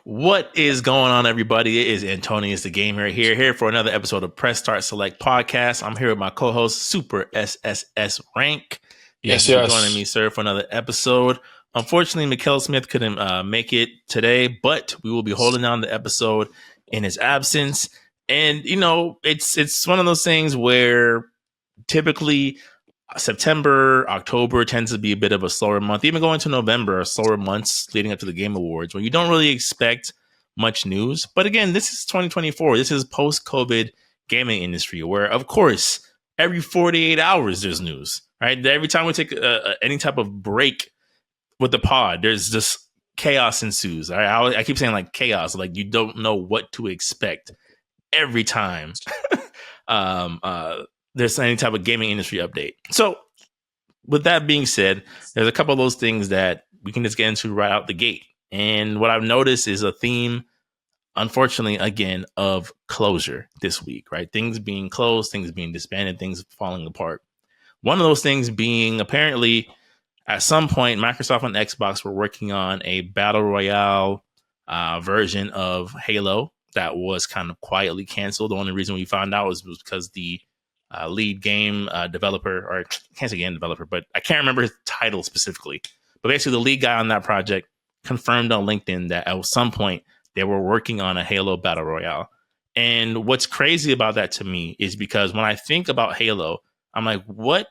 What is going on, everybody? It is Antonius, the gamer, here for another episode of Press Start Select Podcast. I'm here with my co-host, Super SSS Rank. Thank Yes, you for joining me, yes. sir, for another episode. Unfortunately, Mikkel Smith couldn't make it today, but we will be holding down the episode in his absence. And it's one of those things where typically September, October tends to be a bit of a slower month. Even going to November are slower months leading up to the Game Awards when you don't really expect much news. But again, this is 2024. This is post-COVID gaming industry where, of course, every 48 hours there's news, right? Every time we take any type of break with the pod, there's just chaos ensues. I keep saying like chaos, like you don't know what to expect every time. um, uh, there's any type of gaming industry update. So with that being said, there's a couple of those things that we can just get into right out the gate. And what I've noticed is a theme, unfortunately, again, of closure this week, right? Things being closed, things being disbanded, things falling apart. One of those things being apparently at some point, Microsoft and Xbox were working on a Battle Royale version of Halo that was kind of quietly canceled. The only reason we found out was because the lead game developer, or I can't say game developer, but I can't remember his title specifically. But basically, the lead guy on that project confirmed on LinkedIn that at some point they were working on a Halo Battle Royale. And what's crazy about that to me is because when I think about Halo, I'm like, what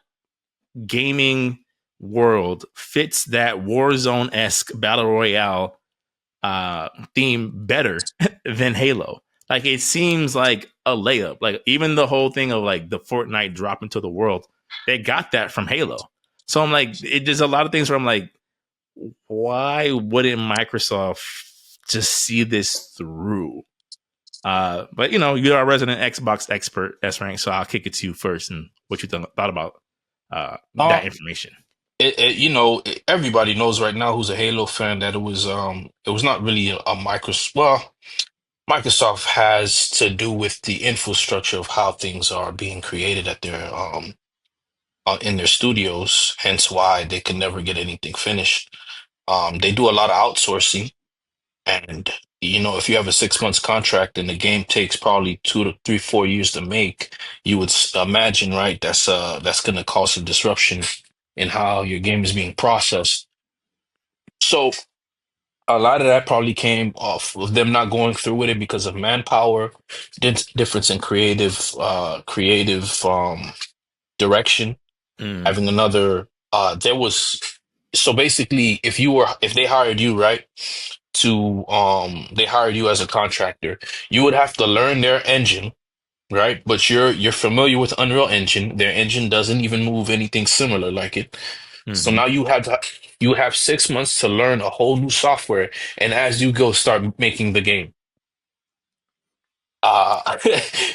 gaming world fits that Warzone-esque Battle Royale theme better than Halo? Like, it seems like a layup. Like, even the whole thing of like the Fortnite drop into the world, they got that from Halo. So I'm like, there's a lot of things where I'm like, why wouldn't Microsoft just see this through? But you're our resident Xbox expert, S Rank, so I'll kick it to you first and what you thought about Uh, that information. Everybody knows right now who's a Halo fan that it was not really a Microsoft. Well, Microsoft has to do with the infrastructure of how things are being created at their in their studios, hence why they can never get anything finished. They do a lot of outsourcing, and if you have a 6 months contract and the game takes probably 2 to 3, 4 years to make, you would imagine, right? That's going to cause some disruption in how your game is being processed. So a lot of that probably came off of them not going through with it because of manpower, difference in creative direction. Mm. Having another, there was so basically, if they hired you, right, they hired you as a contractor, you would have to learn their engine, right? But you're familiar with Unreal Engine. Their engine doesn't even move anything similar like it. So Mm-hmm. now you have 6 months to learn a whole new software, and as you go, start making the game. Uh,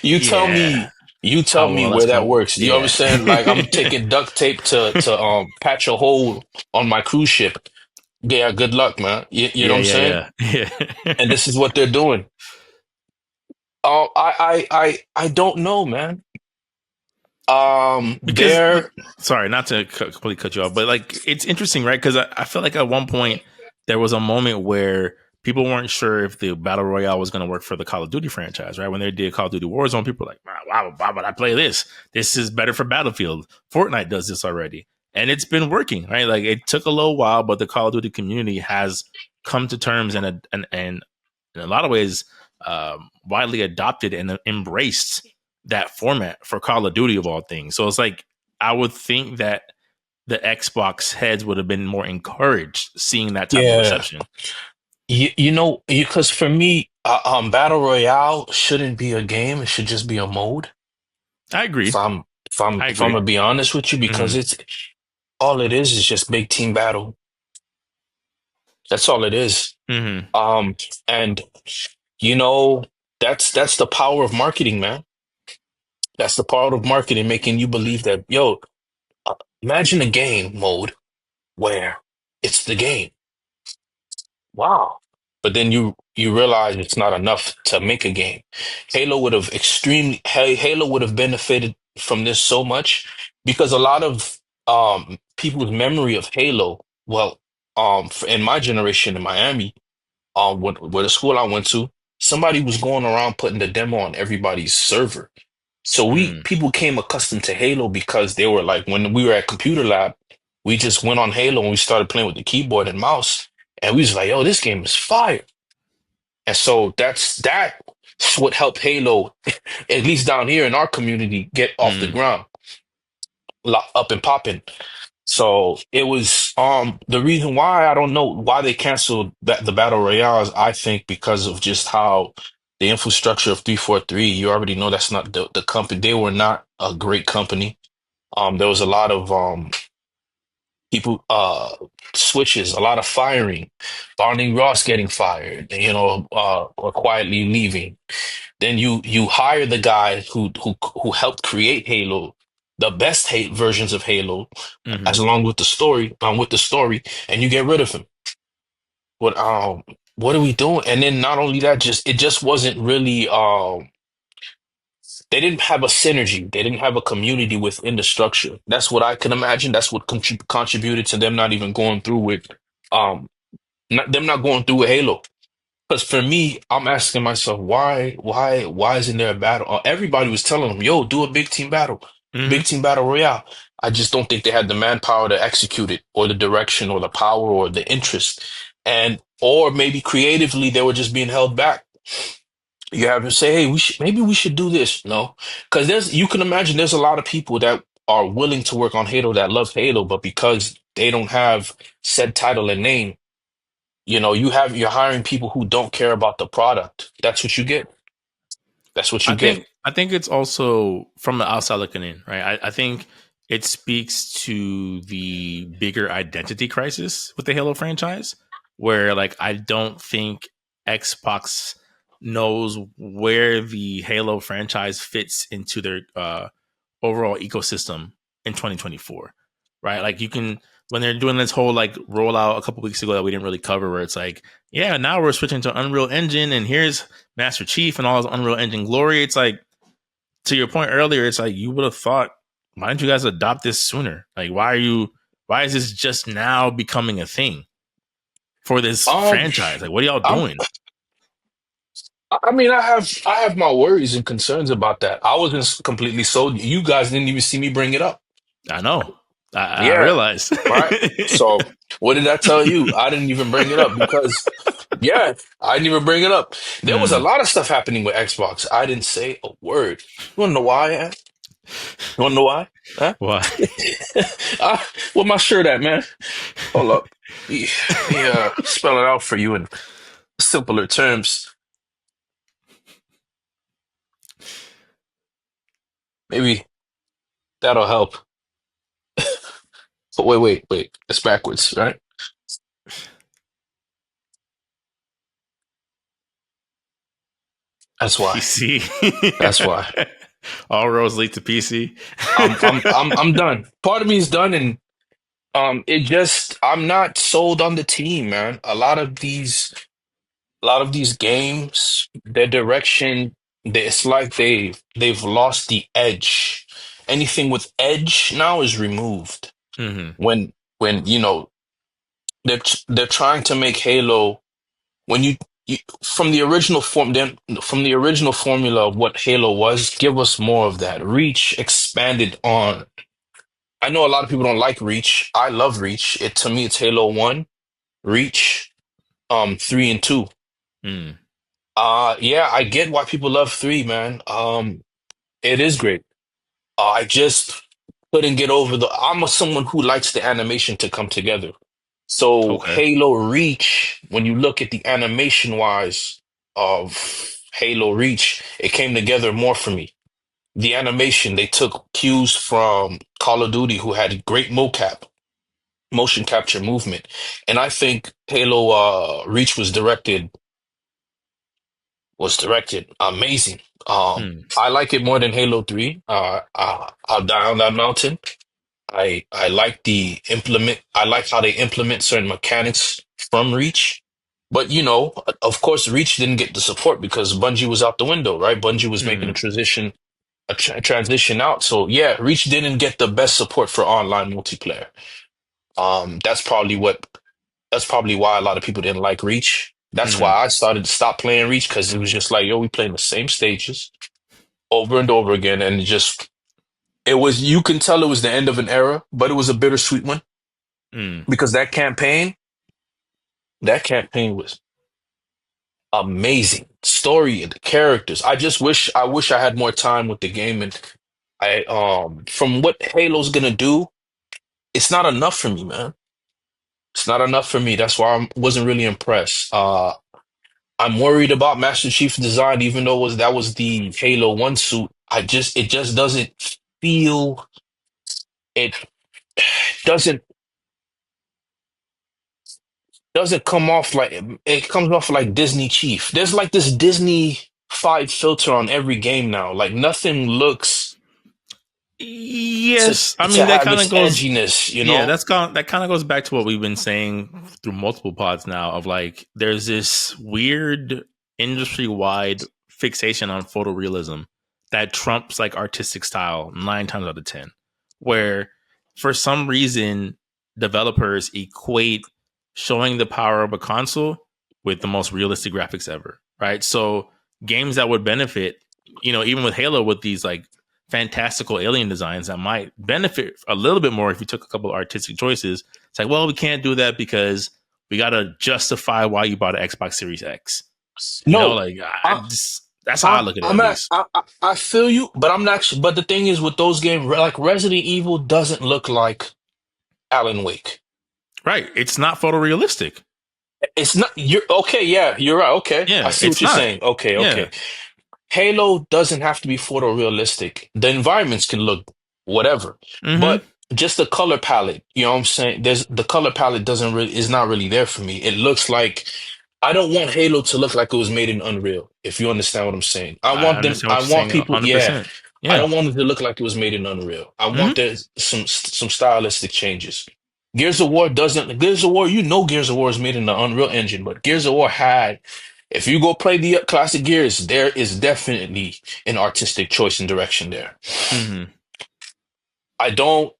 you tell Yeah. me, you tell How me well that's where that going. works. You Yeah. understand? Like I'm taking duct tape to patch a hole on my cruise ship. Yeah, good luck, man. You know Yeah, what I'm saying? yeah, yeah. And Yeah. this is what they're doing. I don't know, man. Because, They're sorry, not to completely cut you off, but like, it's interesting, right? Because I feel like at one point there was a moment where people weren't sure if the Battle Royale was going to work for the Call of Duty franchise, right? When they did Call of Duty Warzone, people were like, wow, why would I play this? This is better for Battlefield. Fortnite does this already. And it's been working, right? Like, it took a little while, but the Call of Duty community has come to terms and in a lot of ways widely adopted and embraced that format for Call of Duty of all things. So it's like, I would think that the Xbox heads would have been more encouraged seeing that type of yeah. reception. Because for me, Battle Royale shouldn't be a game. It should just be a mode. I If agree. I'm if I'm I if I'm agree. gonna be honest with you, because Mm-hmm. it's all it is just big team battle. That's all it is. Mm-hmm. And you know that's the power of marketing, man. That's the power of marketing, making you believe that, yo, uh, imagine a game mode where it's the game. Wow. But then you realize it's not enough to make a game. Halo would have benefited from this so much because a lot of people's memory of Halo, well, in my generation in Miami, where the school I went to, somebody was going around putting the demo on everybody's server. So Mm, people came accustomed to Halo because they were like, when we were at computer lab, we just went on Halo and we started playing with the keyboard and mouse, and we was like, yo, this game is fire. And so that's what helped Halo, at least down here in our community, get off the mm, ground, up and popping. So it was the reason why I don't know why they canceled the battle royales. I think because of just how the infrastructure of 343. You already know that's not the company. They were not a great company. There was a lot of people switches, a lot of firing. Barney Ross getting fired, or quietly leaving. Then you hire the guy who helped create Halo, the best hate versions of Halo, as mm-hmm. along with the story, and you get rid of him. What are we doing? And then not only that, just it just wasn't really they didn't have a synergy. They didn't have a community within the structure. That's what I can imagine. That's what contributed to them not even going through with um not going through with Halo. Because for me, I'm asking myself, why isn't there a battle? Everybody was telling them, yo, do a big Mm-hmm. team battle royale. I just don't think they had the manpower to execute it, or the direction, or the power, or the interest, or maybe creatively they were just being held back. You have to say, hey, maybe we should do this. No, because you can imagine there's a lot of people that are willing to work on Halo, that love Halo, but because they don't have said title and name, you're hiring people who don't care about the product. That's what you get. That's what you get. I think it's also from the outside looking in, right? I think it speaks to the bigger identity crisis with the Halo franchise, where like I don't think Xbox knows where the Halo franchise fits into their overall ecosystem in 2024, right? Like you can when they're doing this whole like rollout a couple weeks ago that we didn't really cover, where it's like, yeah, now we're switching to Unreal Engine, and here's Master Chief and all his Unreal Engine glory. It's like to your point earlier, it's like you would have thought, why didn't you guys adopt this sooner? Like, why is this just now becoming a thing for this Um, franchise? Like, what are y'all I'm. doing? I mean, I have my worries and concerns about that. I wasn't completely sold. You guys didn't even see me bring it up. I know. I Yeah, realize. right. So what did I tell you? I didn't even bring it up because, yeah, I didn't even bring it up. There was a Hmm. lot of stuff happening with Xbox. I didn't say a word. You wanna know why? You wanna know why? Huh? Why? Where my shirt at, man? Hold up. Yeah, spell it out for you in simpler terms. Maybe that'll help. But wait. It's backwards, right? That's why. PC. That's why. All roads lead to PC. I'm done. Part of me is done, and I'm not sold on the team, man. A lot of these games, their direction, it's like they've lost the edge. Anything with edge now is removed. Hmm. When they're trying to make Halo, when you from the original from the original formula of what Halo was, give us more of that. Reach expanded on. I know a lot of people don't like Reach. I love Reach. To me, it's Halo 1, Reach, 3 and 2. Mm. Yeah, I get why people love 3, man. It is great. I just couldn't get over someone who likes the animation to come together. So Okay. Halo Reach, when you look at the animation wise of Halo Reach, it came together more for me. The animation, they took cues from Call of Duty, who had great mocap, motion capture movement. And I think Halo Reach was directed amazing. Mm. I like it more than Halo 3. I'll die on that mountain. I like I like how they implement certain mechanics from Reach. But of course, Reach didn't get the support because Bungie was out the window, right? Bungie was making Hmm. a transition out. So yeah, Reach didn't get the best support for online multiplayer. Um, that's probably what that's probably why a lot of people didn't like Reach. That's why Hmm. I started to stop playing Reach because it was just like, yo, we playing the same stages over and over again, and it was you can tell it was the end of an era, but it was a bittersweet one Mm. because that campaign was amazing. Story and the characters. I wish I had more time with the game and from what Halo's gonna do, it's not enough for me, man. It's not enough for me. That's why I wasn't really impressed. I'm worried about Master Chief's design, even though that was the Halo 1 suit. It just feel it doesn't doesn't come off like it comes off like Disney Chief. There's like this Disney 5 filter on every game now. Like nothing looks to Yes, I to mean that have kind of its goes. edginess, you Yeah, know? that kind of goes back to what we've been saying through multiple pods now. Of like, there's this weird industry wide fixation on photorealism that trumps like artistic style 9 times out of 10. Where for some reason developers equate showing the power of a console with the most realistic graphics ever, right? So games that would benefit, even with Halo, with these like fantastical alien designs that might benefit a little bit more if you took a couple of artistic choices. It's like, well, we can't do that because we got to justify why you bought an Xbox Series X. No, Like I, that's how I I'm look at it, I'm at at least. I feel you, but I'm not. But the thing is, with those games, like Resident Evil, doesn't look like Alan Wake. Right? It's not photorealistic. It's not. You're okay. Yeah, you're right. Okay, I Yeah, see what it's you're not. saying. Okay, Yeah. okay. Halo doesn't have to be photorealistic. The environments can look whatever, Mm-hmm. but just the color palette, you know what I'm saying? There's the color palette doesn't really is not really there for me. It looks like I don't want Halo to look like it was made in Unreal, if you understand what I'm saying. I understand what I you're want saying, people, yeah. 100%. I Yeah. don't want it to look like it was made in Unreal. I want Mm-hmm. there some stylistic changes. Gears of War, you know Gears of War is made in the Unreal Engine, but Gears of War had if you go play the classic Gears, there is definitely an artistic choice and direction there. Mm-hmm. I don't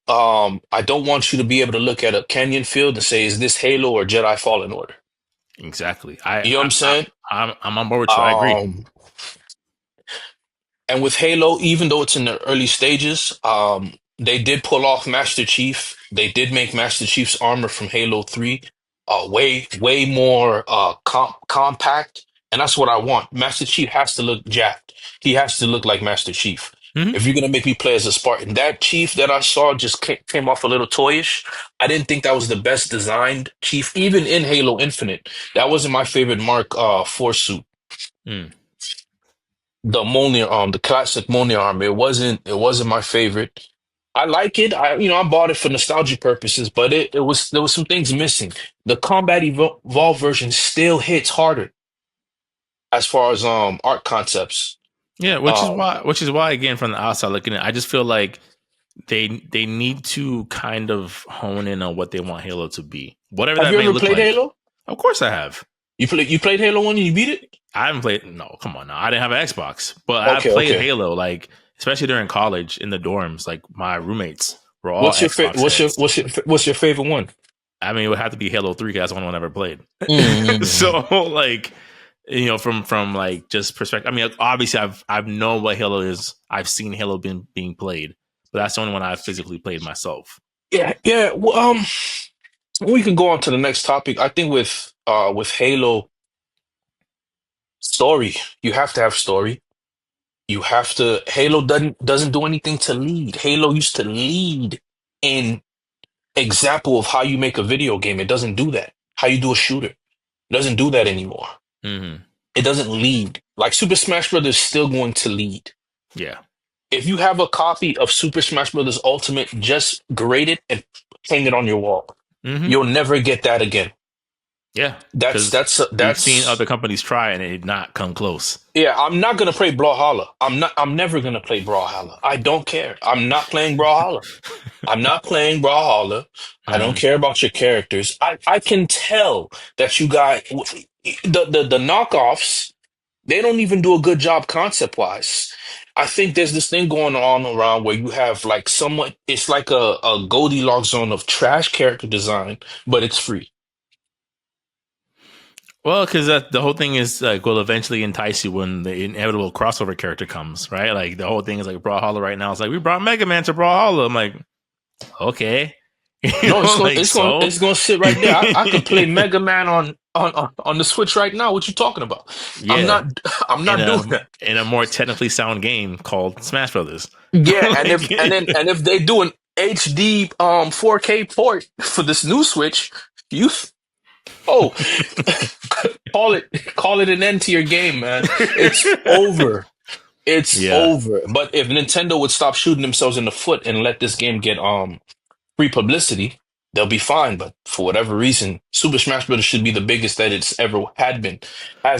want you to be able to look at a Canyon Field and say, is this Halo or Jedi Fallen Order? Exactly. You know what I'm saying? I'm on board with you. I agree. Um, And with Halo, even though it's in the early stages, they did pull off Master Chief. They did make Master Chief's armor from Halo 3 way more compact. And that's what I want. Master Chief has to look jacked. He has to look like Master Chief. Mm-hmm. If you're gonna make me play as a Spartan, that Chief that I saw just came off a little toyish. I didn't think that was the best designed Chief, even in Halo Infinite. That wasn't my favorite Mark 4 suit, Mm. the Mjolnir arm, the classic Mjolnir arm. It wasn't my favorite. I like it. I bought it for nostalgia purposes, but there was some things missing. The Combat Evolved version still hits harder as far as art concepts. Yeah, Um, which is why again from the outside looking in, I just feel like they need to kind of hone in on what they want Halo to be, whatever have that you may ever look played like. Halo? Of course, I have. You played Halo 1 and you beat it? I haven't played. No, come on, now. I didn't have an Xbox, but I Okay, played okay. Halo. Like especially during college in the dorms, like my roommates were all Xbox What's your heads. what's your favorite one? I mean, it would have to be Halo 3 because that's the only one I ever played. Mm. So like, from like just perspective. I mean, obviously I've known what Halo is. I've seen Halo being played, but that's the only one I physically played myself. Yeah, yeah. Well, we can go on to the next topic. I think with Halo story, you have to have story. You have to. Halo doesn't do anything to lead. Halo used to lead in example of how you make a video game. It doesn't do that. How you do a shooter. It doesn't do that anymore. Mm-hmm. It doesn't lead. Like Super Smash Brothers is still going to lead. Yeah. If you have a copy of Super Smash Brothers Ultimate, just grade it and hang it on your wall. Mm-hmm. You'll never get that again. Yeah. That's Because that's we've seen that's other companies try and it not come close. Yeah, I'm not gonna play Brawlhalla. I'm never gonna play Brawlhalla. I don't care. I'm not playing Brawlhalla. I'm not playing Brawlhalla. I don't Mm-hmm. care about your characters. I can tell that you guys the knockoffs, they don't even do a good job concept wise. I think there's this thing going on around where you have like somewhat it's like a Goldilocks zone of trash character design, but it's free. Well, because the whole thing is like will eventually entice you when the inevitable crossover character comes, right? Like the whole thing is like Brawlhalla right now. It's like we brought Mega Man to Brawlhalla. I'm like, okay, No, like so, it's gonna sit right there. I could play Mega Man on the Switch right now. What you talking about? I'm yeah, not I'm in not doing a that. in a more technically sound game called Smash Brothers. Yeah, Like, and if they do an HD 4K port for this new Switch, you oh call it an end to your game, man. It's over. It's yeah, over. But if Nintendo would stop shooting themselves in the foot and let this game get free publicity, they'll be fine. But for whatever reason, Super Smash Bros. Should be the biggest that it's ever has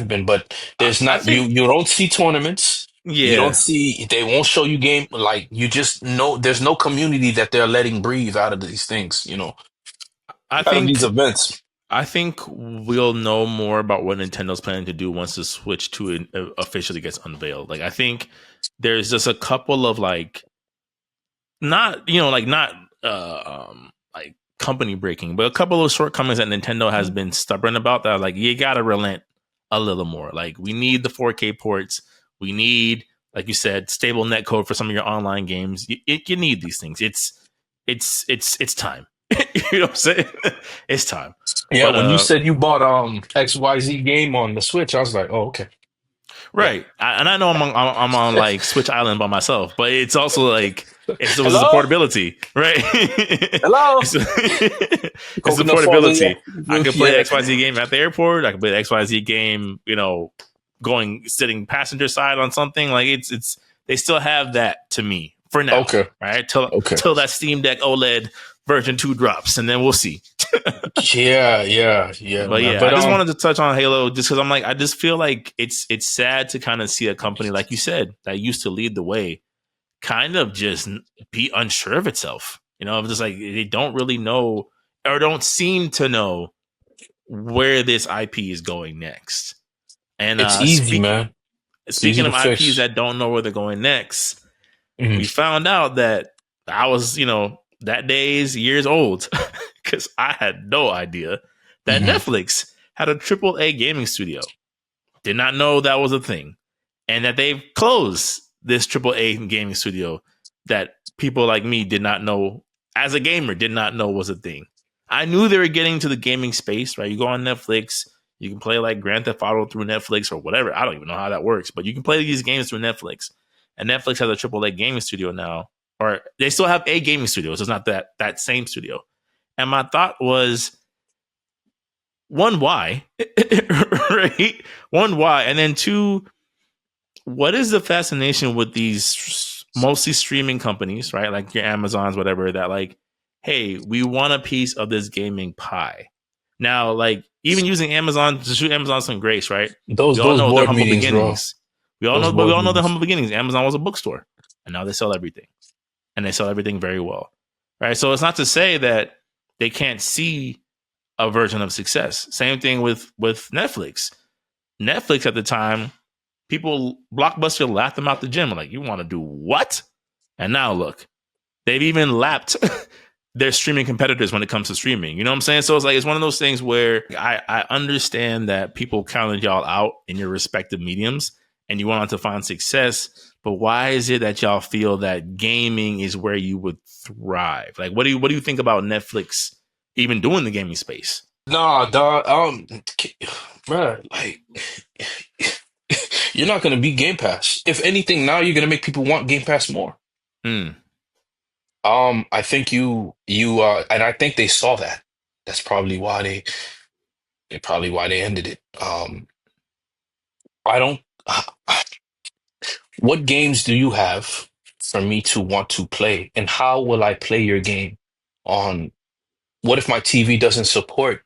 been. But there's I not think you don't see tournaments. You don't yeah, see they won't show you game like you just know there's no community that they're letting breathe out of these things, I out of these think events. I think we'll know more about what Nintendo's planning to do once the Switch 2 officially gets unveiled. Like, I think there's just a couple of like, not, like, not, like company breaking, but a couple of shortcomings that Nintendo has been stubborn about that are like, you gotta relent a little more. Like, we need the 4K ports. We need, like you said, stable netcode for some of your online games. You need these things. It's time. You know what I'm saying? It's time. Yeah, But when you said you bought XYZ game on the Switch, I was like, oh, okay. Yeah. right, and I know I'm on like Switch Island by myself, but it's also like it was the Hello? portability, right? Hello? it's, it's the Coconut falling. portability. I could play the Yeah. XYZ game at the airport. I could play the XYZ game, going sitting passenger side on something. Like it's they still have that to me for now, Okay. right? Till Okay. till that Steam Deck OLED version 2 drops, and then we'll see. Yeah, But man. yeah, I But just wanted to touch on Halo just because I'm like, I just feel like it's sad to kind of see a company like you said that used to lead the way kind of just be unsure of itself. Just like they don't really know or don't seem to know where this IP is going next. And it's easy, man. It's easy speaking to of IPs fix. that don't know where they're going next, Mhm. we found out that I was, that day is years old because I had no idea that Mhm. Netflix had a triple A gaming studio. Did not know that was a thing. And that they've closed this triple A gaming studio that people like me did not know, as a gamer, did not know was a thing. I knew they were getting to the gaming space, right? You go on Netflix, you can play like Grand Theft Auto through Netflix or whatever. I don't even know how that works, but you can play these games through Netflix. And Netflix has a triple A gaming studio now, or they still have a gaming studio, so it's not that same studio. And my thought was, one, why? Right? One, why? And then two, what is the fascination with these mostly streaming companies, right? Like your Amazons, whatever, that like, hey, we want a piece of this gaming pie. Now, like even using Amazon to shoot Amazon some grace, right? We all Those know their board humble meetings, bro. beginnings. We all Those know, but we board all know their meetings. humble beginnings. Amazon was a bookstore, and now they sell everything, and they sell everything very well, right? So it's not to say that they can't see a version of success. Same thing with Netflix. Netflix at the time, people Blockbuster laughed them out the gym. Like, you want to do what? And now look, they've even lapped their streaming competitors when it comes to streaming. You know what I'm saying? So it's like it's one of those things where I understand that people counted y'all out in your respective mediums and you wanted to find success. But why is it that y'all feel that gaming is where you would thrive? Like, what do you think about Netflix even doing the gaming space? Nah, dog. Bruh, like you're not gonna beat Game Pass. If anything, now you're gonna make people want Game Pass more. Hmm. I think and I think they saw that. That's probably why they ended it. I don't. What games do you have for me to want to play, and how will I play your game on? What if my TV doesn't support?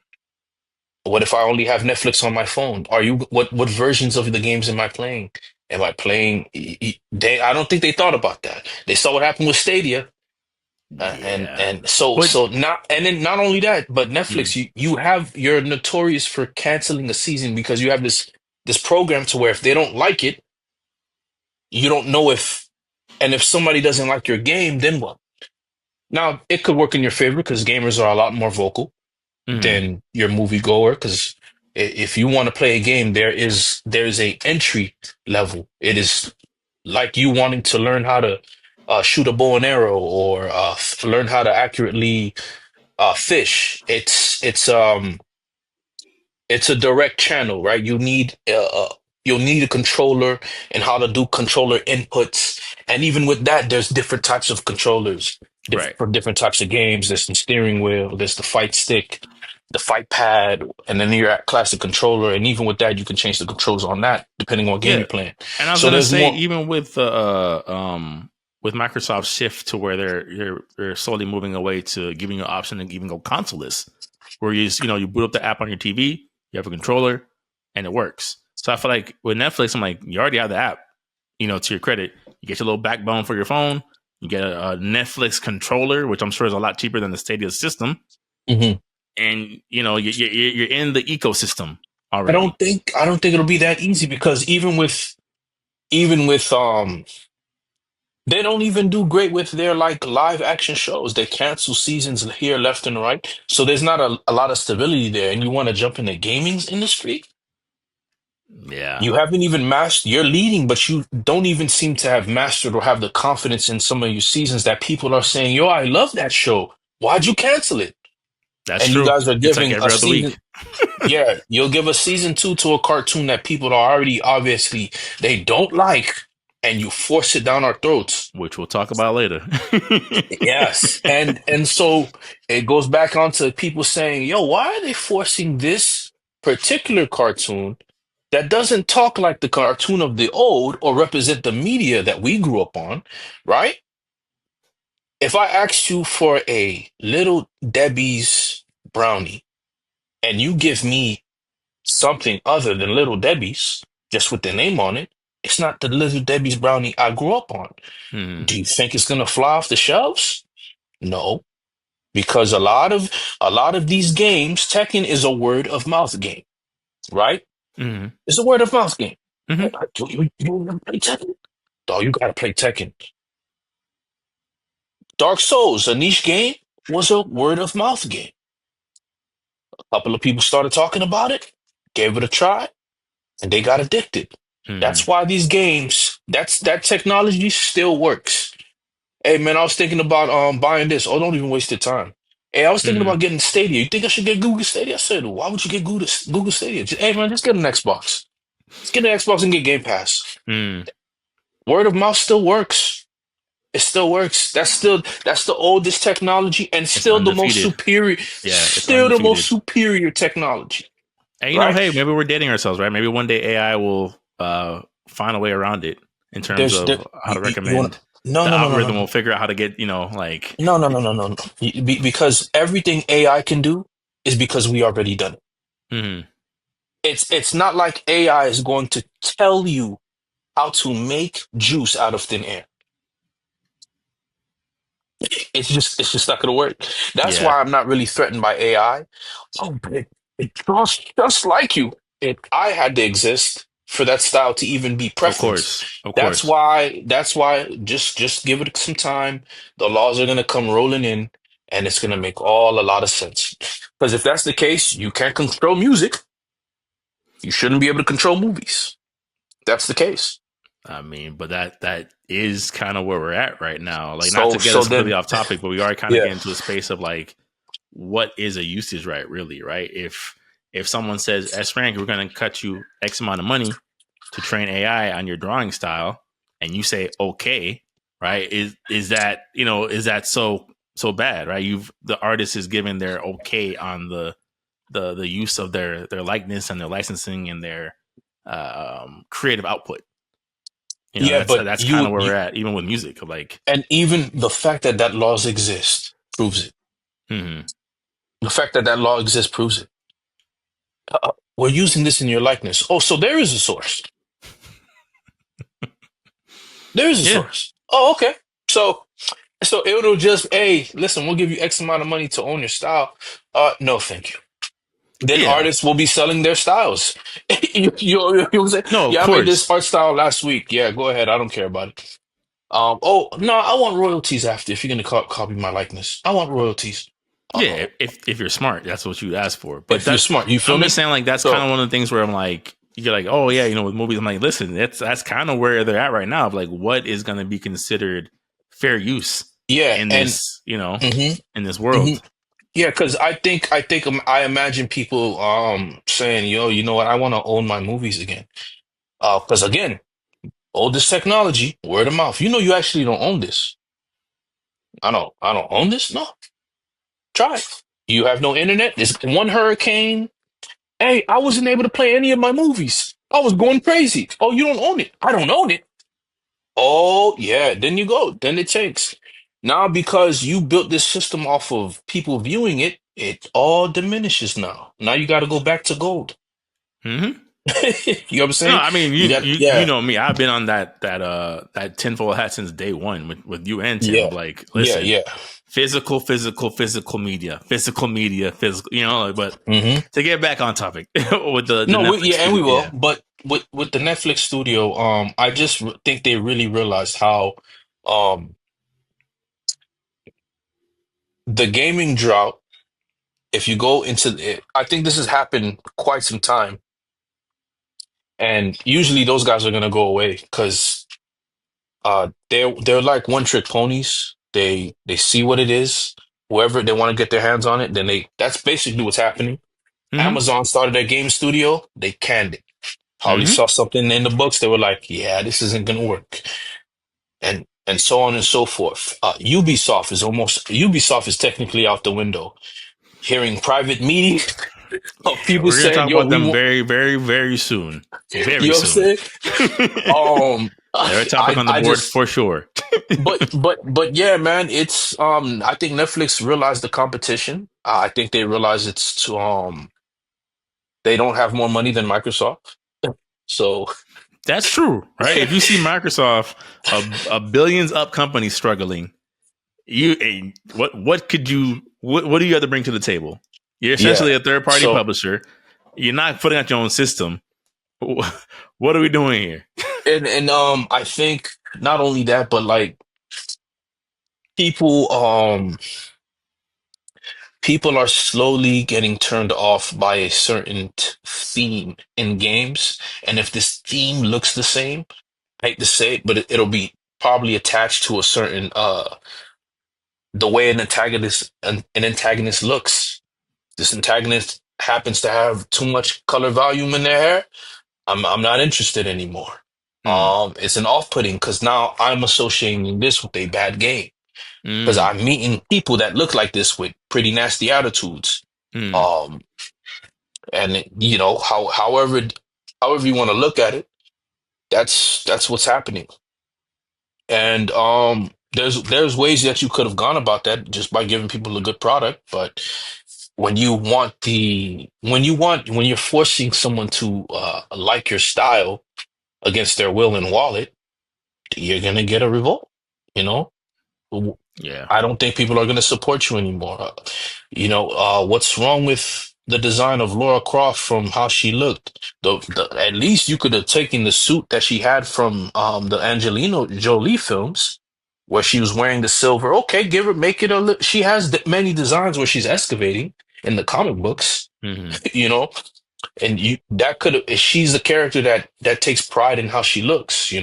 What if I only have Netflix on my phone? What versions of the games am I playing? Am I playing? I don't think they thought about that. They saw what happened with Stadia, Yeah. and so But not and then not only that, but mm, Netflix, you're notorious for canceling a season because you have this program to where if they don't like it, you don't know if somebody doesn't like your game, then what? Now it could work in your favor because gamers are a lot more vocal mm, than your moviegoer because If you want to play a game, there's a entry level. It is like you wanting to learn how to shoot a bow and arrow or learn how to accurately fish. It's a direct channel, right? You'll need a controller and how to do controller inputs. And even with that, there's different types of controllers Right. for different types of games. There's the steering wheel, there's the fight stick, the fight pad, and then your classic controller. And even with that, you can change the controls on that depending on what game Yeah. you're playing. And I was So gonna there's say, more. even with Microsoft's shift to where they're slowly moving away to giving you an option to even go consoleless, where you boot up the app on your TV, you have a controller, and it works. So I feel like with Netflix, I'm like, you already have the app. To your credit, you get your little backbone for your phone. You get a Netflix controller, which I'm sure is a lot cheaper than the Stadia system, Mhm. and you're in the ecosystem already. I don't think it'll be that easy because even with they don't even do great with their like live action shows. They cancel seasons here, left, and right. So there's not a lot of stability there. And you want to jump in the gaming industry? Yeah, You haven't even mastered, you're leading, but you don't even seem to have mastered or have the confidence in some of your seasons that people are saying, yo, I love that show. Why'd you cancel it? that's And you true. guys are It's like giving a every other season. week, Yeah, you'll give a season two to a cartoon that people are already obviously they don't like, and you force it down our throats. which we'll talk about later. Yes. And so it goes back onto people saying, yo, why are they forcing this particular cartoon that doesn't talk like the cartoon of the old or represent the media that we grew up on, right? If I asked you for a little Debbie's brownie and you give me something other than Little Debbie's, just with the name on it, it's not the Little Debbie's brownie I grew up on. Hmm. Do you think it's gonna fly off the shelves? No, because a lot of these games, Tekken is a word of mouth game, right? Hmm. It's a word of mouth game. Hmm. You never play Tekken? Oh, you gotta play Tekken. Dark Souls, a niche game, was a word of mouth game. A couple of people started talking about it, gave it a try, and they got addicted. Hmm. That's why these games, that technology still works. Hey man, I was thinking about buying this. Oh, don't even waste your time. Hey, I was thinking Hmm. about getting Stadia. You think I should get Google Stadia? I said, why would you get Google Stadia? Hey man, just get an Xbox. Let's get an Xbox and get Game Pass. Hmm. Word of mouth still works. It still works. That's the oldest technology and It's still the most undefeated. superior, Yeah, it's still the most undefeated. superior technology, And right? hey, maybe we're dating ourselves, right? Maybe one day AI will find a way around it in terms There's there, of how to you want recommend. no The no no no no algorithm no will figure out how to get, like. no. Because everything AI can do is because we already done it. Hmm. It's not like AI is going to tell you how to make juice out of thin air. It's just not gonna work. That's Yeah, why I'm not really threatened by AI. Oh, but it draws just like you. I had to exist for that style to even be of preference. course, of course. That's why just give it some time. The laws are gonna come rolling in and it's gonna make all a lot of sense. Because if that's the case, you can't control music. You shouldn't be able to control movies. That's the case. I mean, but that is kind of where we're at right now. Like, not to get So us completely then off topic, but we are kind of yeah. getting to a space of like, what is a usage right? Really, right? If someone says, "S rank, we're going to cut you X amount of money to train AI on your drawing style," and you say, "Okay," right? Is that so bad, right? The artist is given their okay on the use of their likeness and their licensing and their creative output. Yeah, but That's kind of where we're at, even with music. Like, and even the fact that that laws exist proves it. hmm. The fact that that law exists proves it. We're using this in your likeness. Oh, so there is a source. There is a Yeah, source. Oh, okay. So it'll just, hey, listen, we'll give you X amount of money to own your style. No, thank you. Then yeah, artists will be selling their styles. You'll say, no, of yeah, I made this course. art style last week. Yeah, go ahead. I don't care about it. Oh no, I want royalties after if you're gonna copy my likeness. I want royalties. Yeah, if you're smart, that's what you ask for. But If you're that smart, you feel I'm just me? saying, like that's kind So of one of the things where I'm like, you're like, oh yeah, with movies, I'm like, listen, that's kind of where they're at right now. Of like, what is going to be considered fair use yeah, in and this, hmm in this hmm world? yeah, because I imagine people saying, yo, you know what, I want to own my movies again. Because again, all this technology, word of mouth. You know, you actually don't own this. I don't own this. No, try it. You have no internet. There's one hurricane. Hey, I wasn't able to play any of my movies. I was going crazy. Oh, you don't own it. I don't own it. Oh, yeah. Then you go. Then it takes. Now, because you built this system off of people viewing it, it all diminishes now. Now you got to go back to gold. Hmm. You know what I'm No, saying? I mean You you got, you you yeah, know me. I've been on that tinfoil hat since day one with you and Tim. yeah, Of like, yeah, listen, yeah. physical media, physical. But hmm to get back on topic with the No, Netflix yeah, and we studio, will. yeah. But with the Netflix studio, I just think they really realized how um the gaming drought. If you go into it, I think this has happened quite some time, and usually those guys are gonna go away because they're like one trick ponies. They see what it is, whoever they want to get their hands on it, then that's basically what's happening. Mm-hmm. Amazon started their game studio, they canned it. Probably Mm-hmm. saw something in the books, they were like, yeah, this isn't gonna work. And so on and so forth. Ubisoft is technically out the window. Hearing private meetings of Yeah, people we're gonna saying, talk "Yo, about we them want," very, very, very soon. you Very know what I'm soon. saying? Um, They're a topic I on the I board just for sure. but yeah, man, it's I think Netflix realized the competition. I think they realize they don't have more money than Microsoft. So That's true, right? If you see Microsoft, a billions up company struggling, what could you what do you have to bring to the table? You're yeah. essentially a third party So publisher. You're not putting out your own system. What are we doing here? and I think not only that, but like people people are slowly getting turned off by a certain theme in games. And if this theme looks the same, I hate to say it, but it'll be probably attached to a certain the way an antagonist looks. This antagonist happens to have too much color volume in their hair. I'm not interested anymore. Mm, It's an off-putting because now I'm associating this with a bad game. Because mm, I'm meeting people that look like this with pretty nasty attitudes. mm. Um, and you know however you want to look at it, that's what's happening. And there's ways that you could have gone about that just by giving people a good product, but when you're forcing someone to like your style against their will and wallet, you're gonna get a revolt. You know, Yeah. I don't think people are going to support you anymore. What's wrong with the design of Laura Croft from how she looked? At least you could have taken the suit that she had from the Angelina Jolie films, where she was wearing the silver. Okay, make it she has many designs where she's excavating in the comic books, Hmm. you know, and you that could have. She's the character that takes pride in how she looks,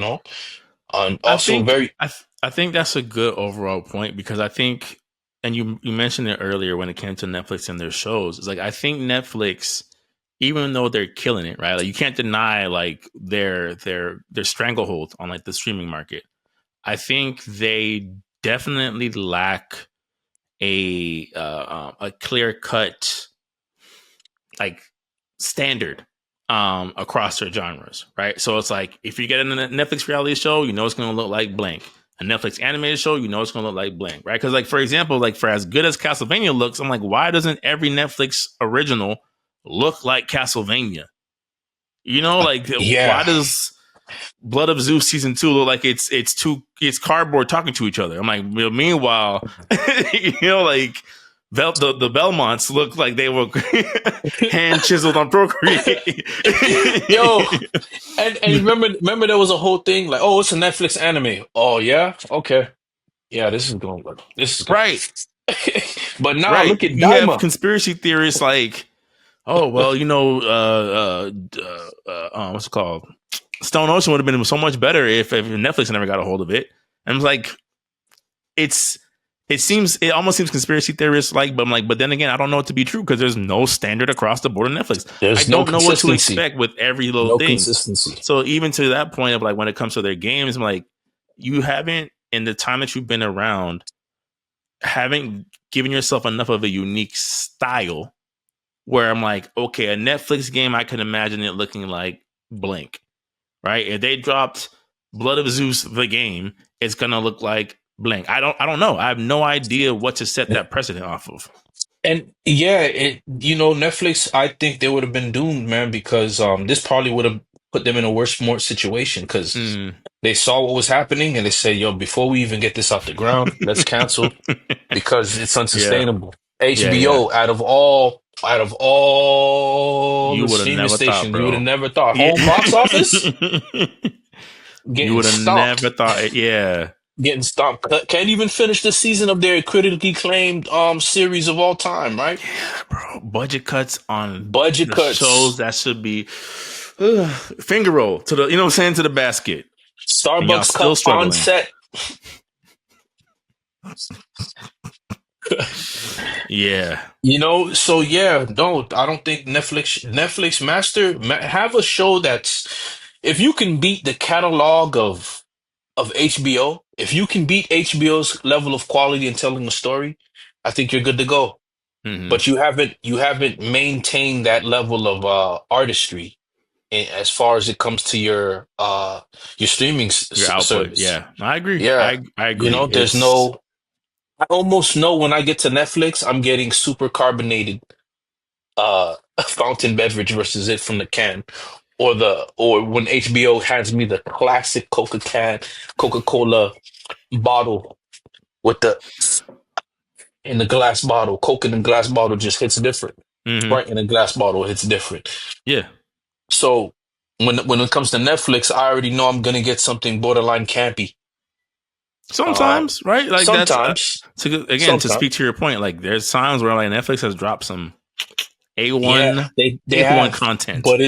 and I also think very I think that's a good overall point because I think, and you mentioned it earlier when it came to Netflix and their shows. It's like I think Netflix, even though they're killing it, right? Like you can't deny like their stranglehold on like the streaming market. I think they definitely lack a clear cut like standard across their genres, right? So it's like if you get a Netflix reality show, you know it's going to look like blank. A Netflix animated show, you know it's going to look like blank, right? Because like for example, like for as good as Castlevania looks, I'm like, why doesn't every Netflix original look like Castlevania? Like why yeah. does Blood of Zeus season 2 look like it's cardboard talking to each other? I'm like, well, meanwhile, like the Belmonts look like they were hand chiseled on Procreate. Yo, and remember there was a whole thing like, oh, it's a Netflix anime. Oh yeah, okay, yeah, this is going. But now right. look at You have Daima. conspiracy theorists like, oh well, you know, what's it called? Stone Ocean would have been so much better if Netflix never got a hold of it. And I'm like, it's it almost seems conspiracy theorist like, but I'm like, but then again, I don't know it to be true because there's no standard across the board on Netflix. I There's no don't know what to consistency. expect with every little No thing. consistency. So even to that point of like when it comes to their games, I'm like, you haven't in the time that you've been around, haven't given yourself enough of a unique style where I'm like, okay, a Netflix game, I can imagine it looking like blank, right? If they dropped Blood of Zeus, the game, it's gonna look like blank. I don't know. I have no idea what to set that precedent off of. And yeah, Netflix, I think they would have been doomed, man, because this probably would have put them in a worse, more situation because Mm. they saw what was happening and they said, yo, before we even get this off the ground, let's cancel because it's Yeah, unsustainable. yeah. HBO, out of all You the would have streaming never thought, stations, you would have bro. never thought Yeah. home box office You getting would have stomped. never thought it. Yeah. Getting stopped. Can't even finish the season of their critically acclaimed series of all time, right? Yeah, bro. Budget cuts on Budget the shows cuts. that should be finger roll to the, you know what I'm saying, to the basket. And y'all Starbucks still cup on struggling. set. Yeah. So yeah, no, I don't think Netflix have a show that's if you can beat the catalog of HBO, if you can beat HBO's level of quality in telling a story, I think you're good to go. Hmm. But you haven't maintained that level of artistry as far as it comes to your streaming Your output. service. Yeah. I agree. Yeah, I agree. there's It's no. I almost know when I get to Netflix, I'm getting super carbonated fountain beverage versus it from the can, or when HBO hands me the classic Coca-Cola bottle with the in the glass bottle, Coke in the glass bottle just hits different. hmm Sprite in a glass bottle hits different. yeah. So when it comes to Netflix, I already know I'm gonna get something borderline campy. Uh, Sometimes, right? Like that's sometimes, to sometimes. speak to your point. Like there's times where like Netflix has dropped some A Yeah, one they A1 have, content. but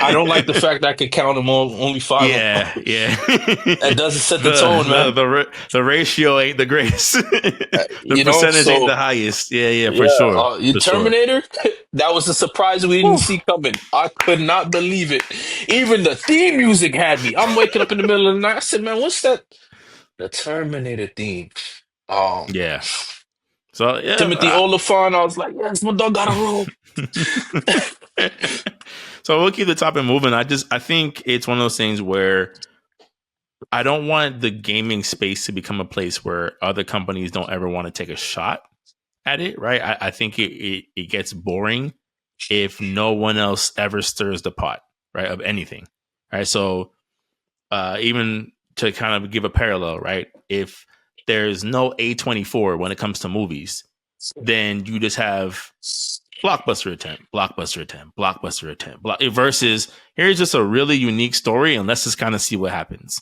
I don't like the fact that I could count them all only five of them. Yeah, yeah. That doesn't set the tone, man. The ratio ain't the greatest. The percentage ain't the So highest. Yeah, yeah, yeah, for sure, your for sure. Terminator, that was a surprise we didn't Whew. see coming. I could not believe it. Even the theme music had me. I'm waking up in the middle of the night. I said, man, what's that? The Terminator theme. Um, Yeah. So Timothy yeah. Oliphant. I was like, yes, my dog got a roll. So we'll keep the topic moving. I think it's one of those things where I don't want the gaming space to become a place where other companies don't ever want to take a shot at it, right? I think it gets boring if no one else ever stirs the pot, right, of anything, right? So even to kind of give a parallel, right? If there's no A24 when it comes to movies, then you just have blockbuster attempt, blockbuster attempt, blockbuster attempt, versus here's just a really unique story, and let's just kind of see what happens.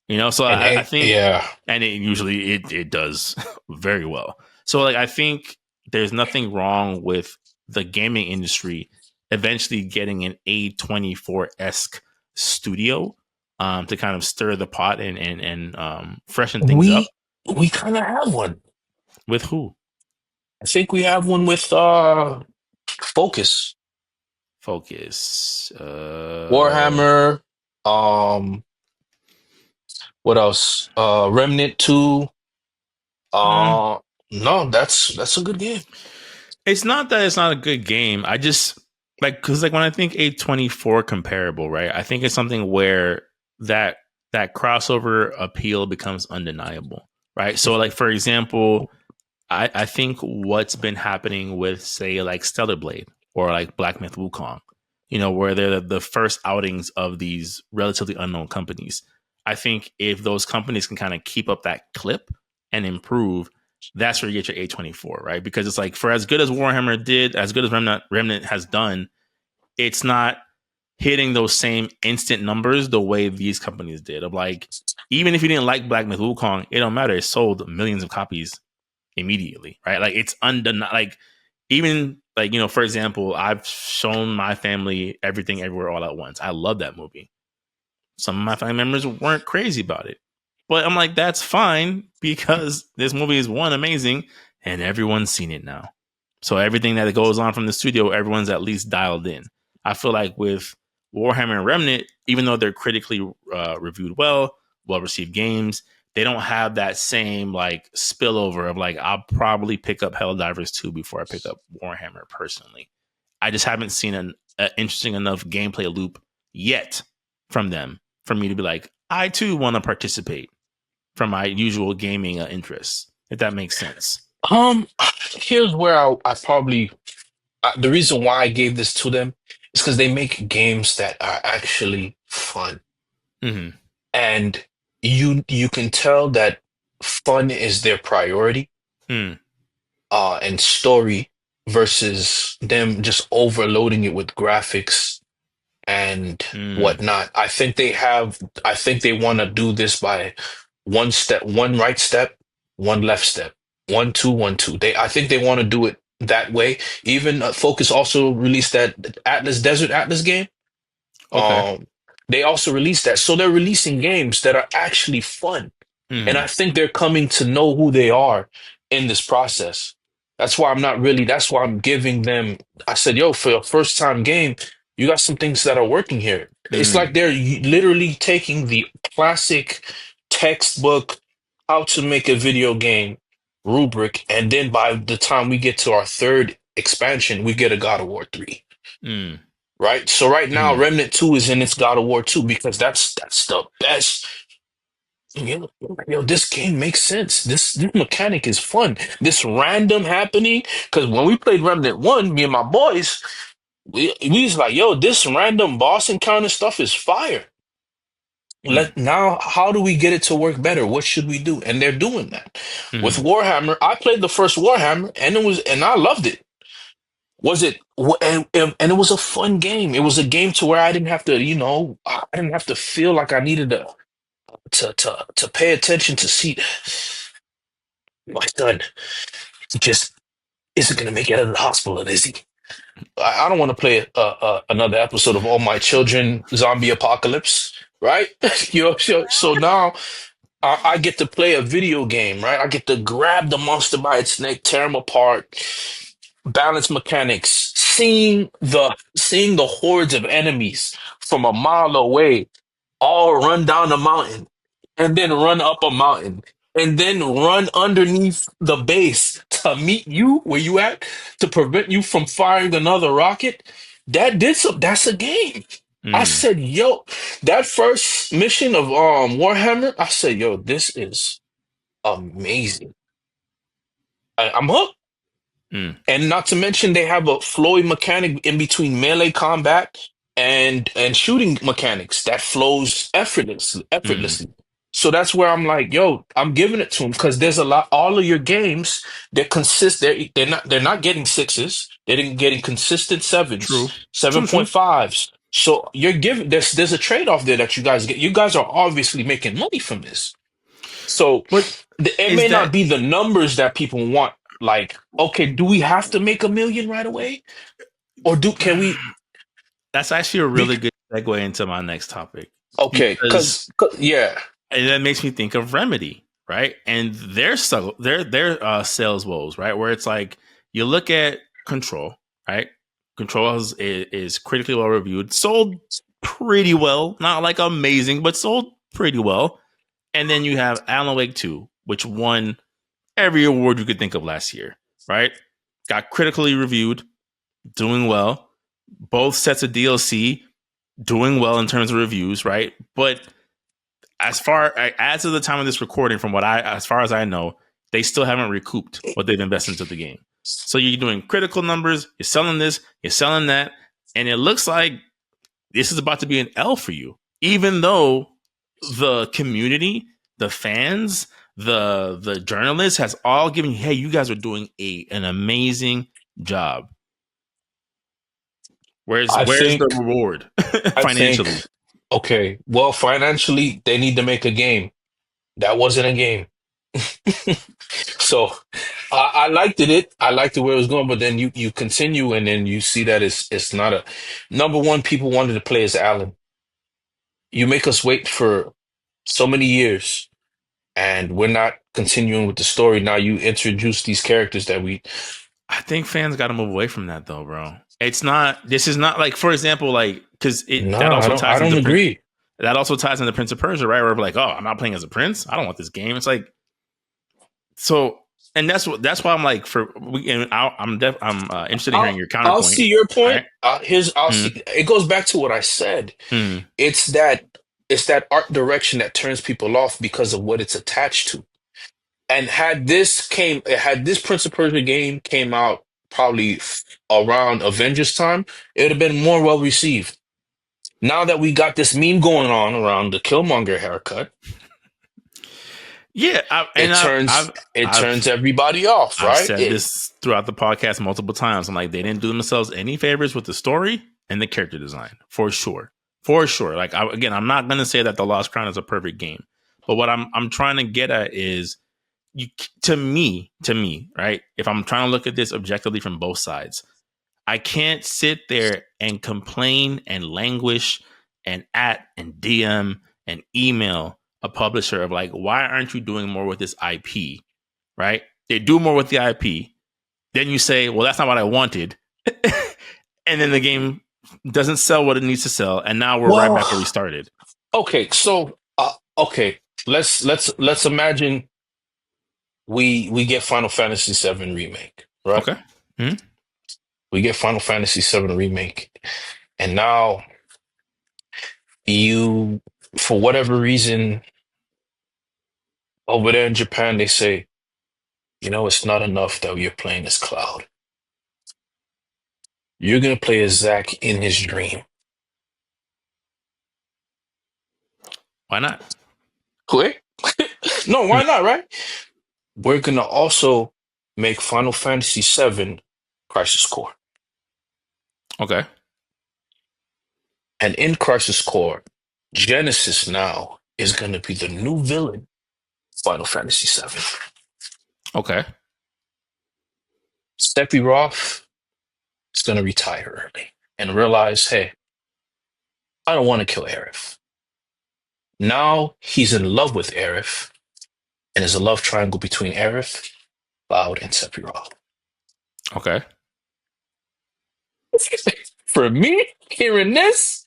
You know, so I think, Yeah, and it usually it does very well. So like I think there's nothing wrong with the gaming industry eventually getting an A24 esque studio to kind of stir the pot and freshen things up. we kind of have one. With who? I think we have one with Focus, Focus. Warhammer. Um, what else? Remnant 2. Mm, Uh, no, that's a good game. it's not that it's not a good game. I just like because like when I think A24 comparable, right? I think it's something where that that crossover appeal becomes undeniable, right? So like for example, I think what's been happening with say like Stellar Blade or like Black Myth Wukong, you know, where they're the first outings of these relatively unknown companies. I think if those companies can kind of keep up that clip and improve, that's where you get your A24, right? Because it's like for as good as Warhammer did, as good as Remnant has done, it's not hitting those same instant numbers the way these companies did. Of like, even if you didn't like Black Myth Wukong, it don't matter. It sold millions of copies immediately, right? Like it's undeniable. Like even like for example, I've shown my family Everything Everywhere All at Once. I love that movie. Some of my family members weren't crazy about it, but I'm like, that's fine because this movie is one amazing, and everyone's seen it now. So everything that goes on from the studio, everyone's at least dialed in. I feel like with Warhammer and Remnant, even though they're critically reviewed well received games, they don't have that same like spillover of like I'll probably pick up Helldivers 2 before I pick up Warhammer personally. I just haven't seen an interesting enough gameplay loop yet from them for me to be like, I too want to participate from my usual gaming interests, if that makes sense. Um, Here's where I probably the reason why I gave this to them is because they make games that are actually fun, Mm-hmm. and you can tell that fun is their priority, Mm, and story versus them just overloading it with graphics and mm, whatnot. I think they want to do this by one step, one right step, one left step, 1 2 1 2. I think they want to do it that way. Even Focus also released that Desert Atlas game. okay. Um, they also released that, so they're releasing games that are actually fun, and I Mm, think they're coming to know who they are in this process. That's why I'm not really, that's why I'm giving them, I said, yo, for your first time game, you got some things that are working here. It's like mm, they're literally taking the classic textbook, how to make a video game rubric, and then by the time we get to our third expansion, we get a God of War 3. mm, Right? So right now, mm, Remnant 2 is in its God of War 2 because that's the best. This game makes sense. This mechanic is fun. This random happening, because when we played Remnant 1, me and my boys, we was like, yo, this random boss encounter stuff is fire. mm, Now, how do we get it to work better? What should we do? And they're doing that. With mm, Warhammer, I played the first Warhammer and I loved it. Was it and it was a fun game. It was a game to where I didn't have to, I didn't have to feel like I needed to pay attention to see my son just isn't going to make it out of the hospital, is he? I don't want to play another episode of All My Children Zombie Apocalypse, right? So now I get to play a video game, right? I get to grab the monster by its neck, tear him apart, balance mechanics, seeing the hordes of enemies from a mile away, all run down a mountain and then run up a mountain and then run underneath the base to meet you where you at to prevent you from firing another rocket. That's a game. I mm, said, yo, that first mission of Warhammer, I said, yo, this is amazing. I'm hooked. mm, And not to mention they have a flowy mechanic in between melee combat and shooting mechanics that flows mm, effortlessly. So that's where I'm like, yo, I'm giving it to them because there's a lot. All of your games, they're not getting sixes. They're getting consistent sevens, true. seven True, point true. fives. So you're giving there's a trade off there that you guys get. You guys are obviously making money from this. So But it is may not that be the numbers that people want. Like, okay, do we have to make 1 million right away, or can we? that's actually a Be, really good segue into my next topic okay, because yeah, and that makes me think of Remedy, right? And their sales woes, right? Where it's like you look at Control, right? Control is critically well reviewed, sold pretty well, not like amazing, but sold pretty well. And then you have Alan Wake 2, which won every award you could think of last year, right? Got critically reviewed, doing well. Both sets of DLC doing well in terms of reviews, right? But as of the time of this recording, as far as I know, they still haven't recouped what they've invested into the game. So you're doing critical numbers, you're selling this, you're selling that, and it looks like this is about to be an L for you. Even though the community, the fans, the journalists has all given you, hey, you guys are doing an amazing job. Where's I where's the think, reward I think, financially? okay, well, financially, they need to make a game. That wasn't a game. So I liked it. I liked it where it was going, but then you continue, and then you see that it's not a number one. People wanted to play as Alan. You make us wait for so many years, and we're not continuing with the story. Now you introduce these characters that we. I think fans got to move away from that though, bro. It's not. This is not like, for example, like because it that No, also I ties don't into agree. that also ties into Prince of Persia, right? Where we're like, oh, I'm not playing as a prince. I don't want this game. It's like so, and that's why I'm like for we. And I'm interested in hearing your I'll counterpoint. see your All point. right. I'll Mm, see. It goes back to what I said. mm. It's that it's that art direction that turns people off because of what it's attached to. And had this Prince of Persia game came out probably around Avengers time, it would have been more well received. Now that we got this meme going on around the Killmonger haircut, Yeah, it turns everybody off, I've right? said this throughout the podcast multiple times. I'm like, they didn't do themselves any favors with the story and the character design, for sure, for sure. Like, again, I'm not going to say that the Lost Crown is a perfect game, but what I'm trying to get at is, you to me, right? If I'm trying to look at this objectively from both sides, I can't sit there and complain and languish and DM and email a publisher of like, why aren't you doing more with this IP? Right? They do more with the IP. Then you say, well, that's not what I wanted. And then the game doesn't sell what it needs to sell. And now we're right back where we Well, started. okay, so okay, let's imagine we get Final Fantasy VII remake, right? Okay. Mm-hmm. We get Final Fantasy VII remake, and now you, for whatever reason, over there in Japan, they say, it's not enough that you're playing as Cloud. You're gonna play as Zack in his dream. Why not? Quick? No, why not, right? We're gonna also make Final Fantasy VII Crisis Core. Okay. And in Crisis Core, Genesis now is gonna be the new villain, Final Fantasy VII. Okay. Sephiroth is gonna retire early and realize, hey, I don't want to kill Aerith. Now he's in love with Aerith, and there's a love triangle between Aerith, Cloud, and Sephiroth. Okay. For me, hearing this,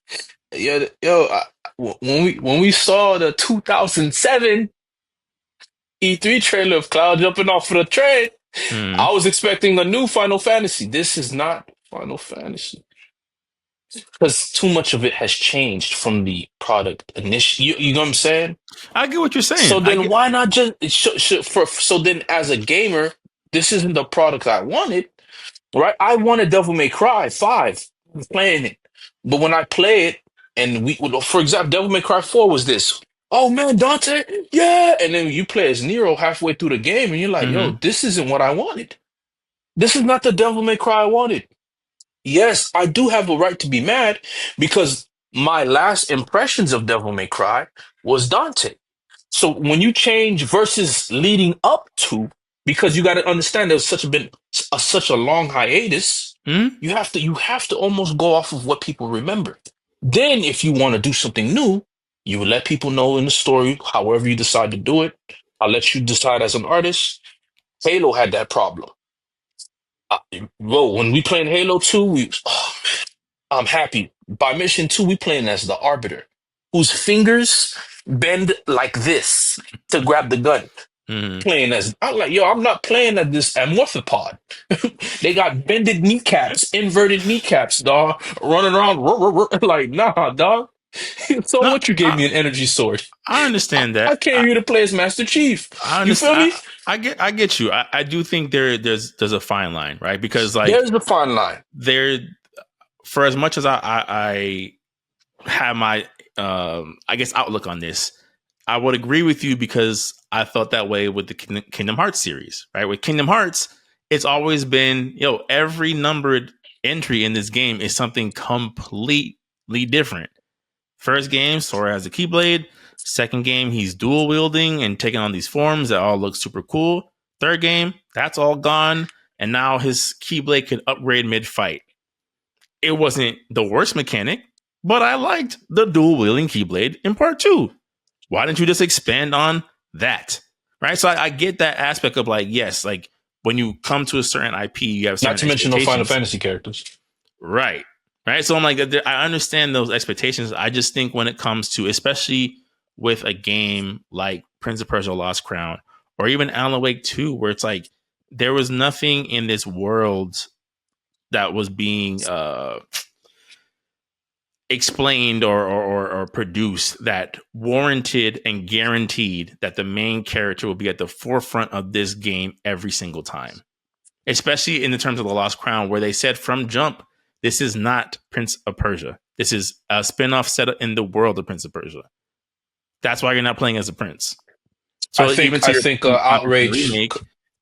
when we saw the 2007 E3 trailer of Cloud jumping off of the train, Mm-hmm. I was expecting a new Final Fantasy. This is not Final Fantasy because too much of it has changed from the product initially. You know what I'm saying? I get what you're So saying. I then get. why not just so then as a gamer, this isn't the product I wanted, right? I wanted Devil May Cry 5. I'm playing it. But when I play it and for example, Devil May Cry 4 was this. Oh man, Dante, yeah. And then you play as Nero halfway through the game and you're like, yo, Mm-hmm. this isn't what I wanted. This is not the Devil May Cry I wanted. Yes, I do have a right to be mad because my last impressions of Devil May Cry was Dante. So when you change versus leading up to, because you got to understand there's such a long hiatus, Mm-hmm. you have to almost go off of what people remember. Then if you want to do something new, you will let people know in the story, however you decide to do it. I'll let you decide as an artist. Halo had that problem. Uh, Bro, when we playing Halo 2, I'm happy. By mission 2, we playing as the Arbiter, whose fingers bend like this to grab the gun. Mm-hmm. Playing as I'm like, yo, I'm not playing at this amorphopod. They got bended kneecaps, inverted kneecaps, dog, running around like, nah, dog. So No, what? You gave me an energy sword. I I, understand I that. came here to play as Master Chief. I You feel understand. me? I get you. I do think there's a fine line, right? Because like There's the fine line. there, for as much as I have my I guess outlook on this, I would agree with you because I felt that way with the Kingdom Hearts series, right? With Kingdom Hearts, it's always been, every numbered entry in this game is something completely different. First game, Sora has a Keyblade. Second game, he's dual wielding and taking on these forms that all look super cool. Third game, that's all gone. And now his Keyblade can upgrade mid fight. It wasn't the worst mechanic, but I liked the dual wielding Keyblade in part two. Why didn't you just expand on that? Right. So I get that aspect of like, yes, like when you come to a certain IP, you have Not certain to mention no Final expectations. Fantasy characters. Right. Right. So I'm like, I understand those expectations. I just think when it comes to, especially with a game like Prince of Persia Lost Crown or even Alan Wake 2, where it's like there was nothing in this world that was being explained or produced that warranted and guaranteed that the main character will be at the forefront of this game every single time, especially in the terms of the Lost Crown, where they said from jump, this is not Prince of Persia. This is a spinoff set in the world of Prince of Persia. That's why you're not playing as a prince. So even to I your think point on the outrage. remake,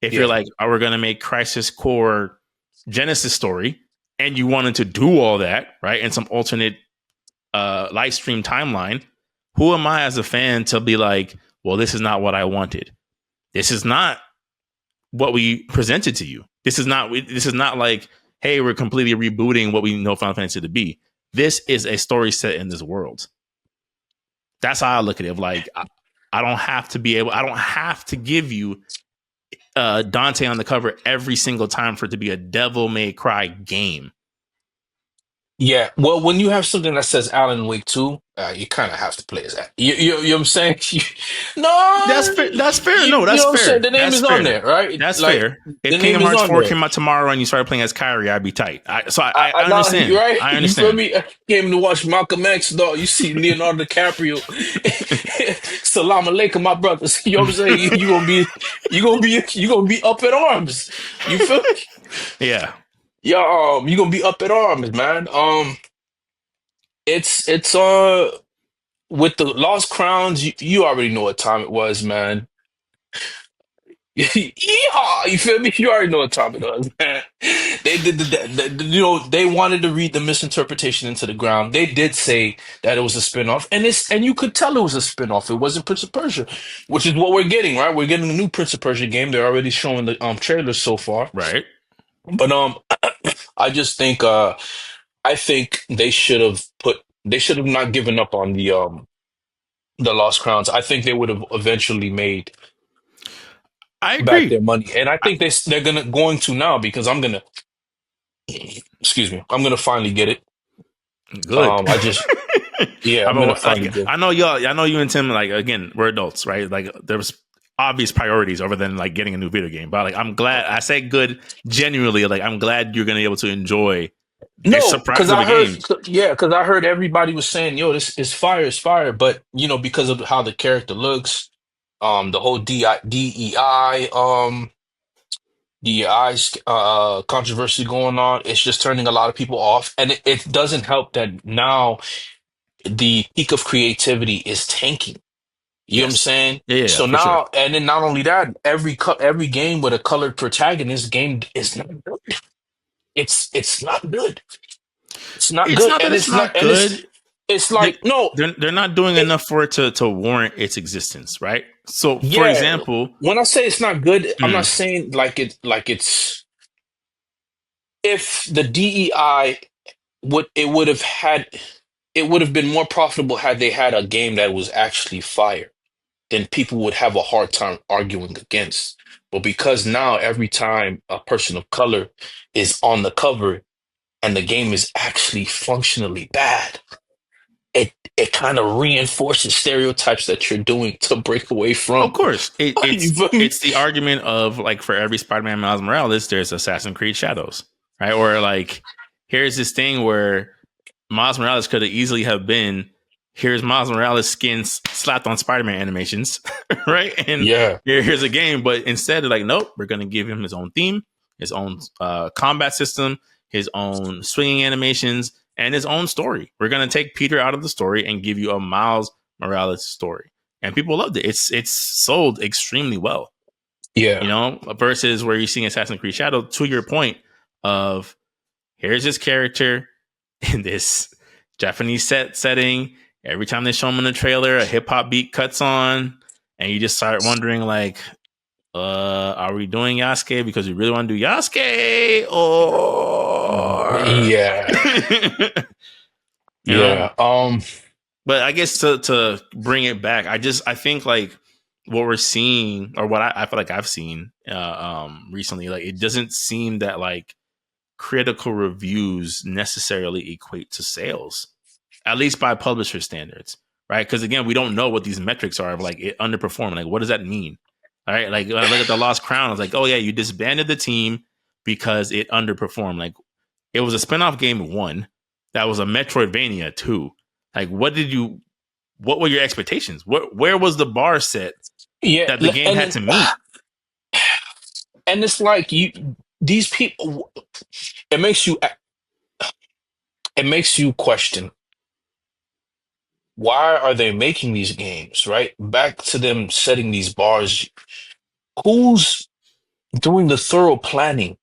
if you're Yeah, like, oh, we're gonna make Crisis Core Genesis story, and you wanted to do all that, right, and some alternate live stream timeline, who am I as a fan to be like, well, this is not what I wanted. This is not what we presented to you. This is not like, hey, we're completely rebooting what we know Final Fantasy to be. This is a story set in this world. That's how I look at it. Like, I don't have to give you Dante on the cover every single time for it to be a Devil May Cry game. yeah. Well, when you have something that says Alan Wake 2, you kind of have to play as that. You know what I'm saying? That's No, fair. That's fair. No, you that's know what I'm saying? fair. The name That's is on fair. there, right? That's Like fair. If the Kingdom name is Hearts on 4 there. came out tomorrow and you started playing as Kyrie, I'd be tight. I Know, understand. right? I You feel understand. me? I came to watch Malcolm X, dog. You see Leonardo DiCaprio. Salam alaikum, my brothers. You know what I'm saying? You gonna be up in arms. You feel me? Yeah. Yeah, you gonna be up in arms, man. It's with the Lost Crowns, you already know what time it was, man. Yeehaw! You feel me? You already know what time it was, man. They did you know, they wanted to read the misinterpretation into the ground. They did say that it was a spinoff, and you could tell it was a spinoff. It wasn't Prince of Persia, which is what we're getting, right? We're getting a new Prince of Persia game. They're already showing the trailers so far. Right. But I just think I think they should have not given up on the Lost Crowns. I think they would have eventually made I back agree. their money, and I I, think they're going to now because excuse me, I'm gonna finally get it. good. I just yeah, I I'm mean, gonna finally like, get it. I know y'all. I know you and Tim. Like, again, we're adults, right? Like, there's obvious priorities other than like getting a new video game. But like, I'm glad. I say good, genuinely. Like, I'm glad you're gonna be able to enjoy this No, surprise of a game. because I heard everybody was saying, "Yo, this is fire, it's fire," but you know, because of how the character looks, the whole DEI controversy going on, it's just turning a lot of people off, and it doesn't help that now the peak of creativity is tanking. You know what I'm Yes. saying? Yeah, So for sure. now, and then not only that, every game with a colored protagonist game is not good. It's not good. It's not It's good, not that and it's it's not, not and good. it's They, like no, they're not doing it, enough for it to warrant its existence, right? So, for yeah. example, When I say it's not good, I'm not mm, saying like it's if the DEI would have had it would have been more profitable had they had a game that was actually fire. Then people would have a hard time arguing against. But because now every time a person of color is on the cover and the game is actually functionally bad, it kind of reinforces stereotypes that you're doing to break away of from. course, You feel me? it's the argument of like for every Spider-Man Miles Morales, there's Assassin's Creed Shadows, right? Or like here's this thing where Miles Morales could have easily have been here's Miles Morales skin slapped on Spider-Man animations, right? And Yeah, here's a game, but instead of like, nope, we're gonna give him his own theme, his own combat system, his own swinging animations, and his own story. We're gonna take Peter out of the story and give you a Miles Morales story, and people loved it. It's sold extremely well, yeah, versus where you're seeing Assassin's Creed Shadow. To your point of here's this character in this Japanese setting. every time they show him in the trailer, a hip hop beat cuts on, and you just start wondering like, are we doing Yasuke because we really want to do Yasuke, or Yeah. you know? Yeah. But I guess to bring it back, I think like what we're seeing, or what I feel like I've seen recently, like it doesn't seem that like critical reviews necessarily equate to sales, at least by publisher standards, right? Because again, we don't know what these metrics are of like it underperforming. Like, what does that mean? All right, like when I look at the Lost Crown, I was like, oh yeah, you disbanded the team because it underperformed. Like, it was a spinoff game one, that was a Metroidvania two. Like, what were your expectations? Where was the bar set yeah, that the game and had to meet? it's like these people. It makes you it makes you question, why are they making these games, right? Back to them setting these bars. Who's doing the thorough planning,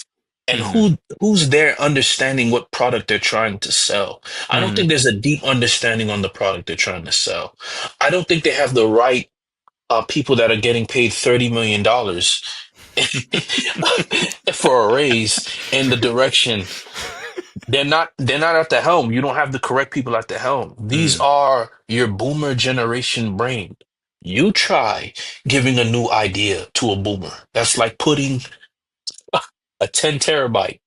and Mm-hmm. who's there understanding what product they're trying to sell? I don't Mm-hmm. think there's a deep understanding on the product they're trying to sell. I don't think they have the right people that are getting paid $30 million for a raise in the direction. They're not at the helm. You don't have the correct people at the helm. These Mm. are your boomer generation brain. You try giving a new idea to a boomer. That's like putting a 10 terabyte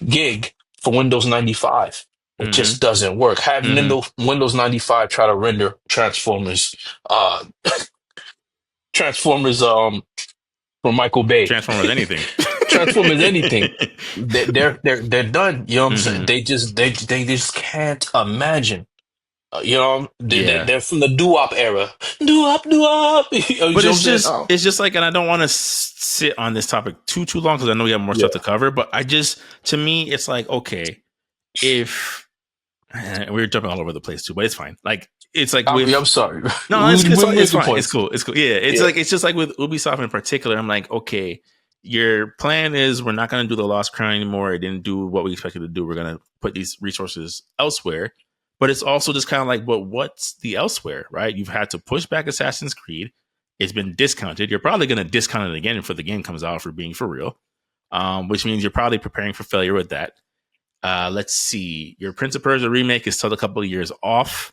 gig for Windows 95. It Mm-hmm. just doesn't work. Have Mm-hmm. Windows 95 try to render uh Transformers from Michael Bay. Transformers anything. Transformers anything. They're done. You know what I'm saying? Mm-hmm. They just can't imagine. Yeah. They're from the doo-wop era. Doo-wop. You know But what I'm saying? Oh, it's just like, and I don't want to sit on this topic too long because I know we have more stuff to yeah. cover. But I just, to me, it's like, okay, if we're jumping all over the place too, but it's fine. Like, it's like I'm with, sorry. no, We it's making fine. It's points. cool. It's cool. Yeah, it's Yeah. like, it's just like with Ubisoft in particular. I'm like, okay, your plan is we're not going to do the Lost Crown anymore. It didn't do what we expected to do. We're going to put these resources elsewhere. But it's also just kind of like, but what's the elsewhere, right? You've had to push back Assassin's Creed. It's been discounted. You're probably going to discount it again if the game comes out, for being for real. Which means you're probably preparing for failure with that. Let's see. Your Prince of Persia remake is still a couple of years off,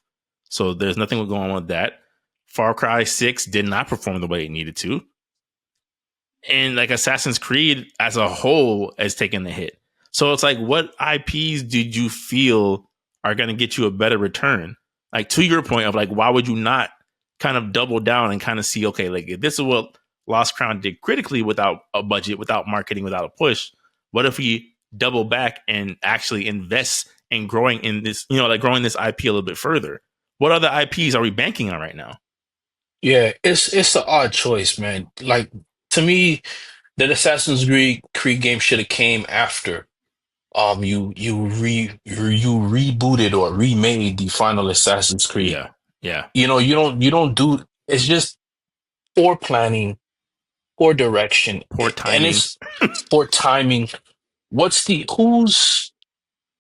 so there's nothing going on with that. Far Cry 6 did not perform the way it needed to. And like Assassin's Creed as a whole has taken the hit. So it's like, what IPs did you feel are going to get you a better return? Like, to your point of like, why would you not kind of double down and kind of see, okay, like if this is what Lost Crown did critically without a budget, without marketing, without a push, what if we double back and actually invest in growing in this, like growing this IP a little bit further? What other IPs are we banking on right now? Yeah, it's an odd choice, man. Like, to me, that Assassin's Creed game should have came after you rebooted or remade the final Assassin's Creed. Yeah. Yeah. You don't do, it's just poor planning, poor direction, Poor and timing. it's poor timing. Who's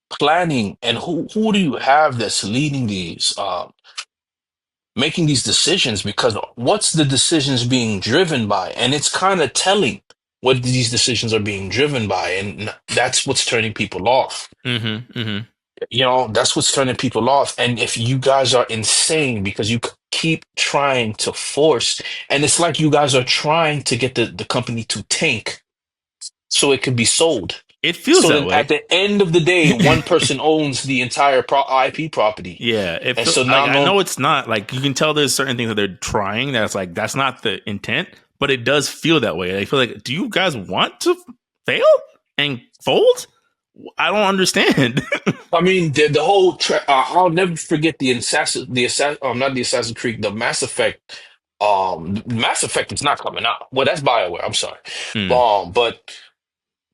planning, and who do you have that's leading these making these decisions? Because what's the decisions being driven by? And it's kind of telling what these decisions are being driven by, and that's what's turning people off. Mm-hmm. Mm-hmm. That's what's turning people off. And if you guys are insane because you keep trying to force, and it's like you guys are trying to get the company to tank so it can be sold. It feels So that then at way. the end of the day, one person owns the entire IP property. Yeah, it And feel so like, now I no, know it's not like, you can tell there's certain things that they're trying that's like, that's not the intent, but it does feel that way. I feel like, do you guys want to fail and fold? I don't understand. I mean, the whole I'll never forget not the Assassin's Creed, the Mass Effect. Mass Effect is not coming out. Well, that's BioWare. I'm sorry. Hmm. But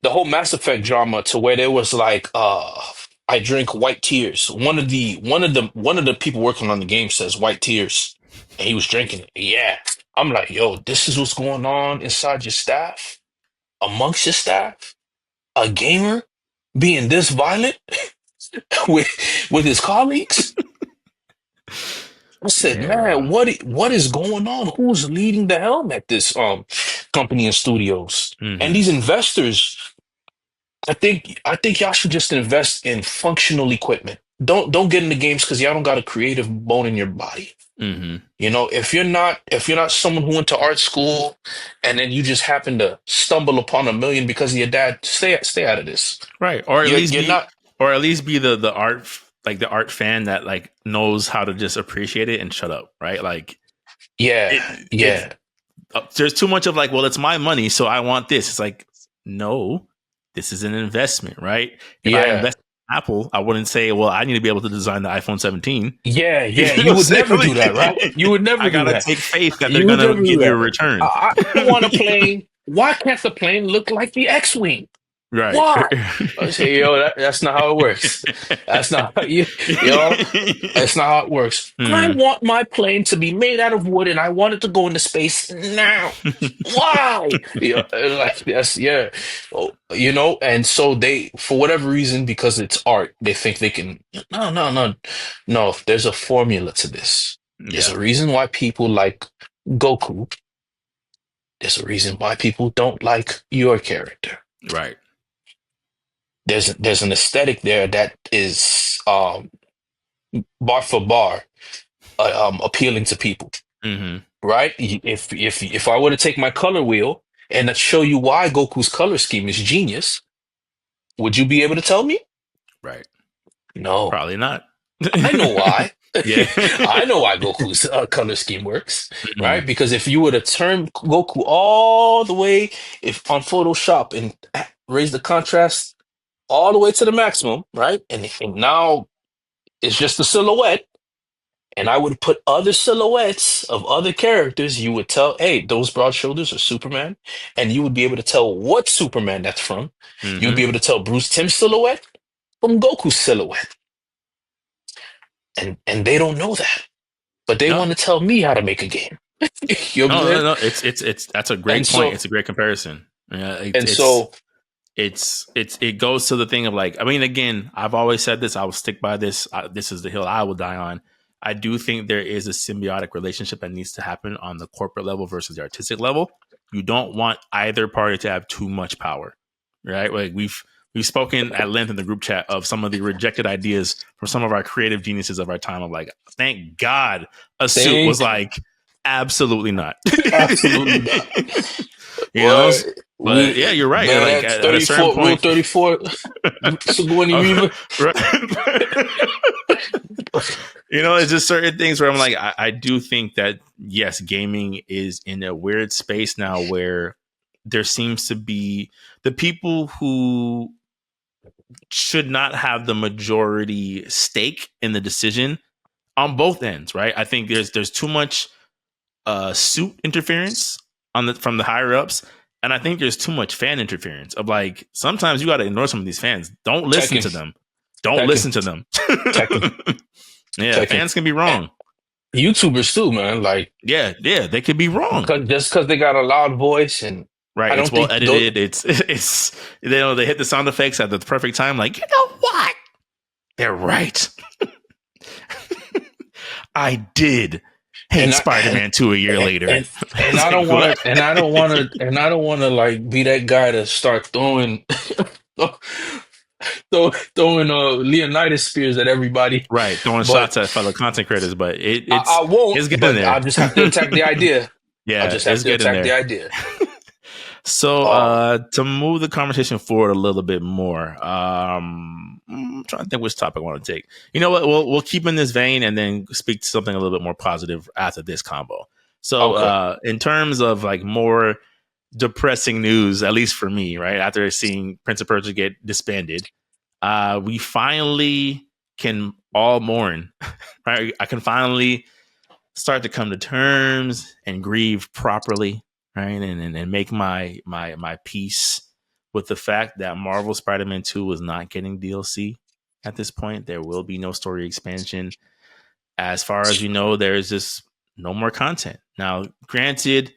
the whole Mass Effect drama to where there was like, I drink white tears. One of the people working on the game says white tears, and he was drinking it. Yeah, I'm like, yo, this is what's going on inside your staff, amongst your staff. A gamer being this violent with his colleagues. I said, Yeah, man, bro. what is going on? Who's leading the helm at this company and studios? And Mm-hmm. these investors, I think y'all should just invest in functional equipment. Don't get into games because y'all don't got a creative bone in your body. Mm-hmm. You know, if you're not someone who went to art school and then you just happen to stumble upon a million because of your dad, stay out of this. Right. Or at You're least you're be not. the art like the art fan that like knows how to just appreciate it and shut up, right? Like Yeah, it's yeah, there's too much of like, well, it's my money, so I want this. It's like, no, this is an investment, right? If I yeah, invest in Apple, I wouldn't say, well, I need to be able to design the iPhone 17. yeah, You yeah. know what You I'm would saying? never do that, right? Like, You would never I do gotta that. take faith that they're You would gonna never do give me a that. return. I want a plane. Why can't the plane look like the X-wing? Right. Why? I say, yo, that's not how it works. That's not how yo. That's not how it works. I Hmm. want my plane to be made out of wood, and I want it to go into space now. Why? Yeah, like that's yeah. Oh, and so they, for whatever reason, because it's art, they think they can. No, no, no, no. There's a formula to this. There's Yeah. a reason why people like Goku. There's a reason why people don't like your character. Right. There's an aesthetic there that is bar for bar appealing to people, Hmm. right? If I were to take my color wheel and show you why Goku's color scheme is genius, would you be able to tell me? Right. No, Probably not. I know why. Yeah. I know why Goku's color scheme works, Hmm. right? Because if you were to turn Goku all the way, if on Photoshop and raise the contrast all the way to the maximum, right? And now it's just a silhouette. And I would put other silhouettes of other characters. You would tell, hey, those broad shoulders are Superman. And you would be able to tell what Superman that's from. You would be Hmm. able to tell Bruce Timm's silhouette from Goku's silhouette. And they don't know that. But they No. want to tell me how to make a game. You know what I'm No, no, saying? no. It's that's a And great point. so It's a great comparison. Yeah, and so it goes to the thing of like, I mean, again, I've always said this. I will stick by this. This is the hill I will die on. I do think there is a symbiotic relationship that needs to happen on the corporate level versus the artistic level. You don't want either party to have too much power, right? Like we've spoken at length in the group chat of some of the rejected ideas from some of our creative geniuses of our time. Of like, thank God a suit was think like, absolutely not. absolutely not. You know, Boy, but yeah, we you're right. man, Like that's at a certain 34, rule point, 34, Sigourney oh, Weaver. right. It's just certain things where I'm like, I do think that yes, gaming is in a weird space now where there seems to be the people who should not have the majority stake in the decision on both ends, right? I think there's too much suit interference on the from the higher ups, and I think there's too much fan interference of like sometimes you got to ignore some of these fans. Don't listen Tekken, to them. Don't Tekken, listen to them. Tekken, Yeah, Tekken. fans can be And wrong. YouTubers too, man. Like, Yeah, yeah, they could be wrong. just because they got a loud voice, and Right? I It's don't well think those, edited. It's they hit the sound effects at the perfect time. Like you know what? They're right. I did hate and I Spider-Man 2 a year and later. and, I and was I like, don't what? want to, and I don't want to, and I don't want to like be that guy to start throwing, throwing Leonidas spears at everybody. Right, throwing But shots at fellow content creators, but I won't. it's getting But there. I'll just have to attack the idea. I'll Yeah, just have it's to getting attack the there. idea. So Um. to move the conversation forward a little bit more, I'm trying to think which topic I want to take. You know what? We'll keep in this vein and then speak to something a little bit more positive after this combo. So Okay. in terms of like more depressing news, at least for me, right after seeing Prince of Persia get disbanded, we finally can all mourn. Right, I can finally start to come to terms and grieve properly, right? And make my peace with the fact that Marvel Spider-Man 2 was not getting DLC at this point. There will be no story expansion. As far as we know, there is just no more content. Now, granted,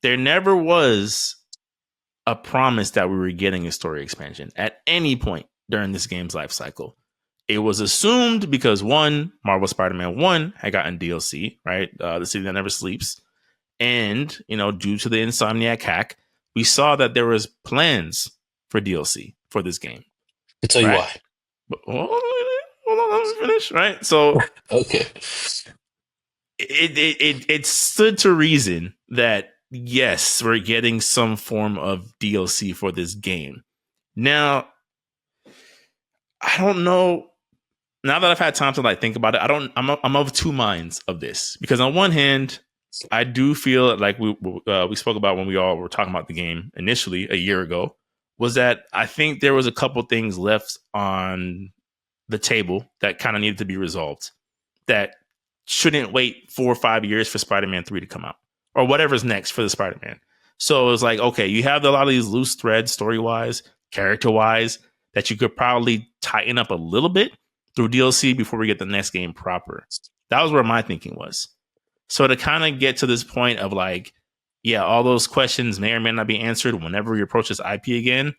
there never was a promise that we were getting a story expansion at any point during this game's life cycle. It was assumed because one, Marvel Spider-Man 1 had gotten DLC, right? The City That Never Sleeps. And, due to the Insomniac hack, we saw that there was plans for DLC for this game, To tell you right? why. But hold on, let me finish, right? So Okay. it stood to reason that yes, we're getting some form of DLC for this game. Now, I don't know. Now that I've had time to think about it, I'm of two minds of this, because on one hand, I do feel like we spoke about when we all were talking about the game initially a year ago, was that I think there was a couple things left on the table that kind of needed to be resolved, that shouldn't wait 4 or 5 years for Spider-Man 3 to come out or whatever's next for the Spider-Man. So it was like, okay, you have a lot of these loose threads, story-wise, character-wise, that you could probably tighten up a little bit through DLC before we get the next game proper. That was where my thinking was. So to kind of get to this point of yeah, all those questions may or may not be answered whenever we approach this IP again,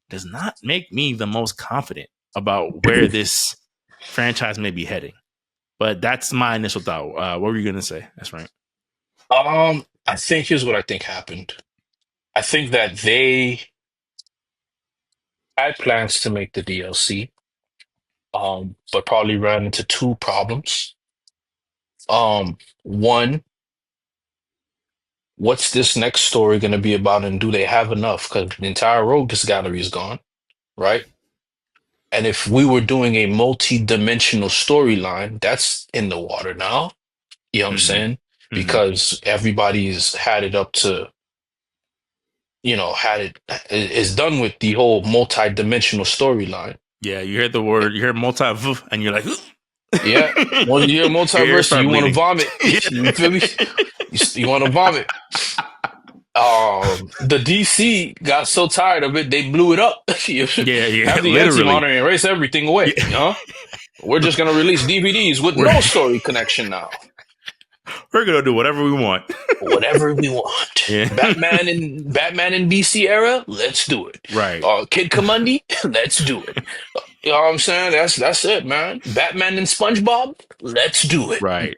does not make me the most confident about where this franchise may be heading. But that's my initial thought. What were you going to say? That's right. I think here's what I think happened. I think that they had plans to make the DLC, but probably ran into two problems. One, what's this next story going to be about, and do they have enough? Because the entire Rogues Gallery is gone, right? And if we were doing a multi-dimensional storyline, that's in the water now. You know what I'm Mm-hmm. saying? Mm-hmm. Because everybody's had it up to, had it is done with the whole multi-dimensional storyline. Yeah, you hear the word, you hear multi, and you're like, Yeah. Well, you're your ears multiverse, start you want to bleeding. vomit. You feel me? You want to vomit. The DC got so tired of it, they blew it up. Yeah, Have the literally. anti-monitor and erase everything away. Yeah. We're just gonna release DVDs with We're no story connection now. we're gonna do whatever we want. Whatever we want. Yeah, Batman in BC era, let's do it. right, Kid Kamandi, let's do it. You know what I'm saying? That's it, man. Batman and SpongeBob, let's do it. right.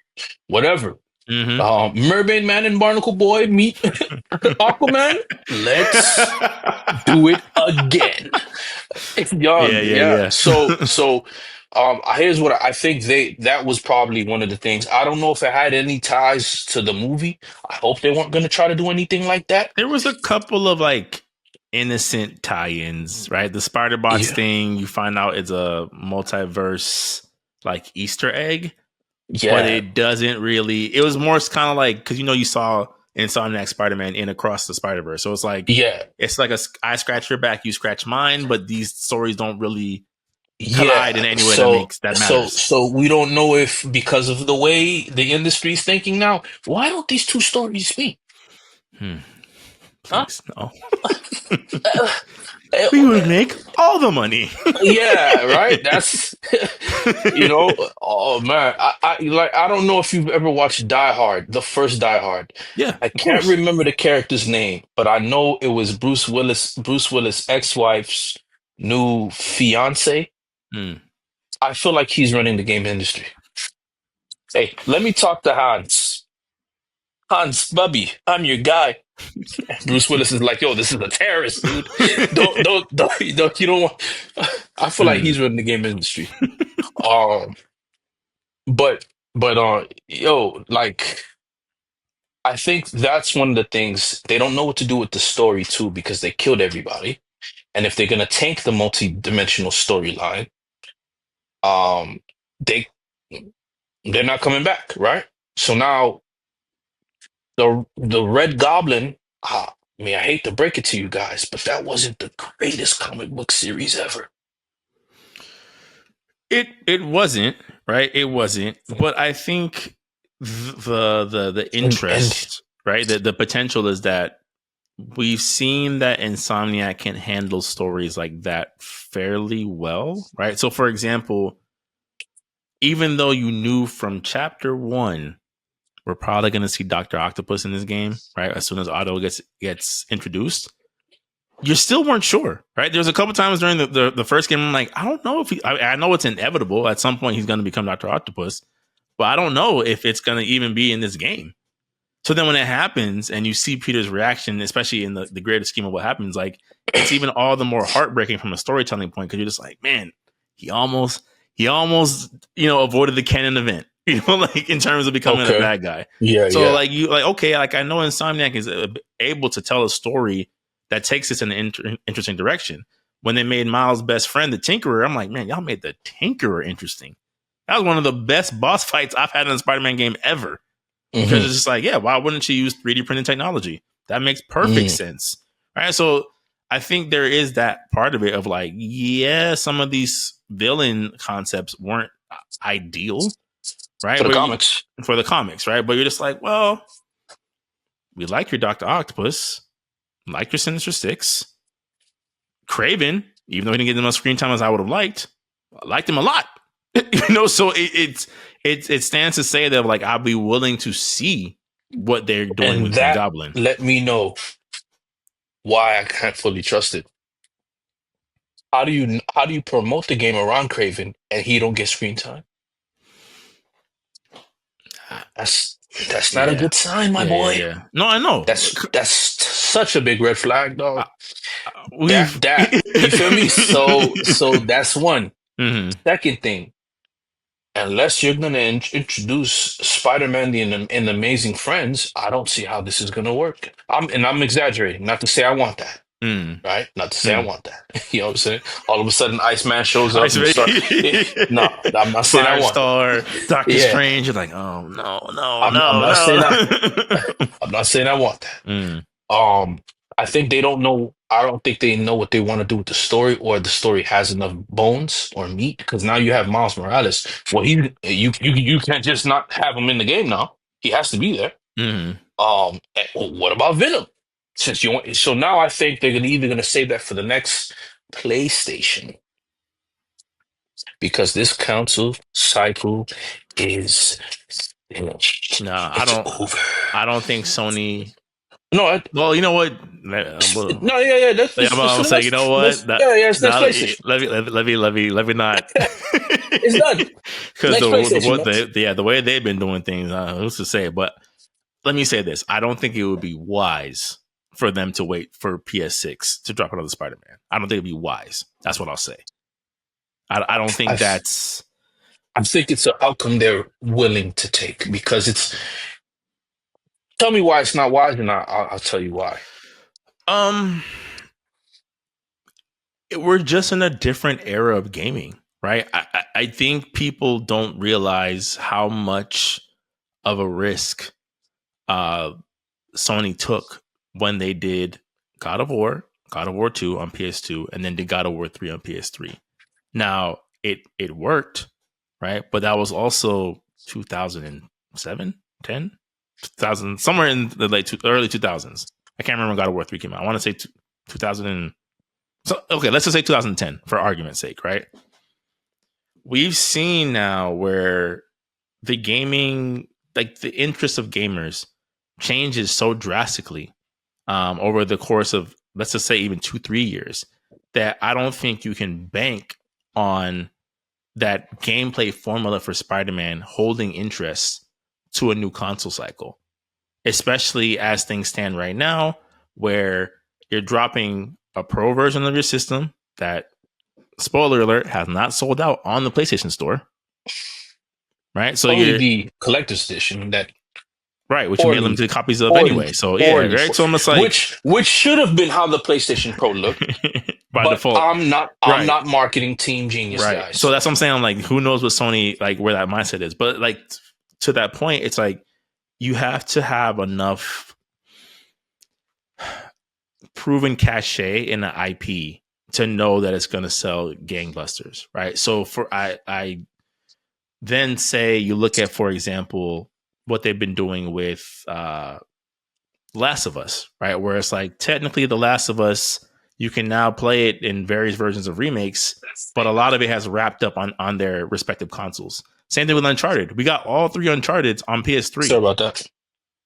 Whatever. Mm-hmm. Mermaid Man and Barnacle Boy meet Aquaman. Let's do it again. Yeah, yeah, Yeah. yeah. Here's what I think that was probably one of the things. I don't know if it had any ties to the movie. I hope they weren't going to try to do anything like that. There was a couple of innocent tie-ins, right? The Spider Bots Yeah. thing, you find out it's a multiverse Easter egg, but Yeah. it doesn't really. It was more kind of because you saw Insomniac Spider-Man in Across the Spider-Verse, so it's Yeah. it's like I scratch your back, you scratch mine, but these stories don't really collide in Yeah. any way that matters. So we don't know if, because of the way the industry's thinking now, why don't these two stories meet? Huh? Please no. Uh, We would make all the money. Yeah, right. That's Oh man, I don't know if you've ever watched Die Hard, the first Die Hard. Yeah, I of can't course. remember the character's name, but I know it was Bruce Willis' ex-wife's new fiance. Hmm. I feel like he's running the game industry. Hey, let me talk to Hans. Hans, Bubby, I'm your guy. Bruce Willis is like, yo, this is a terrorist, dude. You don't want. I feel like Hmm. he's running the game industry. Um, but I think that's one of the things they don't know what to do with the story too, because they killed everybody. And if they're gonna tank the multi-dimensional storyline, um, they they're not coming back, right? So now the Red Goblin. I mean, I hate to break it to you guys, but that wasn't the greatest comic book series ever. It wasn't, right. It wasn't, but I think the And interest, right, the potential is that we've seen that Insomniac can handle stories like that fairly well, right? So, for example, even though you knew from chapter 1 we're probably going to see Dr. Octopus in this game, right? As soon as Otto gets introduced, you still weren't sure, right? There was a couple times during the first game, I'm like, I don't know if I know it's inevitable. At some point, he's going to become Dr. Octopus, but I don't know if it's going to even be in this game. So then when it happens and you see Peter's reaction, especially in the greater scheme of what happens, like it's even all the more heartbreaking from a storytelling point, because you're just like, man, he almost, avoided the canon event, like in terms of becoming a bad guy. Yeah, So yeah. okay, like I know Insomniac is able to tell a story that takes us in an interesting direction. When they made Miles' best friend the Tinkerer, I'm like, man, y'all made the Tinkerer interesting. That was one of the best boss fights I've had in a Spider-Man game ever. Because it's just like, yeah, why wouldn't you use 3D printing technology? That makes perfect sense. Right. So I think there is that part of it of like, yeah, some of these villain concepts weren't ideal, right? For the comics. For the comics, right? But you're just like, well, we like your Dr. Octopus, like your Sinister Six. Craven, even though he didn't get as much screen time as I would have liked, I liked him a lot. So it stands to say that like I'll be willing to see what they're doing And with Green that Goblin. let me know why I can't fully trust it. How do you promote the game around Craven and he don't get screen time? That's not a good sign, my boy. Yeah. No, I know. That's such a big red flag, dog. We've That you feel me? So that's one. mm-hmm. Second thing, unless you're gonna introduce Spider-Man and Amazing Friends, I don't see how this is gonna work. I'm exaggerating, not to say I want that. Right? Not to say I want that. You know what I'm saying? All of a sudden, Iceman shows up and start. No, I'm not saying I want Firestar, that. Doctor Strange. You're like, oh no. I'm not saying that. I'm not saying I want that. I think they don't know. I don't think they know what they want to do with the story, or the story has enough bones or meat. Because now you have Miles Morales. Well, you can't just not have him in the game now. He has to be there. And what about Venom? Since you want, so now I think they're either gonna save that for the next PlayStation, because this console cycle is finished. Nah, It's over. I don't think Sony. No, well, you know what? no, yeah. That's I'm gonna say, you know what? It's next PlayStation. Let me not. It's done. Because Next PlayStation. the way they've been doing things, who's to say? But let me say this: I don't think it would be wise for them to wait for PS6 to drop another Spider-Man. I don't think it'd be wise. That's what I'll say. I don't think that's. I think it's an outcome they're willing to take, because it's. Tell me why it's not wise, and I'll tell you why. We're just in a different era of gaming, right? I think people don't realize how much of a risk Sony took when they did God of War 2 on PS2, and then did God of War 3 on PS3. Now, it worked, right? But that was also 2007, 10, 2000, somewhere in the early 2000s. I can't remember when God of War 3 came out. I want to say 2000. So, okay, let's just say 2010 for argument's sake, right? We've seen now where the gaming, like the interest of gamers, changes so drastically over the course of, let's just say, even 2-3 years, that I don't think you can bank on that gameplay formula for Spider-Man holding interest to a new console cycle, especially as things stand right now, where you're dropping a pro version of your system that, spoiler alert, has not sold out on the PlayStation Store. Right? So only the collector's edition that. Right, which you made limited copies of anyway. So yeah, right. So almost like which should have been how the PlayStation Pro looked by default. I'm not marketing team genius, guys. So that's what I'm saying. I'm like, who knows what Sony, like, where that mindset is? But like, to that point, it's like you have to have enough proven cachet in an IP to know that it's going to sell gangbusters, right? So I then say you look at, for example, what they've been doing with Last of Us, right? Where it's like, technically The Last of Us, you can now play it in various versions of remakes, but a lot of it has wrapped up on their respective consoles. Same thing with Uncharted. We got all 3 Uncharteds on PS3. Sorry about that.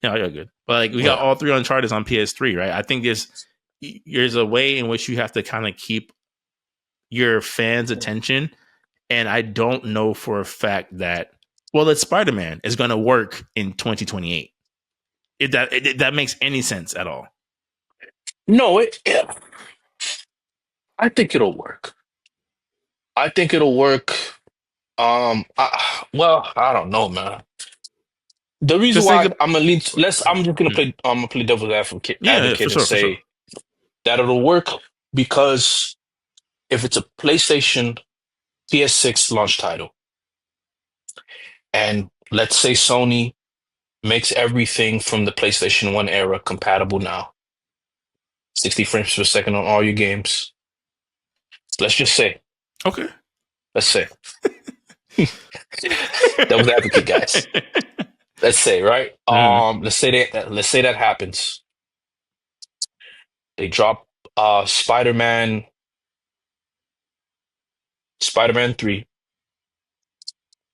No, you're good. But like, we got all 3 Uncharteds on PS3, right? I think there's a way in which you have to kind of keep your fans' attention, and I don't know for a fact that it's Spider-Man is going to work in 2028. If that makes any sense at all. No, I think it'll work. I think it'll work. I don't know, man. The reason Just think why of, I'm gonna lean, I'm just gonna play. I'm gonna play devil's advocate, yeah, for and sure, for sure. say that it'll work because if it's a PlayStation PS6 launch title, and let's say Sony makes everything from the PlayStation 1 era compatible now, 60 frames per second on all your games. Let's just say, Okay. let's say, devil's advocate, guys. Let's say, right? Mm. Let's say that happens. They drop Spider-Man 3.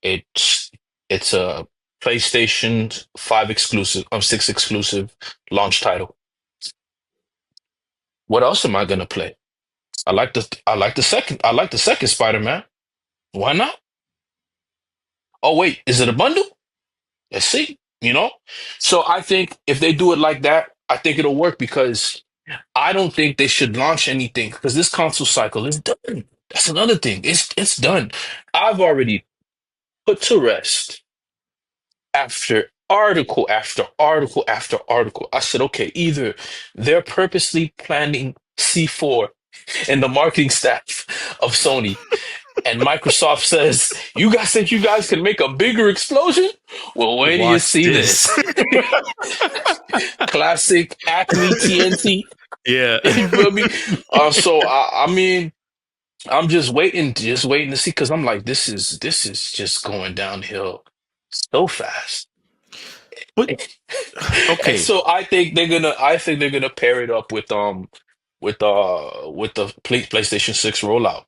It's it's a PlayStation 5 exclusive, 6 exclusive launch title. What else am I gonna play? I like the second Spider-Man. Why not? Oh wait, is it a bundle? Let's see. So I think if they do it like that, I think it'll work because I don't think they should launch anything because this console cycle is done. That's another thing. It's done. I've already put to rest after article after article after article. I said, okay, either they're purposely planting C4 and the marketing staff of Sony, and Microsoft says, you guys think you guys can make a bigger explosion? Well, wait till you Watch see this. this. Classic Acme TNT. Yeah. You feel me? So I mean, I'm just waiting to see because I'm like, this is just going downhill so fast. But And okay. so I think they're gonna pair it up with the PlayStation 6 rollout.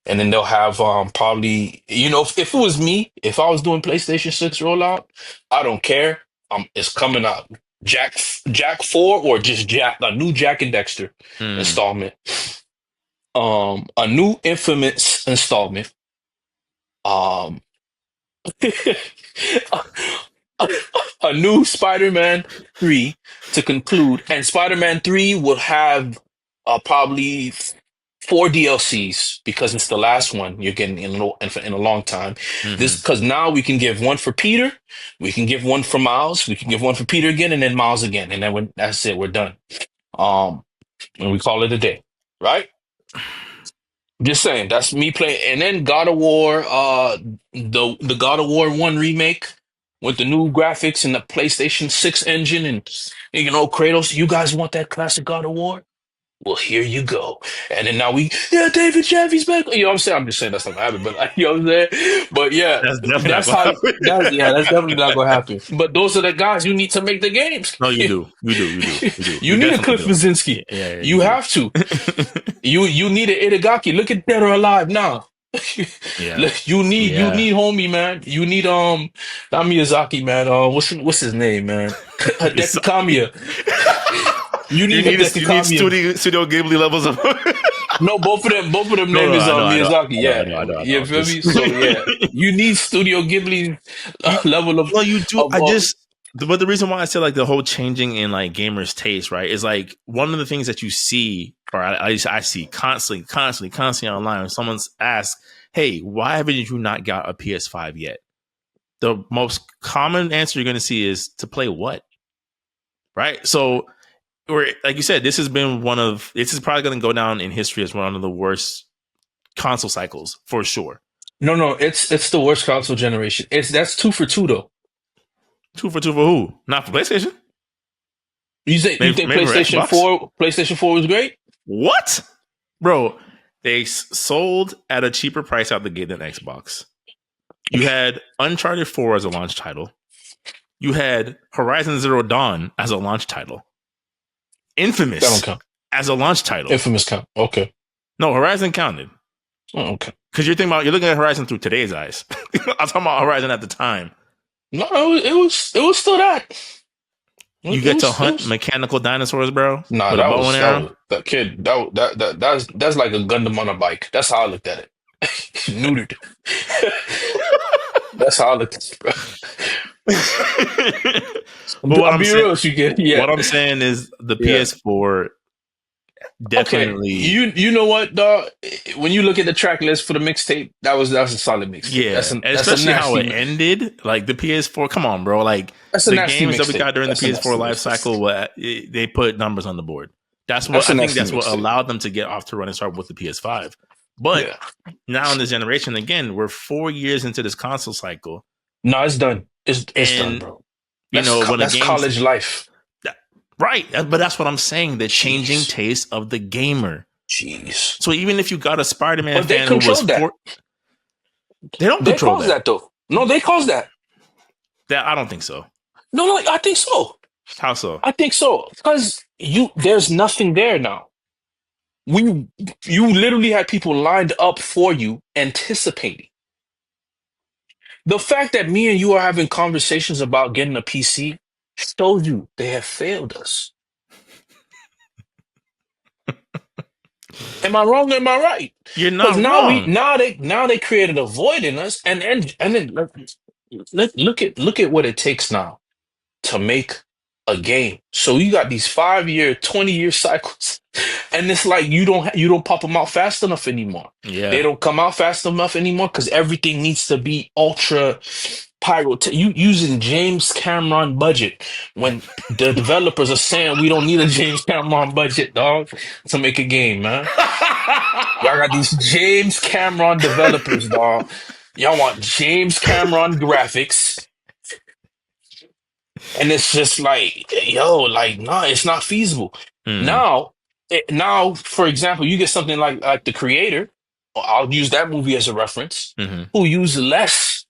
And then they'll have probably if it was me, if I was doing PlayStation 6 rollout, I don't care. It's coming out. Jack 4 or just Jack, a new Jack and Dexter Mm. installment. A new Infamous installment. Um a new Spider-Man 3 to conclude, and Spider-Man 3 will have probably four DLCs because it's the last one you're getting in a long time. This Hmm. because now we can give one for Peter, we can give one for Miles, we can give one for Peter again, and then Miles again, and then that's it. We're done. Um, and we call it a day, right? Just saying, that's me playing. And then God of War, the God of War 1 remake with the new graphics and the PlayStation 6 engine and Kratos, you guys want that classic God of War? Well, here you go. And then now David Jaffe's back. You know what I'm saying? I'm just saying that's not gonna happen, but you know what I'm saying? But yeah, That's definitely not that's gonna how happen. that's definitely not gonna happen. But those are the guys you need to make the games. No, you do. You do. You do. You do. You You need a definitely Cliff do. Blazinski. Yeah, yeah, yeah, you You do. have to. You need an Itagaki. Look at Dead or Alive now. Yeah. You Yeah. need homie, man. You need not Miyazaki, man. What's his name, man? Hideki Kamiya. You you need need Hideki you need Kamiya. studio Ghibli levels of No, both of them No, name no, is I Miyazaki. know, I Yeah, know, I know, I you know. feel Just me? So yeah, you need Studio Ghibli you, level well, you do. of I just, but the reason why I say like the whole changing in like gamers' taste, right, is like one of the things that you see, or at least I see constantly online. When someone's asked, "Hey, why haven't you not got a PS5 yet?" The most common answer you're going to see is to play what, right? So, or like you said, this is probably going to go down in history as one of the worst console cycles for sure. no, it's the worst console generation. That's two for two though. Two for who? Not for PlayStation. You think Maybe for Xbox. PlayStation 4 was great? What, bro? They sold at a cheaper price out the gate than Xbox. You had Uncharted 4 as a launch title. You had Horizon Zero Dawn as a launch title. That don't Infamous count. as a launch title. Infamous count. Okay. No, Horizon counted. Oh, okay. Because you're looking at Horizon through today's eyes. I'm talking about Horizon at the time. No, it was still that. You It get to was, it hunt was. mechanical dinosaurs, bro, Nah, with a bow and arrow. that kid. That's like a Gundam on a bike. That's how I looked at it. Neutered. That's how I looked at it, bro. But I'll be real with you, kid. Yeah. what I'm saying is the Yeah. PS4 Okay, definitely, you know what, dog? When you look at the track list for the mixtape, that was a solid mixtape. yeah, and That's a especially how nasty it ended. Like the PS4, come on, bro. Like that's a the nasty games that we mixtape. got during the That's a PS4 nasty life mixtape. cycle, they put numbers on the board. That's what That's I a think. nasty That's what mixtape. allowed them to get off to run and start with the PS5. But Yeah. now in this generation, again, we're 4 years into this console cycle, No, it's done. It's done, and bro. when a That's game's college life. right, but that's what I'm saying. The changing Jeez. taste of the gamer. Jeez. So even if you got a Spider-Man But they fan who was controlled that. they don't They control caused that. that though. No, they caused that. That I don't think so. No, I think so. How so? I think so. Because there's nothing there now. You literally had people lined up for you, anticipating. The fact that me and you are having conversations about getting a PC shows you they have failed us. Am I wrong? Or am I right? You're Because not wrong. now they created a void in us, and then look at what it takes now to make a game. So you got these 5 year, 20-year cycles, and it's like you don't pop them out fast enough anymore. They Yeah. don't come out fast enough anymore because everything needs to be ultra pyro. You using James Cameron budget when the developers are saying we don't need a James Cameron budget, dog, to make a game, man. Y'all got these James Cameron developers, dog. Y'all want James Cameron graphics. And it's just like, yo, like, no, it's not feasible. Mm, Now, for example, you get something like The Creator, I'll use that movie as a reference, hmm who used less,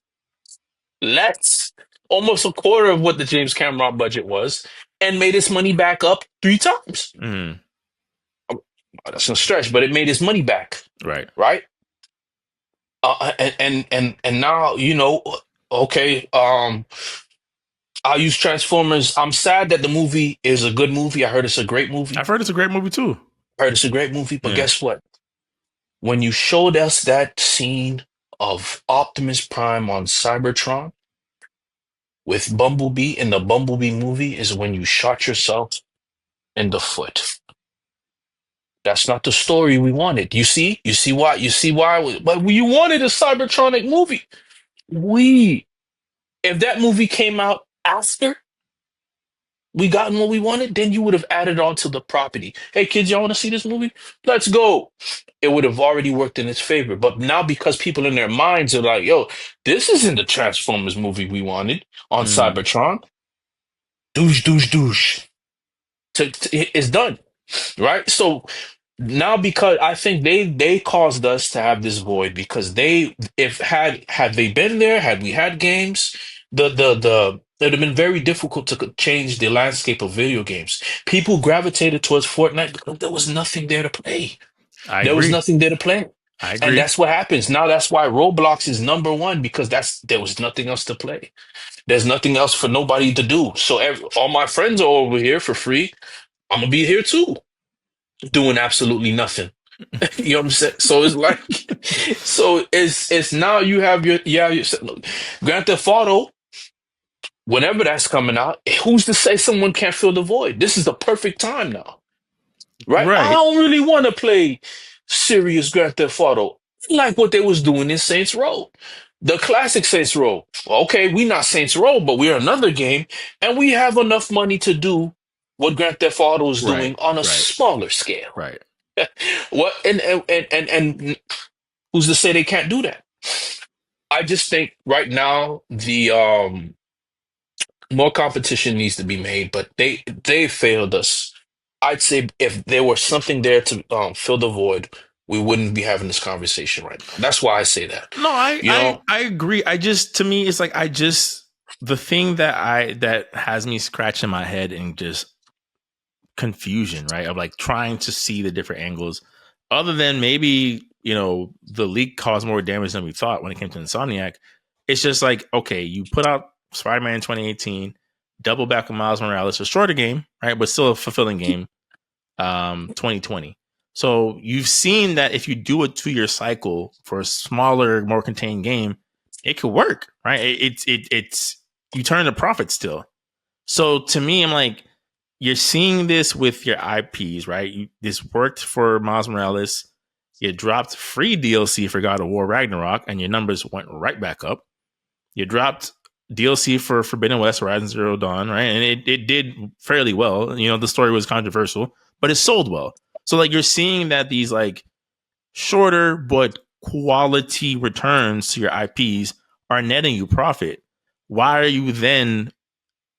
almost a quarter of what the James Cameron budget was, and made its money back up 3 times. mm, That's a stretch, but it made its money back, right. right? And now, okay, I'll use Transformers. I'm sad that the movie is a good movie. I heard it's a great movie. I've heard it's a great movie too. I heard it's a great movie, but Yeah. guess what? When you showed us that scene of Optimus Prime on Cybertron with Bumblebee in the Bumblebee movie is when you shot yourself in the foot. That's not the story we wanted. You see why? You see why? But you wanted a Cybertronic movie. If that movie came out after we gotten what we wanted, then you would have added on to the property. Hey kids, y'all want to see this movie? Let's go. It would have already worked in its favor. But now because people in their minds are like, yo, this isn't the Transformers movie we wanted on Mm, Cybertron. Douche, douche, douche. It's done. Right? So now because I think they caused us to have this void because they if had they been there, had we had games, the it would have been very difficult to change the landscape of video games. People gravitated towards Fortnite because there was nothing there to play. I There was agree. nothing there to play. I And agree. that's what happens. Now that's why Roblox is number one because there was nothing else to play. There's nothing else for nobody to do. So all my friends are over here for free. I'm gonna be here too, doing absolutely nothing. You know what I'm saying? So it's like, so it's now you have look, Grand Theft Auto, whenever that's coming out, who's to say someone can't fill the void? This is the perfect time now, right? I Right. don't really want to play serious Grand Theft Auto like what they was doing in Saints Row, the classic Saints Row. Okay, we not Saints Row, but we're another game, and we have enough money to do what Grand Theft Auto is Right. doing on a Right. smaller scale. Right. What and who's to say they can't do that? I just think right now the more competition needs to be made, but they failed us. I'd say if there was something there to fill the void, we wouldn't be having this conversation right now. That's why I say that. No, You know, I agree. I just to me it's like the thing that has me scratching my head and just confusion, right? Of like trying to see the different angles, other than maybe, the leak caused more damage than we thought when it came to Insomniac. It's just like, okay, you put out Spider-Man in 2018. double back on Miles Morales, a shorter game, right, but still a fulfilling game. 2020. So you've seen that if you do a 2-year cycle for a smaller, more contained game, it could work, right? It's you turn a profit still. So to me, I'm like, you're seeing this with your IPs, right? This worked for Miles Morales. You dropped free DLC for God of War Ragnarok, and your numbers went right back up. You dropped DLC for Forbidden West, Horizon Zero Dawn, right? And it did fairly well. You know, the story was controversial, but it sold well. So like you're seeing that these like shorter but quality returns to your IPs are netting you profit. Why are you then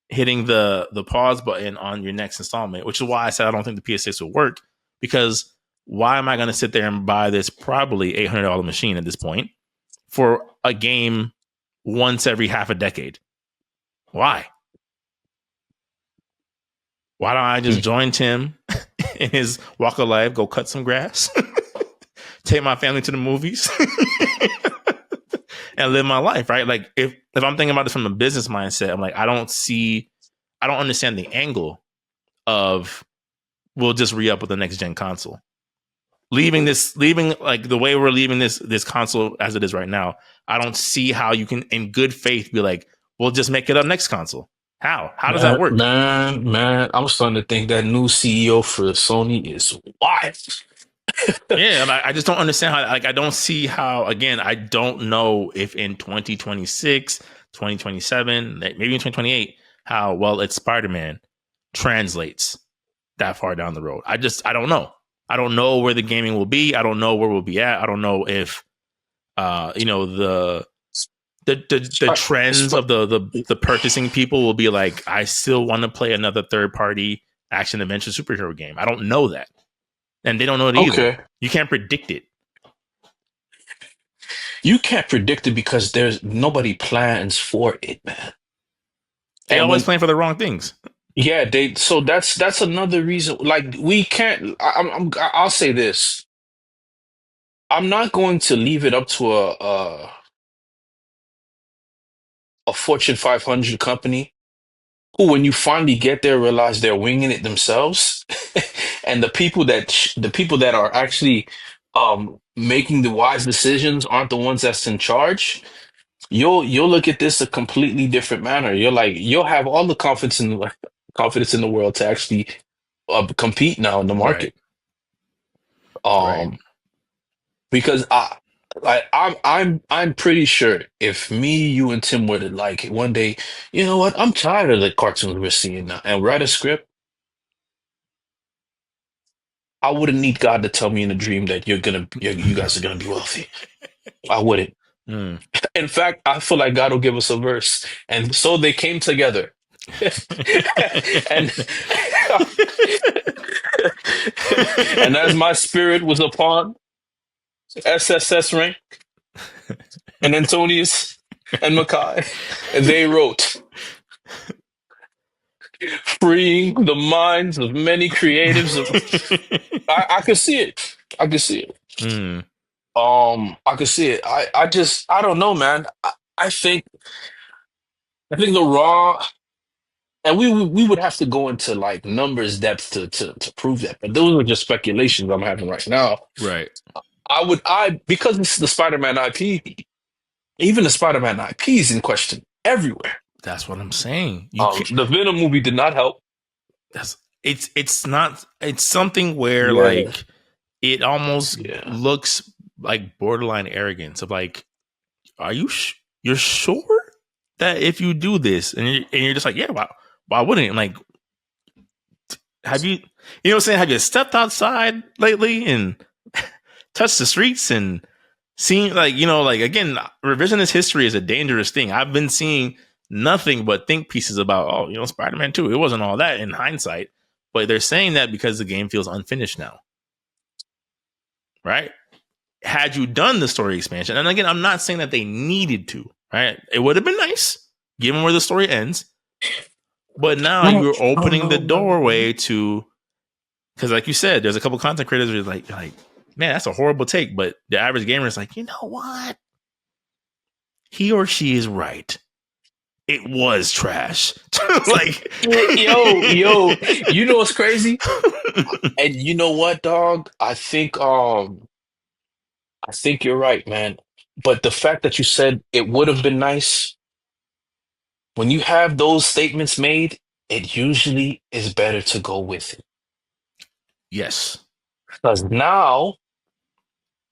hitting the pause button on your next installment? Which is why I said I don't think the PS6 will work, because why am I going to sit there and buy this probably $800 machine at this point for a game once every half a decade? Why? Why don't I just join Tim in his walk of life, go cut some grass, take my family to the movies, and live my life, right? Like if I'm thinking about this from a business mindset, I'm like, I don't understand the angle of we'll just re-up with the next gen console. Leaving like the way we're leaving this console as it is right now, I don't see how you can in good faith be like, we'll just make it up next console. How does that work? Man, I'm starting to think that new CEO for Sony is wild. Yeah, I just don't understand how. Like, I don't see how. Again, I don't know if in 2026, 2027, maybe in 2028, how well it's Spider-Man translates that far down the road. I don't know. I don't know where the gaming will be. I don't know where we'll be at. I don't know if the trends of the purchasing people will be like, I still want to play another third party action adventure superhero game. I don't know that. And they don't know it either. Okay. You can't predict it. You can't predict it because there's nobody plans for it, man. They And always when plan for the wrong things. yeah, so that's another reason. Like we can't. I'll say this. I'm not going to leave it up to a Fortune 500 company who, when you finally get there, realize they're winging it themselves, and the people that are actually making the wise decisions aren't the ones that's in charge. You'll look at this a completely different manner. You'll have all the confidence in the world to actually compete now in the Right. market. Right. Um, because I'm pretty sure if me, you, and Tim were to like one day, you know what? I'm tired of the cartoons we're seeing now, and write a script. I wouldn't need God to tell me in a dream that you guys are gonna be wealthy. I wouldn't. Mm. In fact, I feel like God will give us a verse, and so they came together, and and as my spirit was upon SSS rank and Antonius and Mackay, and they wrote, freeing the minds of many creatives. I could see it. I could see it. Mm. I could see it. I don't know, man. I think the raw, and we would have to go into like numbers depth to prove that. But those are just speculations I'm having right now. Right. Because it's the Spider-Man IP, even the Spider-Man IP is in question everywhere. That's what I'm saying. You can't. The Venom movie did not help. That's it's not. It's something where Yeah, like it almost yeah. looks like borderline arrogance of like, are you you're sure that if you do this and you're just like, yeah, why wouldn't it? Like, have you know what I'm saying? Have you stepped outside lately and touched the streets and seen like, like again, revisionist history is a dangerous thing. I've been seeing nothing but think pieces about, Spider-Man 2. It wasn't all that in hindsight, but they're saying that because the game feels unfinished now. Right? Had you done the story expansion, and again, I'm not saying that they needed to, right? It would have been nice given where the story ends. But now you're I don't opening the know, man. doorway to, because like you said, there's a couple content creators who are like, man, that's a horrible take. But the average gamer is like, you know what? He or she is right. it was trash. Like, Yo, you know what's crazy? And you know what, dog? I think you're right, man. But the fact that you said it would have been nice, when you have those statements made, it usually is better to go with it. yes, Because now,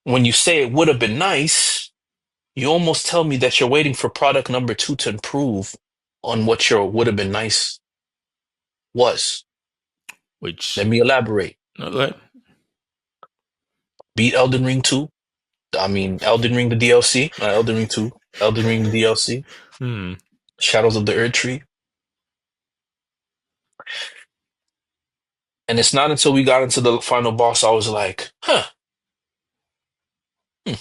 when you say it would have been nice, you almost tell me that you're waiting for product number two to improve on what your would have been nice was. Let which, me elaborate. no, go ahead. Beat Elden Ring 2. I mean, Elden Ring the DLC, not Elden Ring 2. Elden Ring the DLC. Hmm. Shadows of the Erd Tree. And it's not until we got into the final boss I was like, huh, hmm,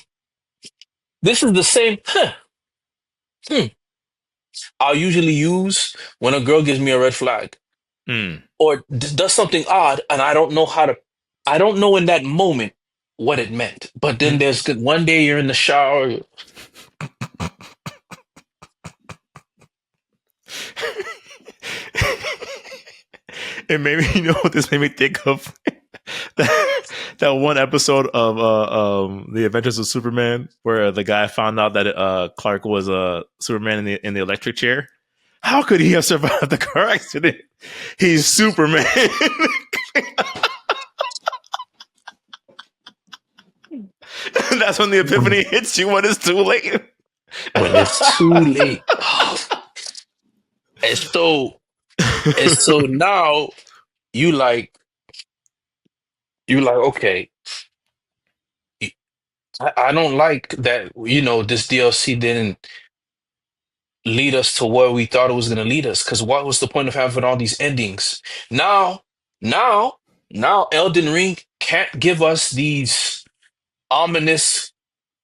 this is the same, huh, hmm. I'll usually use when a girl gives me a red flag Hmm. or does something odd and I don't know in that moment what it meant. But then Hmm. there's one day you're in the shower. It made me, you know what this made me think of? that, that one episode of The Adventures of Superman where the guy found out that Clark was Superman in the electric chair. How could he have survived the car accident? He's Superman. That's when the epiphany hits you when it's too late. When it's too late. And so now you like okay, I don't like that, this DLC didn't lead us to where we thought it was going to lead us. Because what was the point of having all these endings? Now, now, now, Elden Ring can't give us these ominous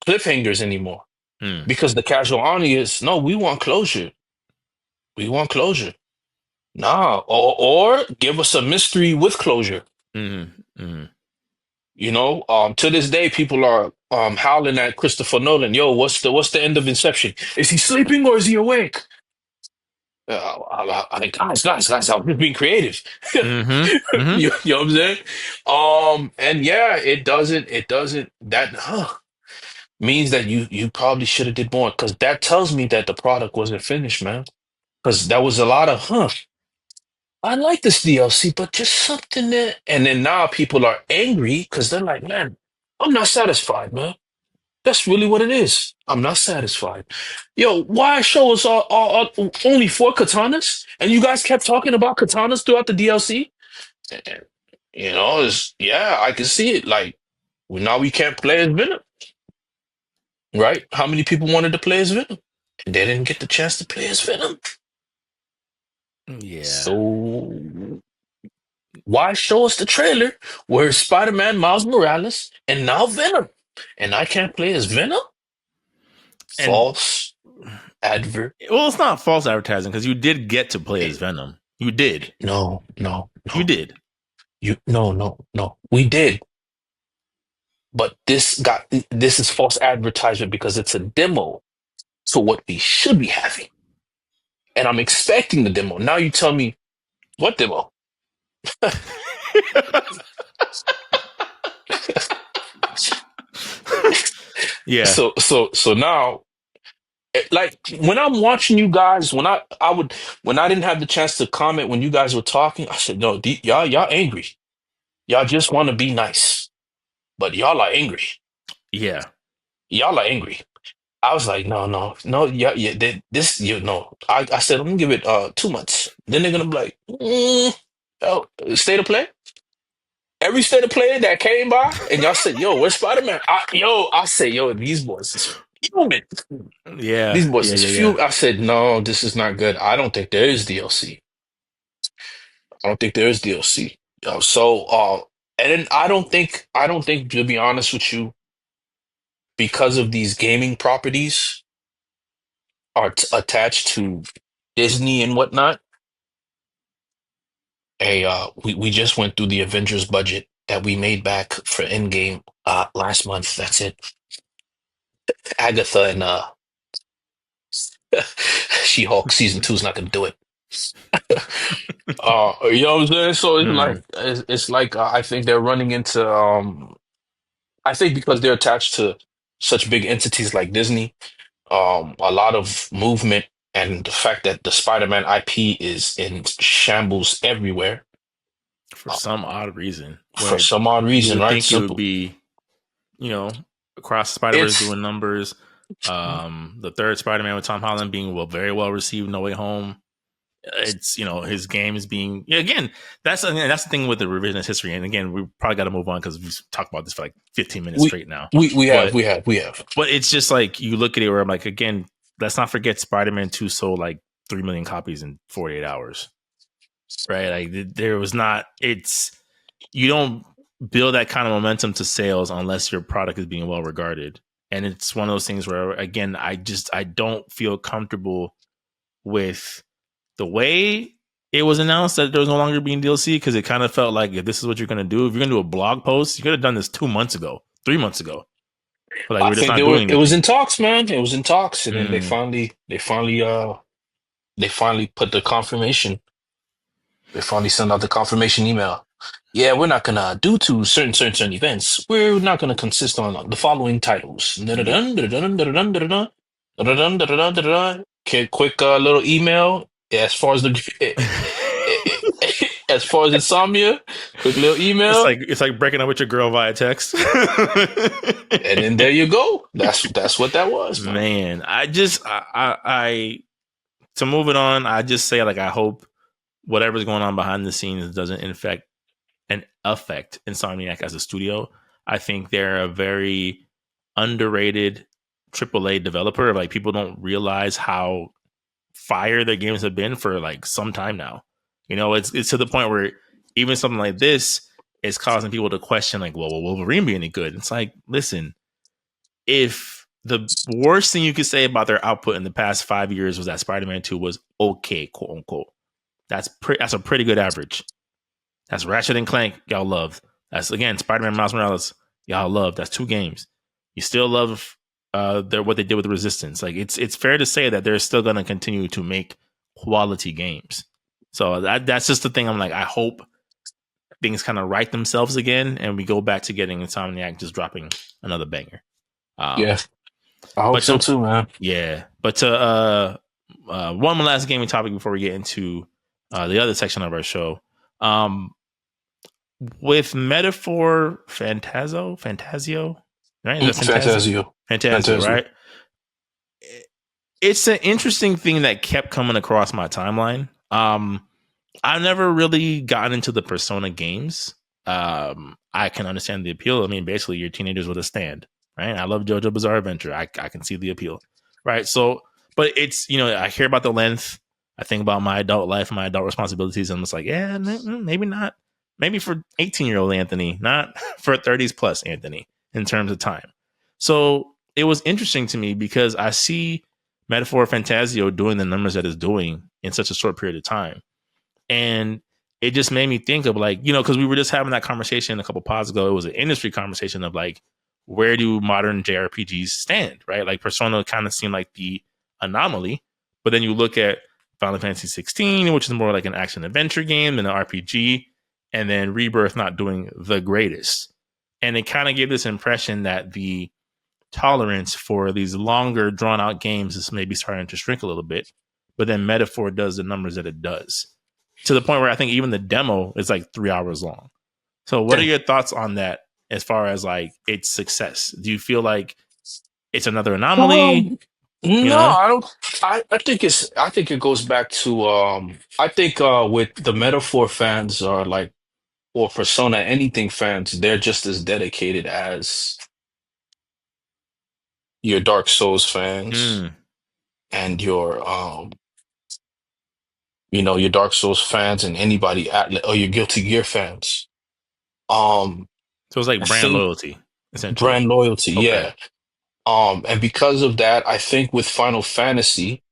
cliffhangers anymore Hmm. because the casual audience, no, we want closure. We want closure. Nah, or give us a mystery with closure. Mm-hmm. Mm-hmm. To this day, people are howling at Christopher Nolan. Yo, what's the end of Inception? Is he sleeping or is he awake? Guys, I'm just being creative. Mm-hmm. Mm-hmm. You know what I'm saying? And yeah, it doesn't that means that you probably should have did more because that tells me that the product wasn't finished, man. Because that was a lot of I like this DLC, but just something that, and then now people are angry because they're like, man, I'm not satisfied, man. That's really what it is. I'm not satisfied. Yo, why show us only four katanas? And you guys kept talking about katanas throughout the DLC? And, yeah, I can see it. Like, now we can't play as Venom, right? How many people wanted to play as Venom? And they didn't get the chance to play as Venom. Yeah. So, why show us the trailer where Spider-Man, Miles Morales, and now Venom? And I can't play as Venom? And False advert. well, it's not false advertising because you did get to play as Venom. You did. No, no, You no. did. No. We did, but this is false advertisement because it's a demo to what we should be having, and I'm expecting the demo. Now you tell me what demo? Yeah. So now, like when I'm watching you guys, when I didn't have the chance to comment when you guys were talking, I said, no, y'all angry. Y'all just want to be nice, but y'all are angry. Yeah. Y'all are angry. I was like, no, yeah, this, I said, I'm gonna give it 2 months. Then they're gonna be like, oh, state of play. Every state of play that came by, and y'all said, yo, where's Spider-Man? I say, yo, these boys is fuming. Yeah. These boys Yeah. is Yeah. Yeah. fuming. I said, no, this is not good. I don't think there is DLC. I don't think there is DLC. And then I don't think, to be honest with you, because of these gaming properties are attached to Disney and whatnot. We just went through the Avengers budget that we made back for Endgame last month. That's it. Agatha and She-Hulk season two is not gonna do it. You know what I'm saying? So it's like Hmm. I think they're running into I think because they're attached to such big entities like Disney, a lot of movement and the fact that the Spider-Man IP is in shambles everywhere, For uh, some odd reason, for when some odd you reason, would right? think it would Simple. be, you know, across Spider Verse It's doing numbers. The third Spider Man with Tom Holland being very well received, No Way Home. It's his game is being again. That's the thing with the revisionist history. And again, we probably got to move on because we've talked about this for like 15 minutes we straight now. we have But we have we have. but it's just like you look at it where I'm like, again, let's not forget Spider Man 2 sold like 3 million copies in 48 hours, right? Like there was not. It's you don't build that kind of momentum to sales unless your product is being well regarded. And it's one of those things where again, I don't feel comfortable with the way it was announced that there was no longer being DLC because it kind of felt like if this is what you're gonna do, if you're gonna do a blog post, you could have done this 2 months ago, 3 months ago. But like I we're just think not doing it was in anything. talks, man. It was in talks, and then Mm. they finally put the confirmation. They finally sent out the confirmation email. Yeah, we're not gonna due to certain events. We're not gonna consist on the following titles. Yep. Okay, quick little email as far as as far as Insomnia. Quick little It's email, like breaking up with your girl via text. and then there you go. That's what that was, man. Man, I to move it on, I just say like I hope whatever's going on behind the scenes doesn't infect and affect Insomniac as a studio. I think they're a very underrated AAA developer. Like people don't realize how fire their games have been for like some time now. It's to the point where even something like this is causing people to question like, well, will Wolverine be any good? It's like, listen, if the worst thing you could say about their output in the past 5 years was that Spider-Man 2 was okay, quote unquote, that's a pretty good average. That's Ratchet and Clank, y'all love. That's again Spider-Man Miles Morales, y'all love. That's 2 games. You still love what they did with the Resistance. Like it's fair to say that they're still going to continue to make quality games. So that's just the thing. I'm like, I hope things kind of right themselves again, and we go back to getting Insomniac just dropping another banger. Yeah, Um, I hope but so to too, man. yeah, but to one last gaming topic before we get into the other section of our show. Um, with Metaphor Fantasio, right? Is that Fantasio, Fantasio, Fantasio. right? It's an interesting thing that kept coming across my timeline. I've never really gotten into the Persona games. I can understand the appeal. I mean, basically, you're teenagers with a stand, right? I love JoJo Bizarre Adventure. I can see the appeal, right? So, but it's I hear about the length. I think about my adult life and my adult responsibilities, and I'm just like, yeah, maybe not. Maybe for 18-year-old Anthony, not for 30s plus Anthony in terms of time. So it was interesting to me because I see Metaphor Fantasio doing the numbers that it's doing in such a short period of time. And it just made me think of like, because we were just having that conversation a couple pods ago. It was an industry conversation of like, where do modern JRPGs stand, right? Like Persona kind of seemed like the anomaly, but then you look at Final Fantasy 16, which is more like an action adventure game than an RPG, and then Rebirth not doing the greatest. And it kind of gave this impression that the tolerance for these longer, drawn out games is maybe starting to shrink a little bit. But then Metaphor does the numbers that it does to the point where I think even the demo is like 3 hours long. So, what are Damn. your thoughts on that as far as like its success? Do you feel like it's another anomaly? Um, You no, know? I don't. I think it goes back to I think with the Metaphor fans are like or Persona anything fans, they're just as dedicated as your Dark Souls fans Mm. and your Dark Souls fans and anybody at or your Guilty Gear fans. Um, So it's I like brand think loyalty, essentially. brand loyalty, Okay. yeah. And because of that, I think with Final Fantasy,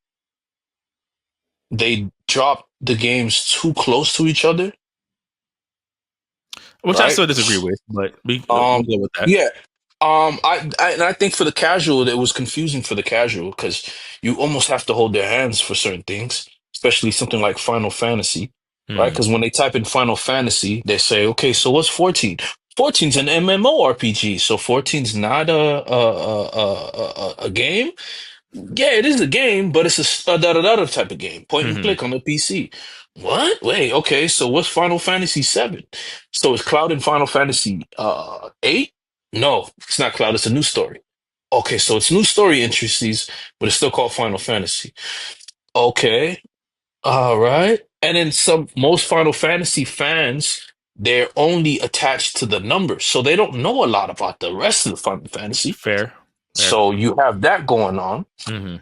they dropped the games too close to each other, Which I right? still disagree with, but we'll Um, go with that. yeah. And I think for the casual, it was confusing for the casual because you almost have to hold their hands for certain things, especially something like Final Fantasy, right? Hmm. Because when they type in Final Fantasy, they say, okay, so what's 14? 14's an MMORPG, so 14's not a game. Yeah, it is a game, but it's a da da da type of game, point and Hmm. click on the PC. What? Wait, okay, so what's Final Fantasy 7? So is Cloud in Final Fantasy 8? No, it's not Cloud, it's a new story. Okay, so it's new story entries, but it's still called Final Fantasy. Okay, all right. And then some most Final Fantasy fans, they're only attached to the numbers, so they don't know a lot about the rest of the Final Fantasy. Fair. Fair. So you have that going on Hmm.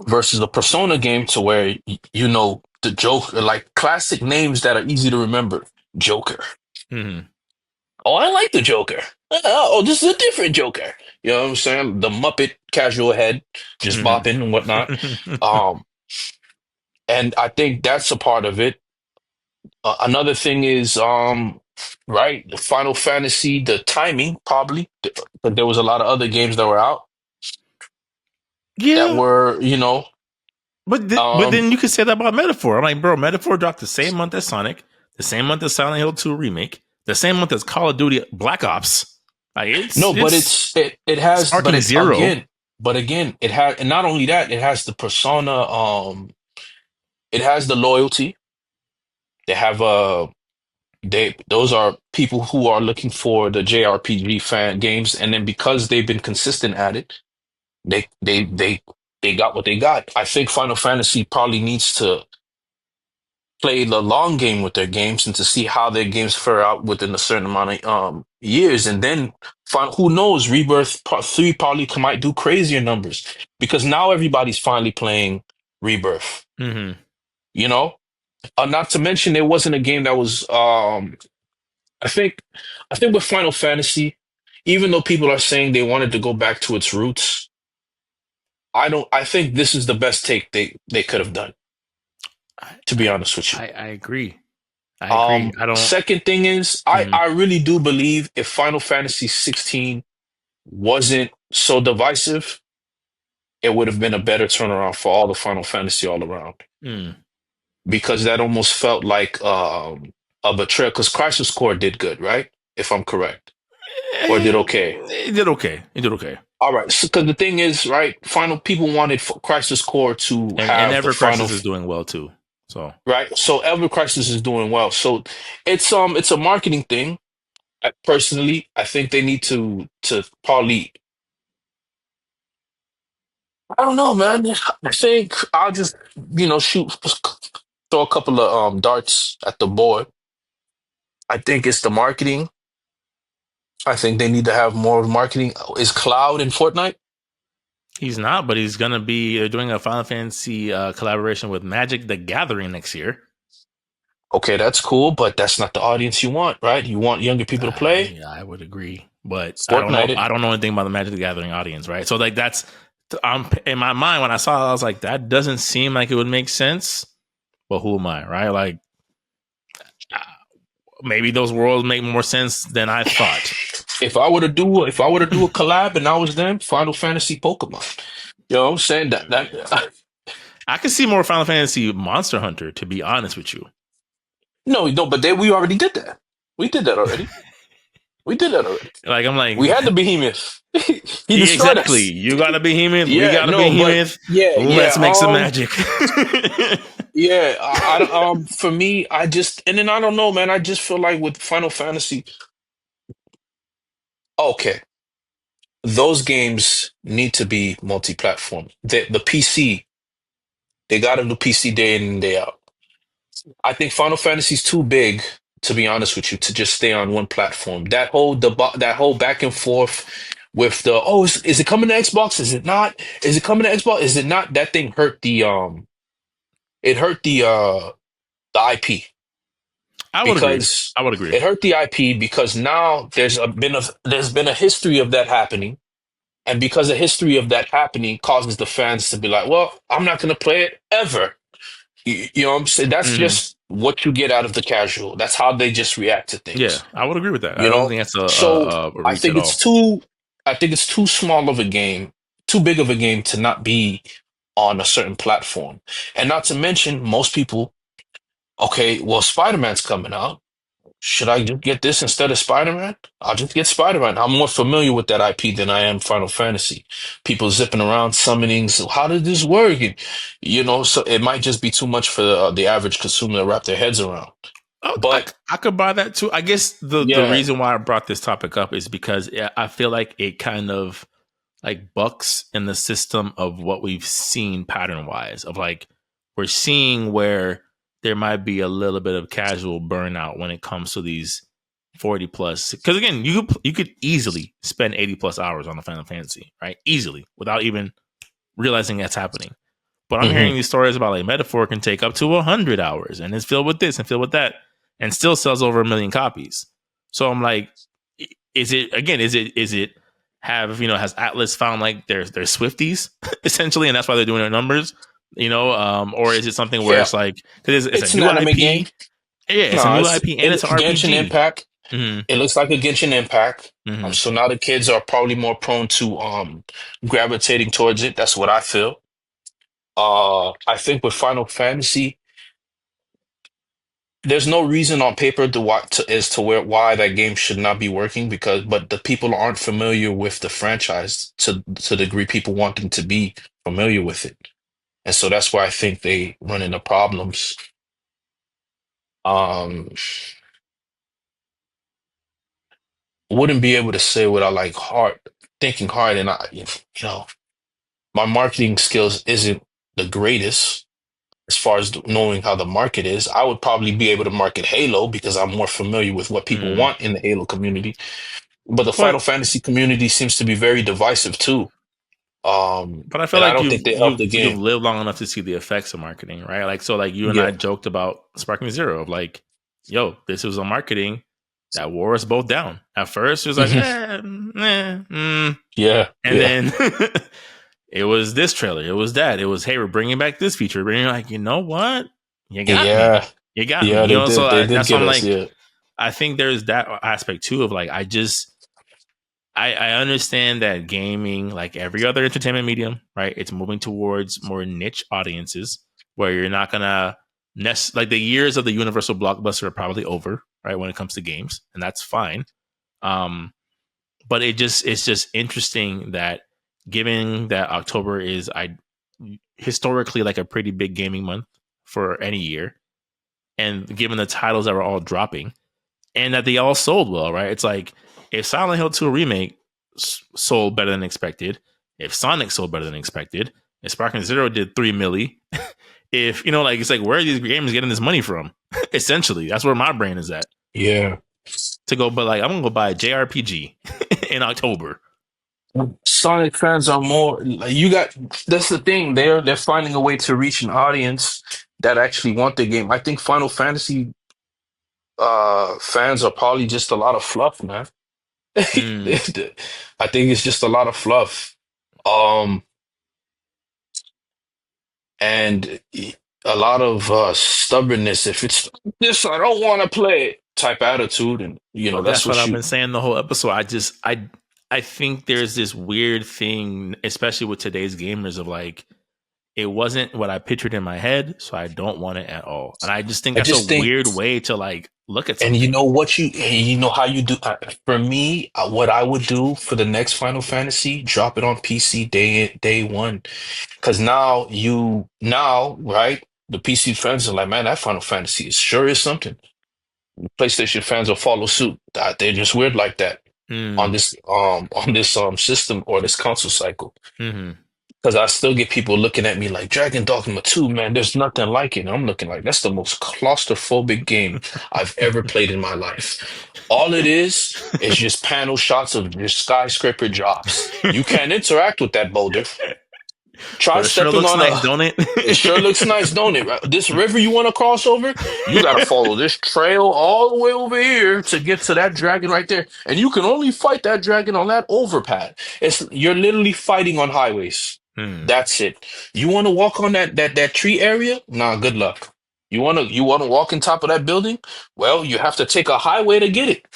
versus a Persona game to where you know the Joker, like classic names that are easy to remember. Joker. Hmm. Oh, I like the Joker. Oh, this is a different Joker. You know what I'm saying? The Muppet casual head just Hmm. bopping and whatnot. Um, and I think that's a part of it. Another thing is, right, the Final Fantasy, the timing probably, but there was a lot of other games that were out that Yeah. were, you know, But um, then you could say that about Metaphor. I'm like, bro, Metaphor dropped the same month as Sonic, the same month as Silent Hill 2 remake, the same month as Call of Duty Black Ops. Like No, but it's it has but sparking it zero. again it has, and not only that, it has the persona, it has the loyalty. They have they those are people who are looking for the JRPG fan games, and then because they've been consistent at it, they they they they got what they got. I think Final Fantasy probably needs to play the long game with their games and to see how their games fare out within a certain amount of years, and then find, who knows, Rebirth Part 3 probably might do crazier numbers because now everybody's finally playing Rebirth. Hmm. You know, not to mention there wasn't a game that was I think I think with Final Fantasy, even though people are saying they wanted to go back to its roots, I don't. I think this is the best take they could have done. I, To be honest with you. I agree. I agree. I don't. Second thing is, Mhm. I really do believe if Final Fantasy 16 wasn't so divisive, it would have been a better turnaround for all the Final Fantasy all around. Mm. Because that almost felt like a betrayal. Because Crisis Core did good, right? If I'm correct, or did okay. It did okay. It did okay. All right. Because the thing is, right? Final people wanted Crisis Core to And have the Ever final, Crisis is doing well too. So right? So Ever Crisis is doing well. So it's a marketing thing. Personally, I think they need to probably. I don't know, man. I think I'll just shoot, throw a couple of darts at the board. I think it's the marketing. I think they need to have more marketing. Is Cloud in Fortnite? he's not, but he's gonna be doing a Final Fantasy collaboration with Magic the Gathering next year. Okay, that's cool, but that's not the audience you want, right? You want younger people to play Yeah, I would agree, but I don't know. Fortnite. I don't know anything about the Magic the Gathering audience, right? So like that's in my mind when I saw it, I was like, that doesn't seem like it would make sense. But who am I, right? Like uh, maybe those worlds make more sense than I thought. If I were to do a collab and I was them, Final Fantasy Pokemon. You know what I'm saying? That I could see more Final Fantasy Monster Hunter, to be honest with you. no, no, but we already did that. We did that already. We did that already. Like I'm like, We had the behemoth. He yeah, destroyed exactly. us. You got a behemoth. We Yeah, got a no, but behemoth. yeah, Let's make some magic. yeah. For me, I just, and then I don't know, man. I just feel like with Final Fantasy, okay, those games need to be multi-platform. The PC, they got to do PC day in and day out. I think Final Fantasy's too big, to be honest with you, to just stay on one platform. That whole back and forth with the is it coming to Xbox? Is it not? Is it coming to Xbox? Is it not? That thing hurt it hurt the IP I would agree. because I would agree. it hurt the IP because now there's been a history of that happening, and because a history of that happening causes the fans to be like, well, I'm not going to play it ever. You know what I'm saying? That's Hmm. just what you get out of the casual. That's how they just react to Yeah, things. I would agree with that. I You don't know? think that's So a I reach at think it's all. too. I think it's too small of a game, too big of a game to not be on a certain platform. And not to mention, most people, okay, well, Spider-Man's coming out. Should I just get this instead of Spider-Man? I'll just get Spider-Man. I'm more familiar with that IP than I am Final Fantasy. People zipping around, summoning. So how did this work? And, so it might just be too much for the average consumer to wrap their heads around. Oh, But I could buy that too. I guess the yeah, reason why I brought this topic up is because I feel like it kind of like bucks in the system of what we've seen pattern wise of like we're seeing where there might be a little bit of casual burnout when it comes to these 40 plus, because again you could easily spend 80 plus hours on a Final Fantasy, right, easily without even realizing that's happening. But I'm hmm hearing these stories about like Metaphor can take up to 100 hours and it's filled with this and filled with that and still sells over 1 million copies. So I'm like, is it again? Is it have has Atlas found like their Swifties essentially, and that's why they're doing their numbers, or is it something where yeah, it's like because it's a it's an new anime game. IP, yeah, it's a No, new it's IP and it's an Genshin RPG. Impact. Mm-hmm. It looks like a Genshin Impact. Mm-hmm. So now the kids are probably more prone to gravitating towards it. That's what I feel. I think with Final Fantasy, there's no reason on paper to what to, as to why that game should not be working but the people aren't familiar with the franchise to the degree people want them to be familiar with it. And so that's why I think they run into problems. Um, wouldn't be able to say without like hard thinking hard, and my marketing skills isn't the greatest as far as knowing how the market is. I would probably be able to market Halo because I'm more familiar with what people Mm-hmm. want in the Halo community. But the Final But Fantasy community seems to be very divisive too. but I feel And I like don't you've think they help the you've you've game. lived long enough to see the effects of marketing, right? Like so, like you and I Yeah. joked about Sparking Zero, of like, yo, this was a marketing that wore us both down. At first, it was like, Mhm. Yeah. and Yeah. then it was this trailer, it was that, it was hey, we're bringing back this feature, bringing like, you know what, you got me, Yeah. you got me, Yeah, they So did. They did that's why get I'm us. like, Yeah. I think there's that aspect too of like, I understand that gaming, like every other entertainment medium, right? It's moving towards more niche audiences where you're not gonna like the years of the universal blockbuster are probably over, right? When it comes to games, and that's fine. Um, but it's just interesting that given that October is I historically like a pretty big gaming month for any year, and given the titles that were all dropping, and that they all sold well, right? It's like if Silent Hill 2 remake sold better than expected, if Sonic sold better than expected, if Sparking Zero did 3 milli, if like it's like where are these games getting this money from? Essentially, that's where my brain is at Yeah. to go. But like I'm gonna go buy a JRPG in October. Sonic fans are more like, you got that's the thing. They're finding a way to reach an audience that actually want the game. I think Final Fantasy fans are probably just a lot of fluff, man. I Mm, think it's just a lot of fluff. Um and a lot of stubbornness. If it's this, I don't want to play it type attitude, and but that's that's what what I've you. been saying the whole episode. I think there's this weird thing, especially with today's gamers, of like it wasn't what I pictured in my head, so I don't want it at all. And I just think I that's a just think, weird way to like look at and something. you know how you do. For me, what I would do for the next Final Fantasy, drop it on PC day one, because now right, the PC fans are like, man, that Final Fantasy is sure is something. PlayStation fans will follow suit. They're just weird like that on Mm, this system or this console cycle. mm-hmm. Because I still get people looking at me like Dragon Dogma 2, man, there's nothing like it. And I'm looking like that's the most claustrophobic game I've ever played in my life. All it is just panel shots of your skyscraper drops. You can't interact with that boulder. Try But it sure stepping looks on nice, a don't it sure it? looks nice, don't it? Right? This river you want to cross over, you got to follow this trail all the way over here to get to that dragon right there. And you can only fight that dragon on that overpath. You're literally fighting on highways. Hmm. That's it. You want to walk on that tree area? Nah, good luck. You want to walk on top of that building? Well, you have to take a highway to get it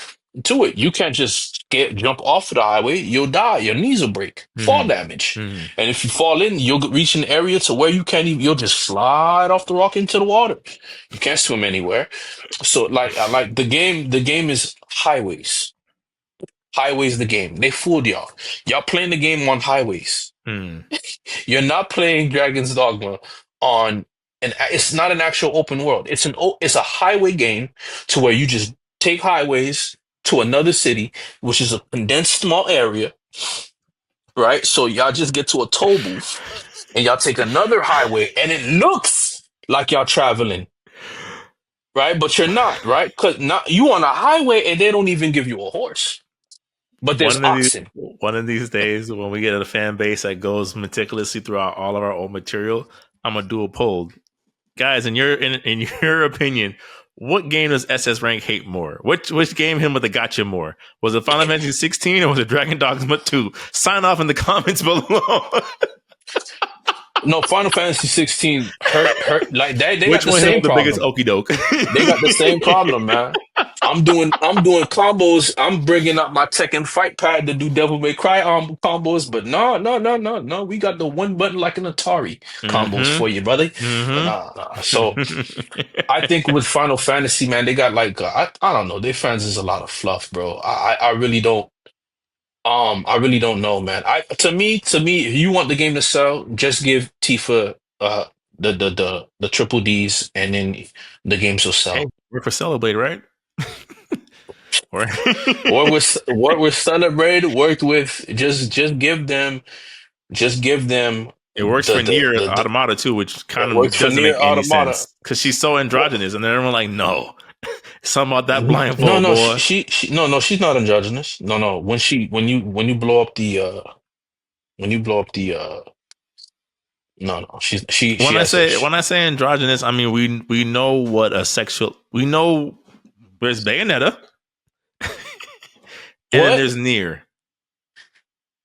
to it. You can't just jump off the highway, you'll die. Your knees will break, fall Mm-hmm. damage. Mm-hmm. And if you fall in, you'll reach an area to where you can't even, you'll just slide off the rock into the water. You can't swim anywhere. So like I like the game is highways. Highways the game. They fooled y'all. Y'all playing the game on highways. Mm. You're not playing Dragon's Dogma on it's not an actual open world. It's a highway game to where you just take highways to another city, which is a condensed small area, right? So y'all just get to a toll booth and y'all take another highway and it looks like y'all traveling, right? But you're not, right? Because not you on a highway and they don't even give you a horse. But there's oxen. One of these days, when we get a fan base that goes meticulously throughout all of our old material, I'm gonna do a poll, guys. In your opinion, what game does SS Rank hate more? Which game him with the gotcha more? Was it Final Fantasy 16 or was it Dragon Dogma 2? Sign off in the comments below. No, Final Fantasy 16 hurt like they got Which the one hit same the biggest problem. okey doke? They got the same problem, man. I'm doing combos. I'm bringing up my Tekken Fight Pad to do Devil May Cry combos, but no. We got the one button like an Atari combos for you, brother. Nah. So I think with Final Fantasy, man, they got like I don't know. Their fans is a lot of fluff, bro. I really don't. I really don't know, man. To me, if you want the game to sell, just give Tifa the triple Ds, and then the games will Hey, sell. we're for Celebrate, right? What was celebrated worked with. Just give them It works for Nier the Automata too, which it kind worked of for doesn't Nier make any Automata. sense because she's so What? androgynous, and then everyone like, no, something about that No, blindfold, no, boy. no, she's not androgynous. No. When you blow up the when you blow up the no, she has a When I say androgynous, I mean we know what a sexual we know. There's Bayonetta, and then what? there's Nier.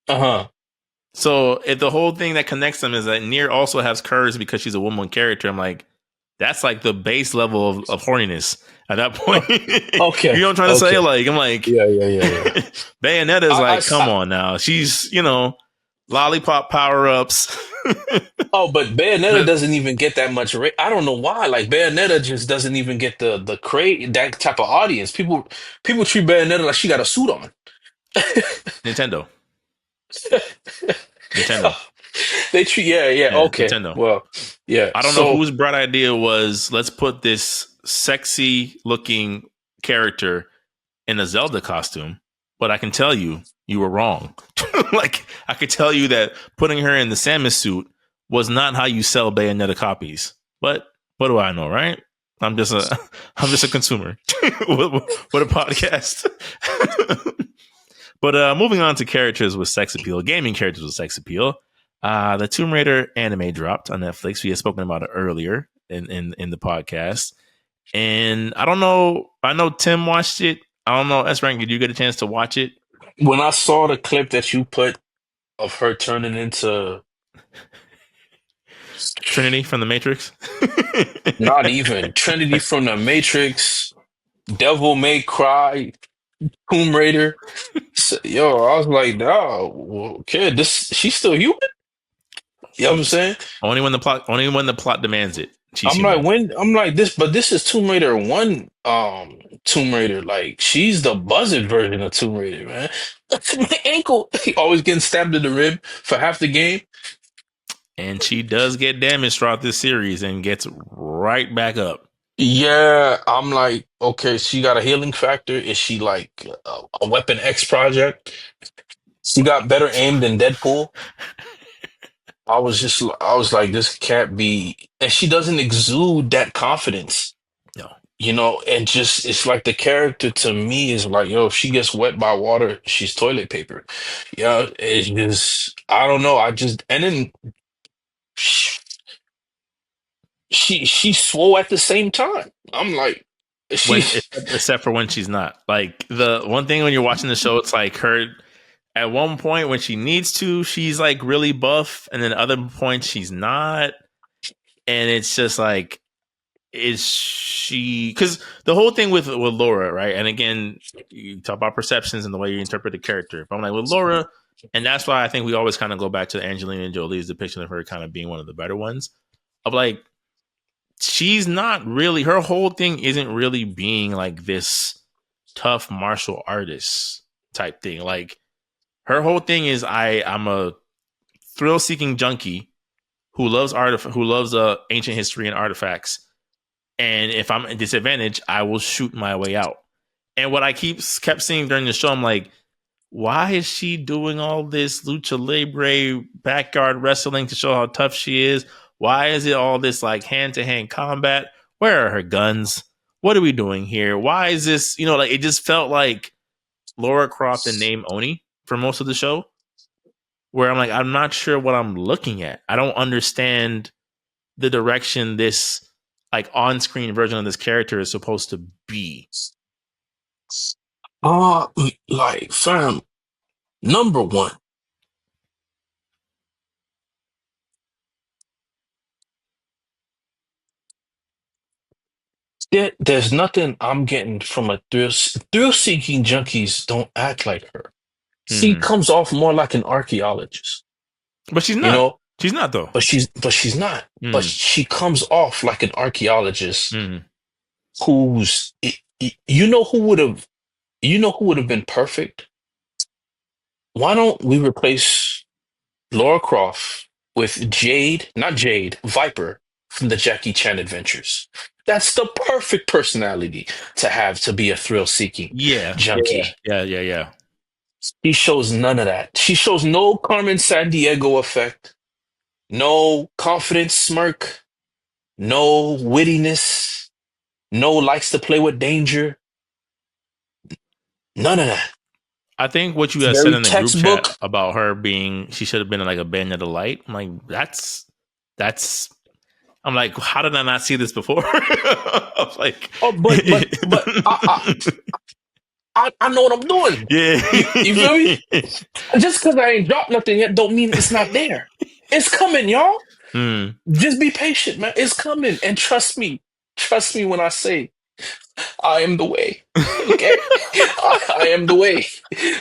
Uh-huh. So if the whole thing that connects them is that Nier also has curves because she's a woman character, I'm like, that's like the base level of horniness at that point. You Okay. know what I'm trying to say? Okay. Like, I'm like, Yeah. Bayonetta is I, like, I, come I on now. She's, lollipop power ups. oh, but Bayonetta But doesn't even get that much rate. I don't know why. Like Bayonetta just doesn't even get the crate that type of audience. People treat Bayonetta like she got a suit on. Nintendo. Nintendo. They treat yeah, Yeah, okay. Nintendo. Well, yeah. I don't know So whose bright idea was let's put this sexy looking character in a Zelda costume, but I can tell you, you were wrong. Like, I could tell you that putting her in the Samus suit was not how you sell Bayonetta copies. But what do I know, right? I'm just a I'm just a consumer. What a podcast. But moving on to characters with sex appeal, gaming characters with sex appeal. The Tomb Raider anime dropped on Netflix. We had spoken about it earlier in the podcast. And I don't know. I know Tim watched it. I don't know. S Rank, did you get a chance to watch it? when I saw the clip that you put of her turning into Trinity from the Matrix. not even Trinity from the Matrix, Devil May Cry, Tomb Raider. Yo, I was like, no, kid, this she's still human. You know what I'm saying? Only when the plot demands it. She's I'm like, human. when I'm like this, but this is Tomb Raider one, Tomb Raider. Like, she's the buzzard version of Tomb Raider, man. My ankle, he always getting stabbed in the rib for half the game. And she does get damaged throughout this series and gets right back up. Yeah, I'm like, okay, she got a healing factor. Is she like a Weapon X project? She got better aim than Deadpool. I was like, this can't be. And she doesn't exude that confidence, No. and just, it's like the character to me is like, yo, if she gets wet by water, she's toilet paper. Yeah, it's just, I don't know. And then she swole at the same time. I'm like, she, When except for when she's not. Like the one thing when you're watching the show, it's like her at one point when she needs to, she's like really buff, and then other points she's not. And it's just like is she, because the whole thing with Laura, right? And again, you talk about perceptions and the way you interpret the character. But I'm like with Laura, and that's why I think we always kind of go back to Angelina Jolie's depiction of her kind of being one of the better ones. Of like, she's not really, her whole thing isn't really being like this tough martial artist type thing. Like her whole thing is I'm a thrill seeking junkie who loves ancient history and artifacts. And if I'm at disadvantage, I will shoot my way out. And what I kept seeing during the show, I'm like, why is she doing all this lucha libre backyard wrestling to show how tough she is? Why is it all this like hand to hand combat? Where are her guns? What are we doing here? Why is this? Like it just felt like Laura Croft and Name Oni for most of the show, where I'm like, I'm not sure what I'm looking at. I don't understand the direction this like on-screen version of this character is supposed to be. Like, fam, number one, there's nothing I'm getting from a thrill-seeking junkies don't act like her. She Mm-hmm. comes off more like an archaeologist, But she's you not. know, She's not though. but she's not. But Mm-hmm. she comes off like an archaeologist Mm-hmm. who's, you know who would have been perfect? Why don't we replace Laura Croft with not Jade, Viper from the Jackie Chan Adventures? That's the perfect personality to have to be a thrill-seeking Yeah. junkie. Yeah. She shows none of that. She shows no Carmen Sandiego effect, no confident smirk, no wittiness, no likes to play with danger. None of that. I think what you It's had said very in the group chat textbook. about her being, she should have been like a band of the light. I'm like, that's. I'm like, how did I not see this before? I was like, Oh, but I know what I'm doing. yeah. You feel me? Just because I ain't dropped nothing yet, don't mean it's not there. It's coming, y'all. Hmm. Just be patient, man. It's coming, and trust me. Trust me when I say I am the way. Okay, I am the way.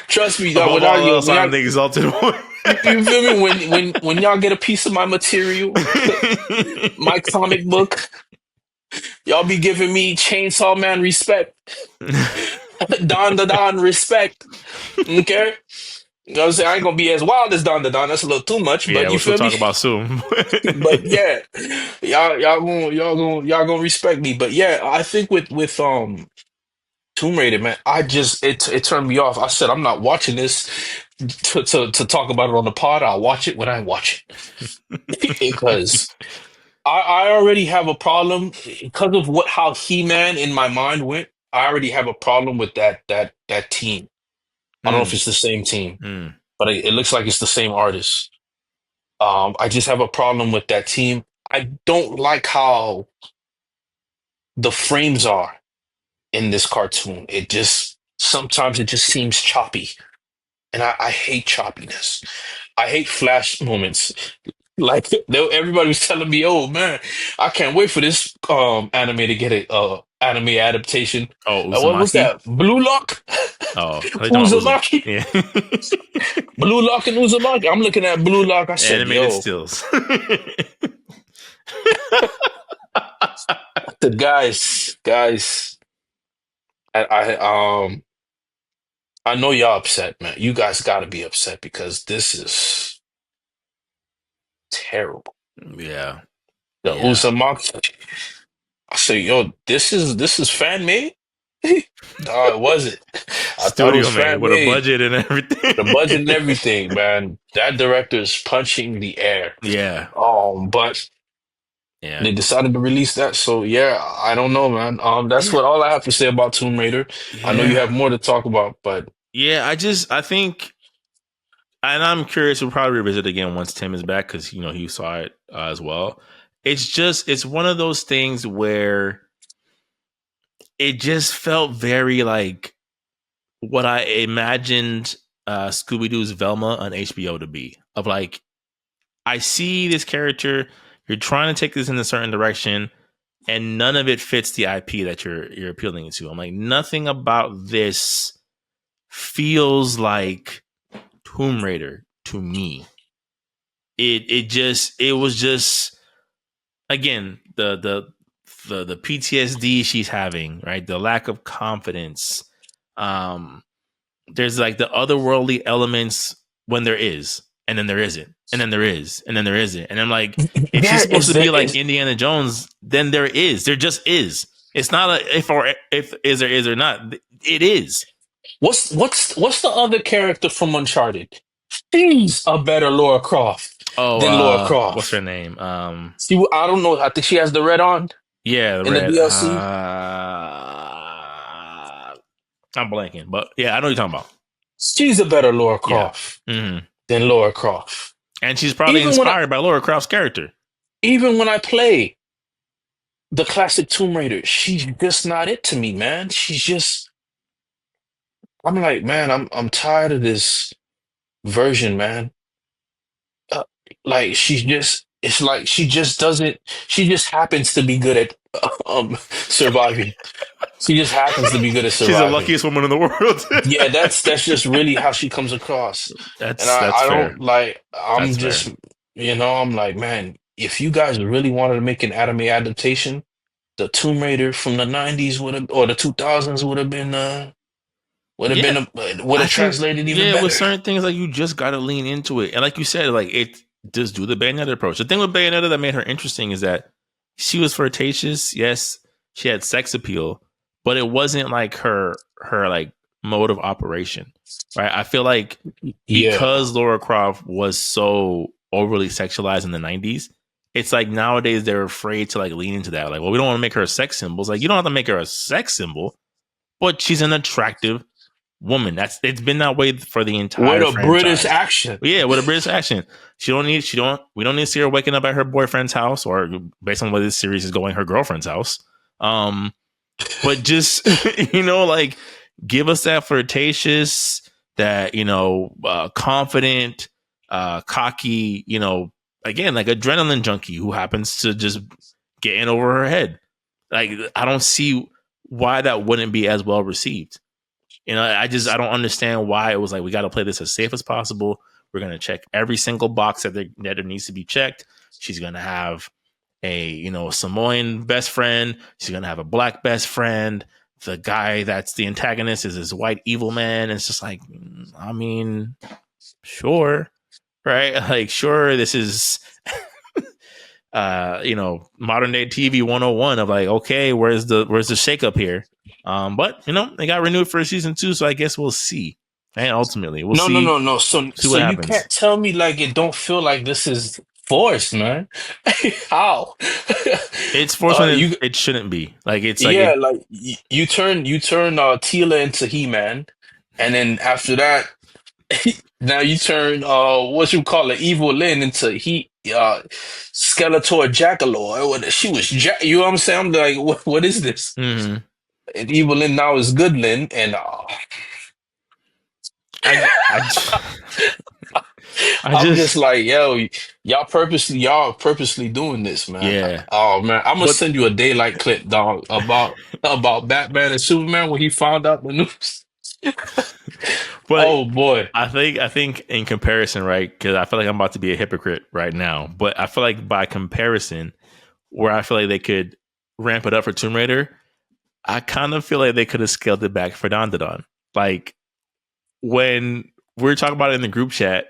Trust me, y'all. Above all else, I'm the exalted one. You feel me? When y'all get a piece of my material, my comic book, y'all be giving me Chainsaw Man respect, DanDaDan respect. Okay, you know what I'm saying? I ain't gonna be as wild as DanDaDan. That's a little too much, Yeah, but you which we'll feel me? talk about soon. But yeah, y'all gonna respect me. But yeah, I think with Tomb Raider, man, it turned me off. I said I'm not watching this to talk about it on the pod. I'll watch it when I watch it because I already have a problem because of how He-Man in my mind went. I already have a problem with that team. I don't know if Mm, it's the same team, mm, but it looks like it's the same artist. I just have a problem with that team. I don't like how the frames are in this cartoon. It just sometimes it just seems choppy, and I hate choppiness. I hate flash moments. Like everybody was telling me, "Oh man, I can't wait for this anime to get a anime adaptation." oh, What was Uzumaki. that? Blue Lock, Oh, I thought about Uzum. Uzumaki, Yeah. Blue Lock and Uzumaki. I'm looking at Blue Lock. I said, Animated "Yo, stills. the guys." I know y'all upset, man. You guys got to be upset because this is terrible. Yeah. The Yeah. Uzumaki. I say, yo, this is fan made. No, it wasn't. I thought it was Studio made fan with a made. budget and The everything. budget and everything, man. That director is punching the air. Yeah. But Yeah. they decided to release that, so yeah, I don't know, man. That's Yeah. what all I have to say about Tomb Raider. I know you Yeah. have more to talk about, but Yeah. I think, and I'm curious, we'll probably revisit again once Tim is back because, he saw it as well. It's one of those things where it just felt very like what I imagined Scooby Doo's Velma on HBO to be. Of like, I see this character, you're trying to take this in a certain direction. and none of it fits the IP that you're appealing to. I'm like, nothing about this feels like Tomb Raider to me. It was just, again, the PTSD she's having, right? The lack of confidence. There's like the otherworldly elements when there is, and then there isn't, and then there is, and then there isn't. And I'm like, if she's There supposed is to be there like is Indiana Jones, then there is. There just is. It's not a if is or is or not. It is. what's the other character from Uncharted? She's a better Laura Croft Oh, than Laura what's her Croft. name? See, I don't know. I think she has the red on Yeah, the in the red. DLC. I'm blanking, but yeah, I know what you're talking about. She's a better Laura Yeah. Croft Mm-hmm. than Laura Croft. And she's probably Even when I inspired by Laura Croft's character. even when I play the classic Tomb Raider, she's just not it to me, man. She's just I'm like, man, I'm tired of this version, man. Uh, like she's just it's like she just doesn't she just happens to be good at surviving. She just happens to be good at She's the surviving. luckiest woman in the world. Yeah, that's just really how she comes across. And That's I fair. don't like I'm That's fair. just I'm like, man, if you guys really wanted to make an anime adaptation, the Tomb Raider from the 90s would have or the 2000s Yeah, would I have think, translated even yeah, with better. certain things, like, you just got to lean into it. And like you said, like, it just do the Bayonetta approach. The thing with Bayonetta that made her interesting is that she was flirtatious. Yes, she had sex appeal, but it wasn't like her like mode of operation, right? I feel like Yeah. because Laura Croft was so overly sexualized in the 90s, it's like nowadays they're afraid to like lean into that. Like, well, we don't want to make her a sex symbol. It's like, you don't have to make her a sex symbol, but she's an attractive woman. It's been that way for the With entire a British franchise. accent. Yeah, with a British accent. We don't need to see her waking up at her boyfriend's house, or based on where this series is going, her girlfriend's house. But just like, give us that flirtatious, that confident, cocky, again, like adrenaline junkie who happens to just get in over her head. Like, I don't see why that wouldn't be as well received. I don't understand why it was like, we got to play this as safe as possible. We're going to check every single box that there needs to be checked. She's going to have a, Samoan best friend. She's going to have a black best friend. The guy that's the antagonist is this white evil man. And it's just like, I mean, sure. Right. Like, sure. This is, modern day TV 101 of like, okay, where's the shakeup here? But they got renewed for season 2, so I guess we'll see. And ultimately, we'll No, no, see no, no. see So what you happens. can't tell me like it don't feel like this is forced, man. How? It's forced when You it shouldn't be. Like, it's like yeah, it. like you turn Tila into He-Man, and then after that, now you turn what you call it, Evil Lyn into Skeletor Jackaloy. She was you know what I'm saying? I'm like, what is this? Mhm. And Evil Lyn now is Good Lyn, and I I I'm just just like, yo, y'all purposely doing this, man. yeah. Oh man, I'm gonna But send you a daylight clip, dog, about Batman and Superman when he found out the news. but Oh boy. I think in comparison, right? Because I feel like I'm about to be a hypocrite right now. But I feel like by comparison, where I feel like they could ramp it up for Tomb Raider, I kind of feel like they could have scaled it back for DanDaDan. Like, when we were talking about it in the group chat,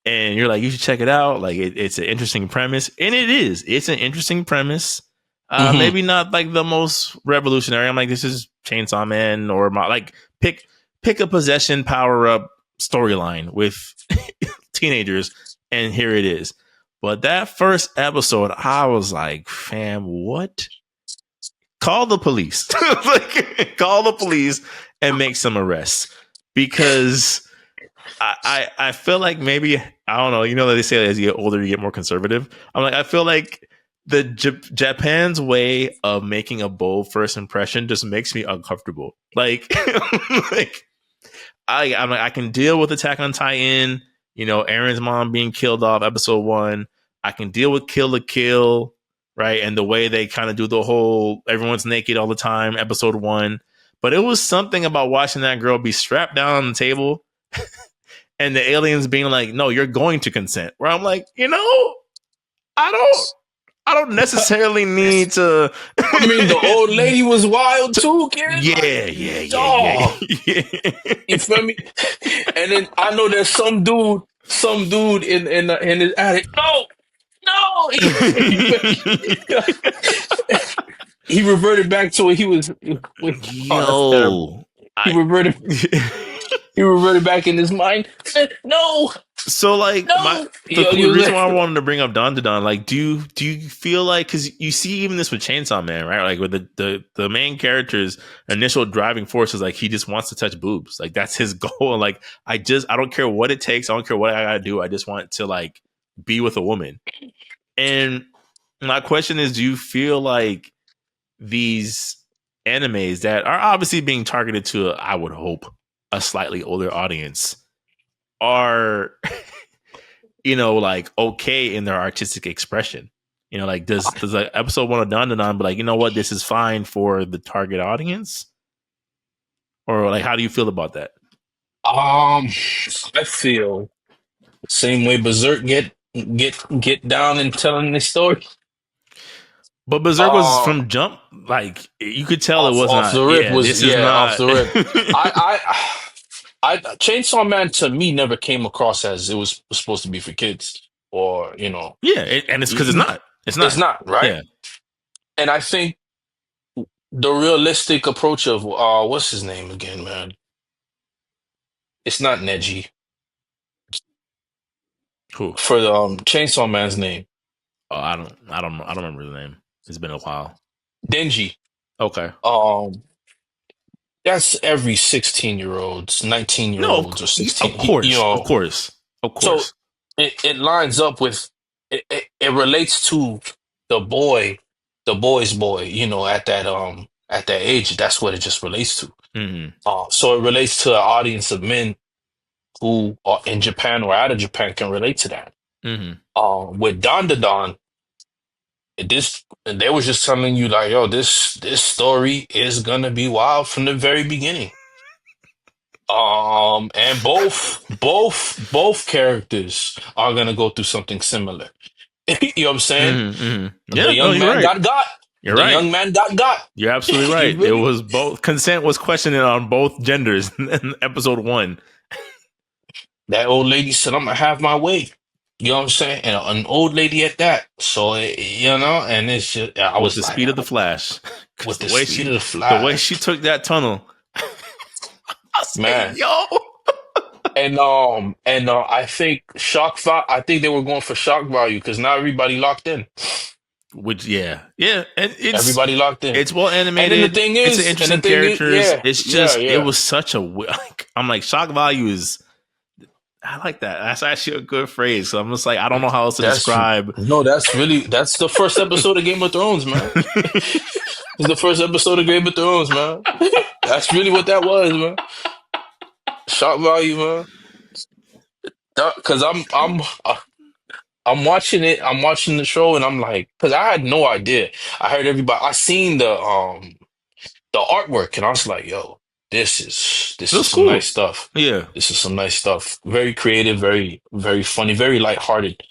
and you're like, you should check it out. Like, it's an interesting premise, and it is. It's an interesting premise. Hmm. Maybe not like the most revolutionary. I'm like, this is Chainsaw Man, or like, pick a possession power up storyline with teenagers, and here it is. But that first episode, I was like, fam, what? Call the police. Like, call the police and make some arrests, because I feel like maybe, I don't know. They say as you get older, you get more conservative. I'm like, I feel like the Japan's way of making a bold first impression just makes me uncomfortable. Like, like, I'm like, I can deal with Attack on Titan. Aaron's mom being killed off episode 1. I can deal with Kill la Kill. right? And the way they kind of do the whole everyone's naked all the time, episode 1. But it was something about watching that girl be strapped down on the table and the aliens being like, "No, you're going to consent." Where I'm like, I don't I don't necessarily need to. I mean, the old lady was wild too, kid. Yeah, Like, yeah, yeah, dog. yeah. You feel me? And then I know there's some dude in his attic. No, no. You feel me? He reverted back to what he was. Oh, that's terrible. Yo, He I. reverted. He reverted back in his mind. No, So like no. the Yo, you was reason why I like, wanted to bring up DanDaDan, like, do you feel like, because you see even this with Chainsaw Man, right? Like with the main character's initial driving force is like he just wants to touch boobs, like that's his goal. Like I don't care what it takes, I don't care what I gotta do, I just want to like be with a woman. And my question is, do you feel like these animes that are obviously being targeted to, I would hope, a slightly older audience are like okay in their artistic expression? Like does like episode 1 of DanDaDan be like, you know what, this is fine for the target audience? Or like, how do you feel about that? I feel the same way Berserk get down and telling this story. But Berserk was Uh, from jump, like you could tell it off was off not. the rip Yeah, was this is off not. the rip. I Chainsaw Man to me never came across as it was supposed to be for kids, or Yeah, and it's because it's it's not. not, right. Yeah. And I think the realistic approach of what's his name again, man? It's not Neji Cool. for the Chainsaw Man's name. Oh, I don't remember the name. It's been a while. Denji. Okay. Um, that's every 16-year-olds, 19 year No, olds, or of 16. course, of course, of So course. it lines up with it relates to the boy, the boy's boy. At that age, that's what it just relates to. Hmm. So it relates to an audience of men who are in Japan or out of Japan can relate to that. Hmm. With DanDaDan, this they was just telling you like, yo, this story is gonna be wild from the very beginning. And both characters are gonna go through something similar. You know what I'm saying? Hmm. Hmm. The Yeah, no, young you're man right. got got. You're The right. young man got got. You're absolutely You right. feel It me? was both, consent was questioned on both genders in episode 1 That old lady said, "I'm gonna have my way." You know what I'm saying? And an old lady at that. So and it's just I with was the like, speed of the Flash. Because with the the way speed she of the the way flash, she took that tunnel, I say, man. yo. I think I think they were going for shock value because now everybody locked in. Which, yeah, and it's Everybody locked in. it's well And then animated. It's an the interesting thing is, characters. yeah, It's yeah, just it yeah. was such a like, I'm like, shock value is. I like that. That's actually a good phrase. So I'm just like, I don't know how else to That's describe. no, that's the first episode of Game of Thrones, man. It's the first episode of Game of Thrones, man. That's really what that was, man. Shock value, man. Because I'm watching it. I'm watching the show, and I'm like, because I had no idea. I heard everybody. I seen the artwork, and I was like, yo, It this is was some nice cool. stuff. Yeah, This is some nice stuff. Very creative, very very funny, very lighthearted.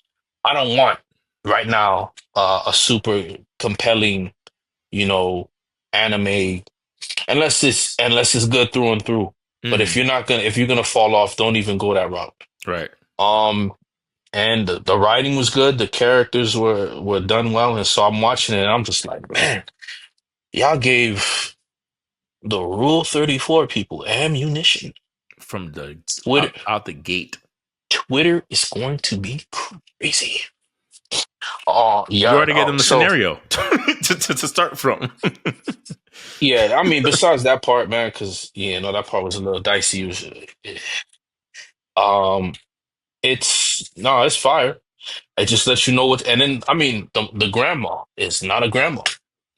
I don't want right now a super compelling, you know, anime unless it's good through and through. But hmm, if you're gonna fall off, don't even go that route. right. Um, and the writing was good. The characters were done well, and so I'm watching it, and I'm just like, man, y'all gave the Rule 34 people ammunition. From the Twitter, out the gate, Twitter is going to be crazy. Oh you yeah. already gave them the So scenario to start from. yeah, I mean, besides that part, man, because that part was a little dicey. Um, it's no, it's fire. It just lets you know what. And then, I mean, the grandma is not a grandma,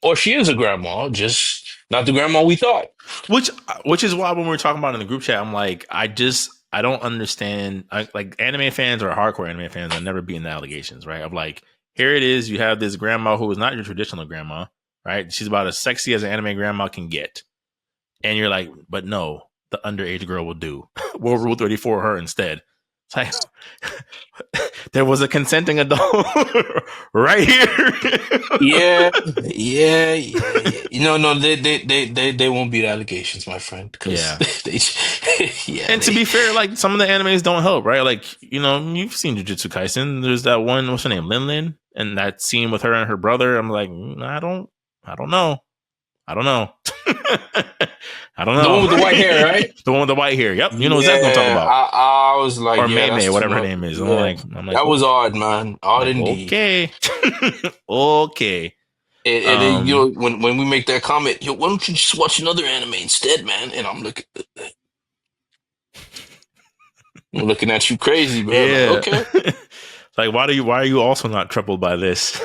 or she is a grandma, just not the grandma we thought. which is why when we were talking about it in the group chat, I'm like, I don't understand. Like anime fans or hardcore anime fans, I'll never be in the allegations, right? Of like here it is. You have this grandma who is not your traditional grandma, right? She's about as sexy as an anime grandma can get. And you're like, but no, the underage girl will do. We'll rule 30 for her instead. It's like, there was a consenting adult right here. Yeah, yeah, yeah, yeah. No, they won't beat allegations, my friend, because Yeah. they, yeah, And to be fair, like some of the animes don't help, right? Like, you know, you've seen Jujutsu Kaisen. There's that one, what's her name? Lin Lin. And that scene with her and her brother. I'm like, I don't know. I don't know. I don't the one know. with the white hair, right? The one with the white hair. Yep. You know exactly what I'm talking Yeah, about. I was like, Or yeah, May May, that's too whatever her much. name is. Yeah, I'm like, that was odd, man. Odd indeed. okay. Okay. And then when we make that comment, yo, why don't you just watch another anime instead, man? And I'm looking at you crazy, bro. Like, Yeah. okay. Like, why are you also not troubled by this?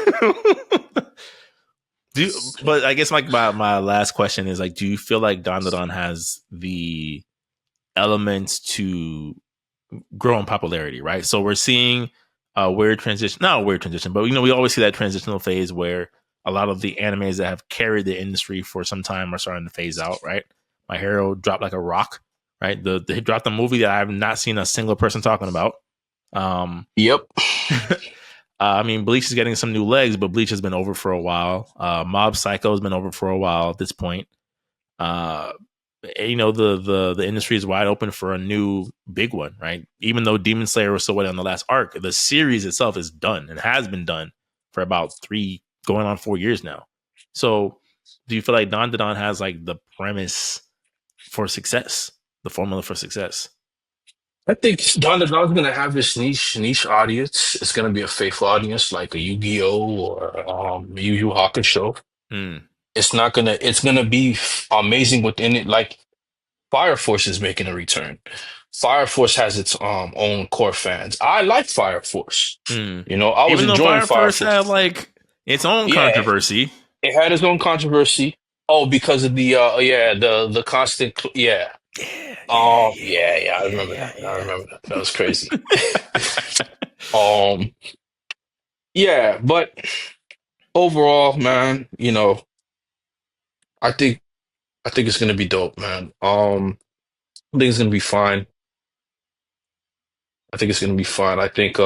But I guess my last question is like, do you feel like DanDaDan has the elements to grow in popularity, right? So we're seeing a weird transition, not a weird transition, but you know, we always see that transitional phase where a lot of the animes that have carried the industry for some time are starting to phase out, right? My Hero dropped like a rock, right? They dropped a movie that I have not seen a single person talking about. Um, Yep. I mean, Bleach is getting some new legs, but Bleach has been over for a while. Mob Psycho has been over for a while at this point. Uh, you know, the industry is wide open for a new big one, right? Even though Demon Slayer was so wet on the last arc, the series itself is done and has been done for about 3 going on 4 years now. So, do you feel like DanDaDan has like the premise for success, the formula for success? I think DaGamer's gonna have this niche audience. It's gonna be a faithful audience like a Yu-Gi-Oh or Yu Yu Hakusho. Mm, It's gonna be amazing within it. Like Fire Force is making a return. Fire Force has its own core fans. I like Fire Force. mm. I was Even though enjoying Fire Fire Force had Force. like its own Yeah, controversy. it had its own controversy. Oh, because of the yeah, the constant yeah. Yeah, yeah, yeah, Yeah, I yeah, remember yeah, that. I yeah. remember that. That was crazy. Um, yeah, but overall, man, I think I think it's gonna be dope, man. I think it's gonna be fine. I think it's gonna be fine. I think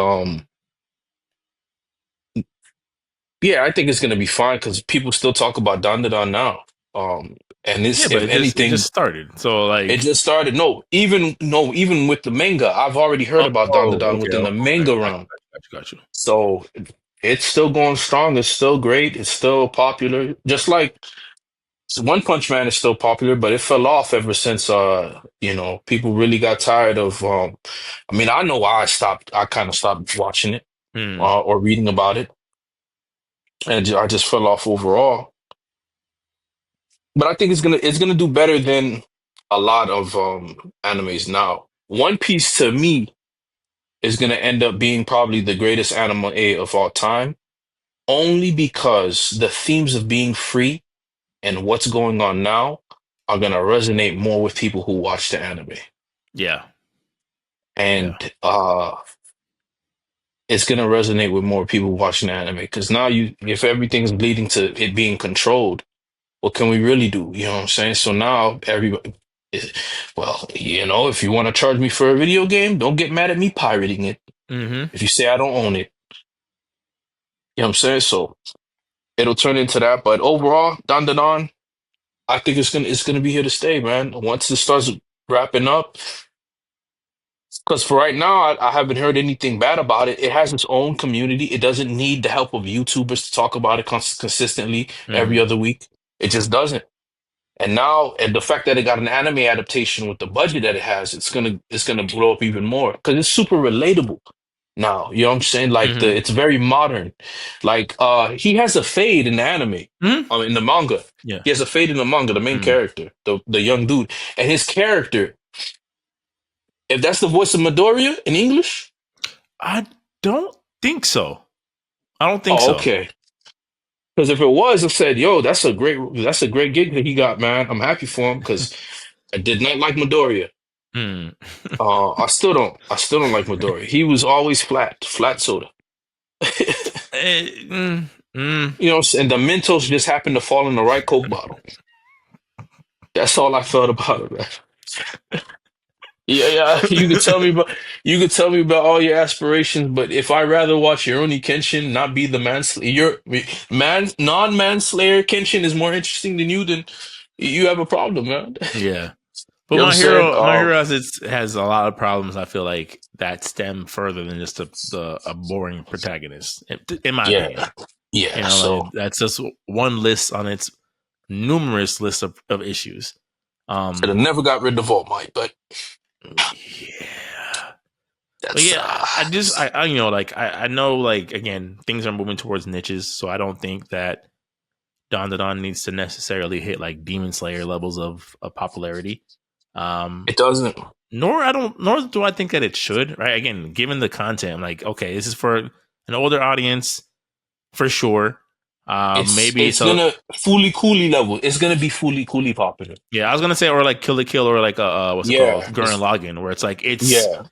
yeah, I think it's gonna be fine because people still talk about DanDaDan now. And Yeah, this, but if it just anything, started. So it like, just started. No, even with the manga, I've already heard about DanDaDan okay, within the okay, manga got realm. you, got you. So it's still going strong. It's still great. It's still popular. Just like One Punch Man is still popular, but it fell off ever since people really got tired of I mean, I know why I kind of stopped watching it Hmm. or reading about it, and I just fell off overall. But I think it's gonna do better than a lot of animes now. One Piece to me is gonna end up being probably the greatest anime of all time, only because the themes of being free and what's going on now are gonna resonate more with people who watch the anime. Yeah, yeah. And it's gonna resonate with more people watching the anime because now if everything's leading to it being controlled, what can we really do? You know what I'm saying? So now everybody, well, if you want to charge me for a video game, don't get mad at me pirating it. Mm-hmm. If you say I don't own it, you know what I'm saying? So it'll turn into that. But overall, Dan, I think it's gonna be here to stay, man. Once it starts wrapping up, because for right now, I haven't heard anything bad about it. It has its own community. It doesn't need the help of YouTubers to talk about it consistently every Mm. other week. It just doesn't. And the fact that it got an anime adaptation with the budget that it has, it's gonna blow up even more because it's super relatable now. You know what I'm saying? Like Mm-hmm. it's very modern. Like he has a fade in the anime, Mm-hmm. in the manga. Yeah. He has a fade in the manga, the main Mm. character, the young dude, and his character. If that's the voice of Midoriya in English, I don't think so. I don't think oh so. okay. Because if it was, I said, "Yo, that's a great gig that he got, man. I'm happy for him." Because I did not like Midoriya. Mm. I still don't like Midori. He was always flat soda. mm. You know, and the Mentos just happened to fall in the right Coke bottle. That's all I felt about it, man. Yeah, yeah. You could tell me about all your aspirations, but if I rather watch Rurouni Kenshin not be the your non-manslayer Kenshin is more interesting than you, then you have a problem, man. Yeah. But You know what I'm saying? My hero has a lot of problems. I feel like that stem further than just a boring protagonist, in my opinion. Yeah, yeah. Like So that's just one list on its numerous list of issues. should have never got rid of All Might, but Yeah, but that's yeah, I just like I know like again things are moving towards niches, so I don't think that DanDaDan needs to necessarily hit like Demon Slayer levels of popularity. Um, it doesn't. nor do I think that it should. Right? Again, given the content, I'm like, okay, this is for an older audience for sure. Maybe It's so. gonna fully coolie level. It's gonna be fully coolie popular. Yeah, I was gonna say, or like Kill la Kill, or like what's it called, Yeah, Gurren Lagann, where it's like yeah.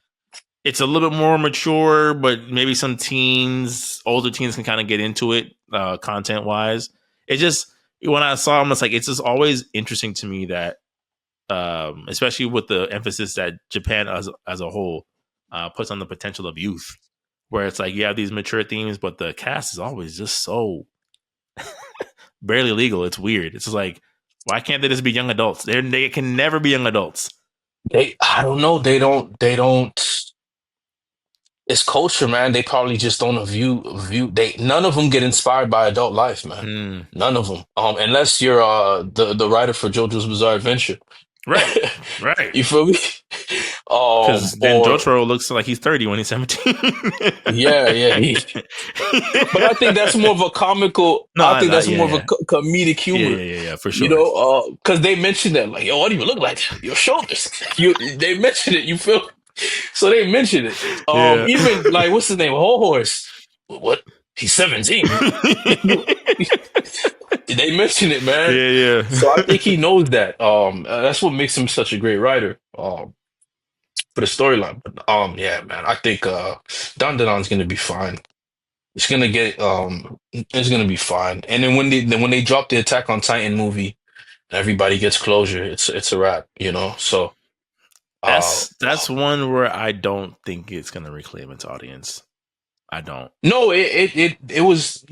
it's a little bit more mature, but maybe some teens, older teens can kind of get into it, content wise. It just when I saw them, it's like it's just always interesting to me that, especially with the emphasis that Japan as a whole puts on the potential of youth, where it's like you have these mature themes, but the cast is always just so barely legal. It's weird. It's just like why can't they just be young adults? They can never be young adults. I don't know. They don't. It's culture, man. They probably just don't view. None of them get inspired by adult life, man. Mm, None of them. Unless you're the writer for JoJo's Bizarre Adventure. right, right. You feel me? Because then Or Jotaro looks like he's 30 when he's 17. yeah, yeah. But I think that's more of a comical. I think that's Yeah, more of a yeah, comedic humor. yeah, for You sure. know, because they mentioned that, like, yo, what do you look like? Your shoulders. They mentioned it. You feel? So they mentioned it. Yeah. Even like, what's his name? Whole Horse. What? He's 17. They mentioned it, man. Yeah, So I think he knows that. That's what makes him such a great writer. For the storyline. But yeah, man, I think DanDaDan's gonna be fine. It's gonna be fine. And then when they drop the Attack on Titan movie, everybody gets closure. It's a wrap, you know. So that's one where I don't think it's gonna reclaim its audience. I don't. no, it was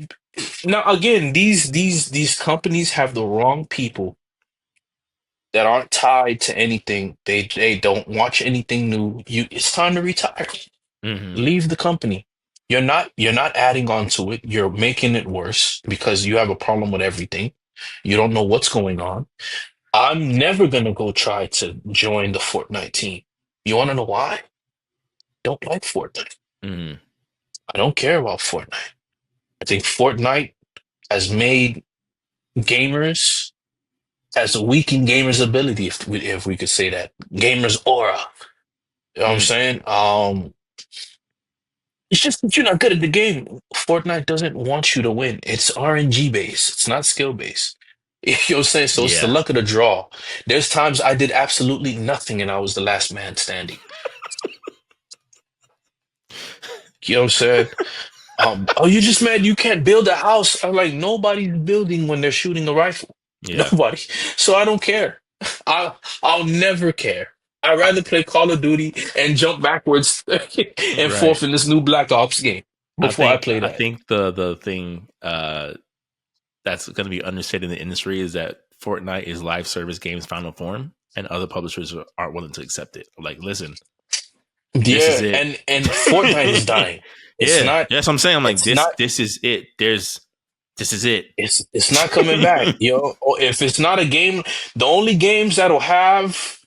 now again, these companies have the wrong people that aren't tied to anything. They don't watch anything new. It's time to retire. Hmm. Leave the company. You're not adding on to it. You're making it worse because you have a problem with everything. You don't know what's going on. I'm never gonna go try to join the Fortnite team. You wanna know why? Don't like Fortnite. Hmm. I don't care about Fortnite. I think Fortnite has made gamers has weakened gamers' ability, if we could say that. Gamers' aura. You know what I'm Mm. saying? It's just that you're not good at the game. Fortnite doesn't want you to win. It's RNG based. It's not skill based. You know what I'm saying? So it's the Yeah. luck of the draw. There's times I did absolutely nothing and I was the last man standing. You know what I'm saying? Oh, you just mad you can't build a house. I'm like, nobody's building when they're shooting a rifle. Yeah. Nobody. So I don't care. I'll never care. I'd rather play Call of Duty and jump backwards and Right. forth in this new Black Ops game before I play I that. think the thing that's going to be understated in the industry is that Fortnite is live service games final form, and other publishers aren't willing to accept it. Like, listen, this is Yeah, it. and Fortnite is dying. It's Yeah, not. that's what I'm saying. I'm like It's not. this is it. This is it. It's not coming back, yo. Or if it's not a game, the only games that'll have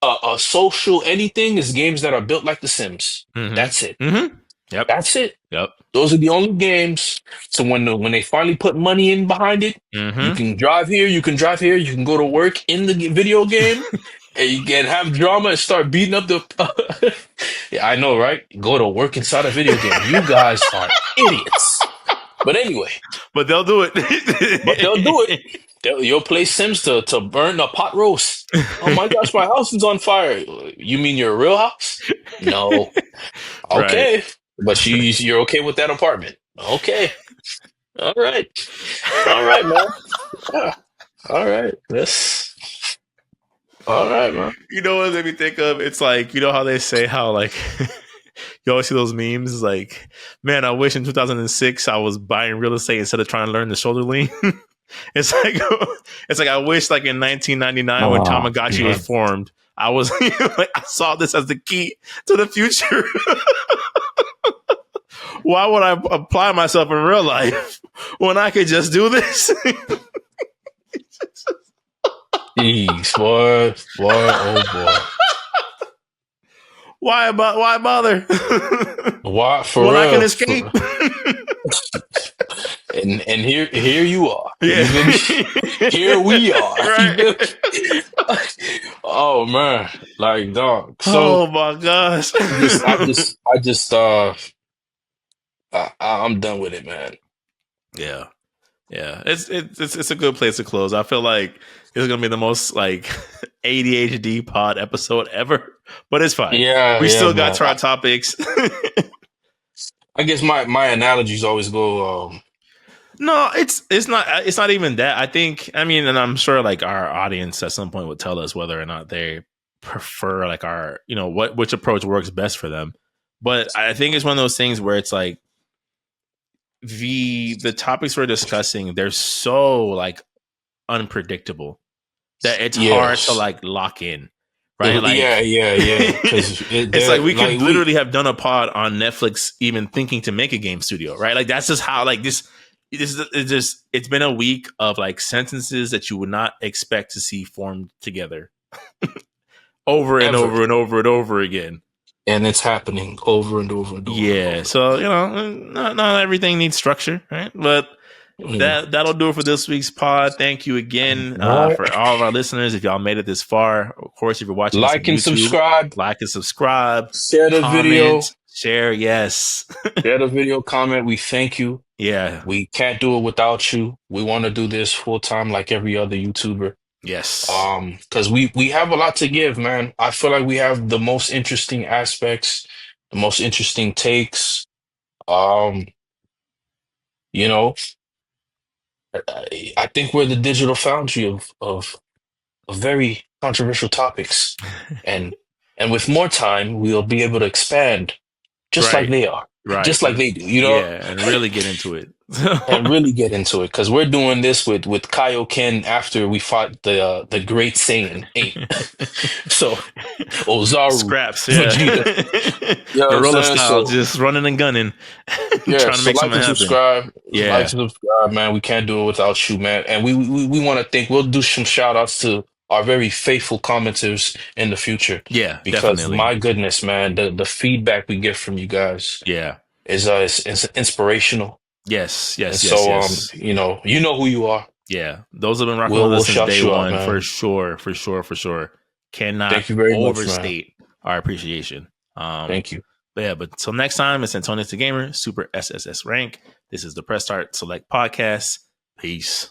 a social anything is games that are built like The Sims. That's it. Mm-hmm. Mm-hmm. Yep. That's it. Yep. Those are the only games. So when they finally put money in behind it, you Mm-hmm. can drive here, you can drive here, you can go to work in the video game, and you can have drama and start beating up the. Yeah, I know, right? Go to work inside a video game. You guys are idiots. But anyway, But they'll do but they'll do it. it. You'll play Sims to burn a pot roast. Oh my gosh, my house is on fire. You mean your real house? No. Right. Okay. But you're okay with that apartment. Okay. All right. All right, man. Yeah. All right. That's all right, man. You know what made me think of? It's like, you know how they say how like you always see those memes. It's like, man, I wish in 2006 I was buying real estate instead of trying to learn the shoulder lean. It's like it's like I wish like in 1999 when Oh, Tamagotchi was man. formed, I was like I saw this as the key to the future. Why would I apply myself in real life when I could just do this? Jeez, boy, oh boy. Why bother? Why for When I can real? escape. And here you are. Yeah. You feel me? Here we are. You Right. feel me? Oh man, like dog. So Oh my gosh. I'm done with it, man. Yeah. Yeah. It's a good place to close. I feel like it's gonna be the most like ADHD pod episode ever. But it's fine. Yeah, We yeah, still got man. to our topics. I guess my analogies always go. No, it's not even that. I think I mean, and I'm sure like our audience at some point would tell us whether or not they prefer like our, you know, which approach works best for them. But I think it's one of those things where it's like the topics we're discussing, they're so like unpredictable that it's hard to Yes. like lock in. Right? Yeah, Like yeah, yeah. Because it's like they're we could like we. literally have done a pod on Netflix even thinking to make a game studio, right? Like that's just how like this is it's just it's been a week of like sentences that you would not expect to see formed together over and Ever. over and over and over again. And it's happening over and over and over and Yeah, over. so you know, not everything needs structure, right? But Yeah. that'll do it for this week's pod. Thank you again All right. for all of our listeners. If y'all made it this far, of course, if you're watching this on Like and YouTube, subscribe. like and subscribe, Share the video. comment, share. Yes, Share the video. Comment. We thank you. yeah, We can't do it without you. We want to do this full time like every other YouTuber. yes, Because we have a lot to give, man. I feel like we have the most interesting aspects, the most interesting takes. Um, you know, I think we're the digital foundry of very controversial topics. And and with more time, we'll be able to expand just like right, they are, right, just like they do, you know? yeah, and really get into it. And really get into it because we're doing this with Kaioken after we fought the great Saiyan 8. So Ozaru, Scraps, yeah. Vegeta. You know what I'm Guerrilla saying? style, So just running and gunning, yeah, trying to so make like something and happen. subscribe. Like Yeah, and subscribe, man. We can't do it without you, man. And we want to think we'll do some shout outs to our very faithful commenters in the future. yeah, Because definitely. my goodness, man, the feedback we get from you guys Yeah, is inspirational. yes, And yes, yes, so yes. you know who you are. Yeah, those have been rocking with We'll us since shout day you out, one for man. sure, for sure, for sure. Cannot Thank you very much, man. overstate our appreciation. Thank you. But yeah, but till next time, it's Antonius DaGamer, Super SSS rank. This is the Press Start Select Podcast. Peace.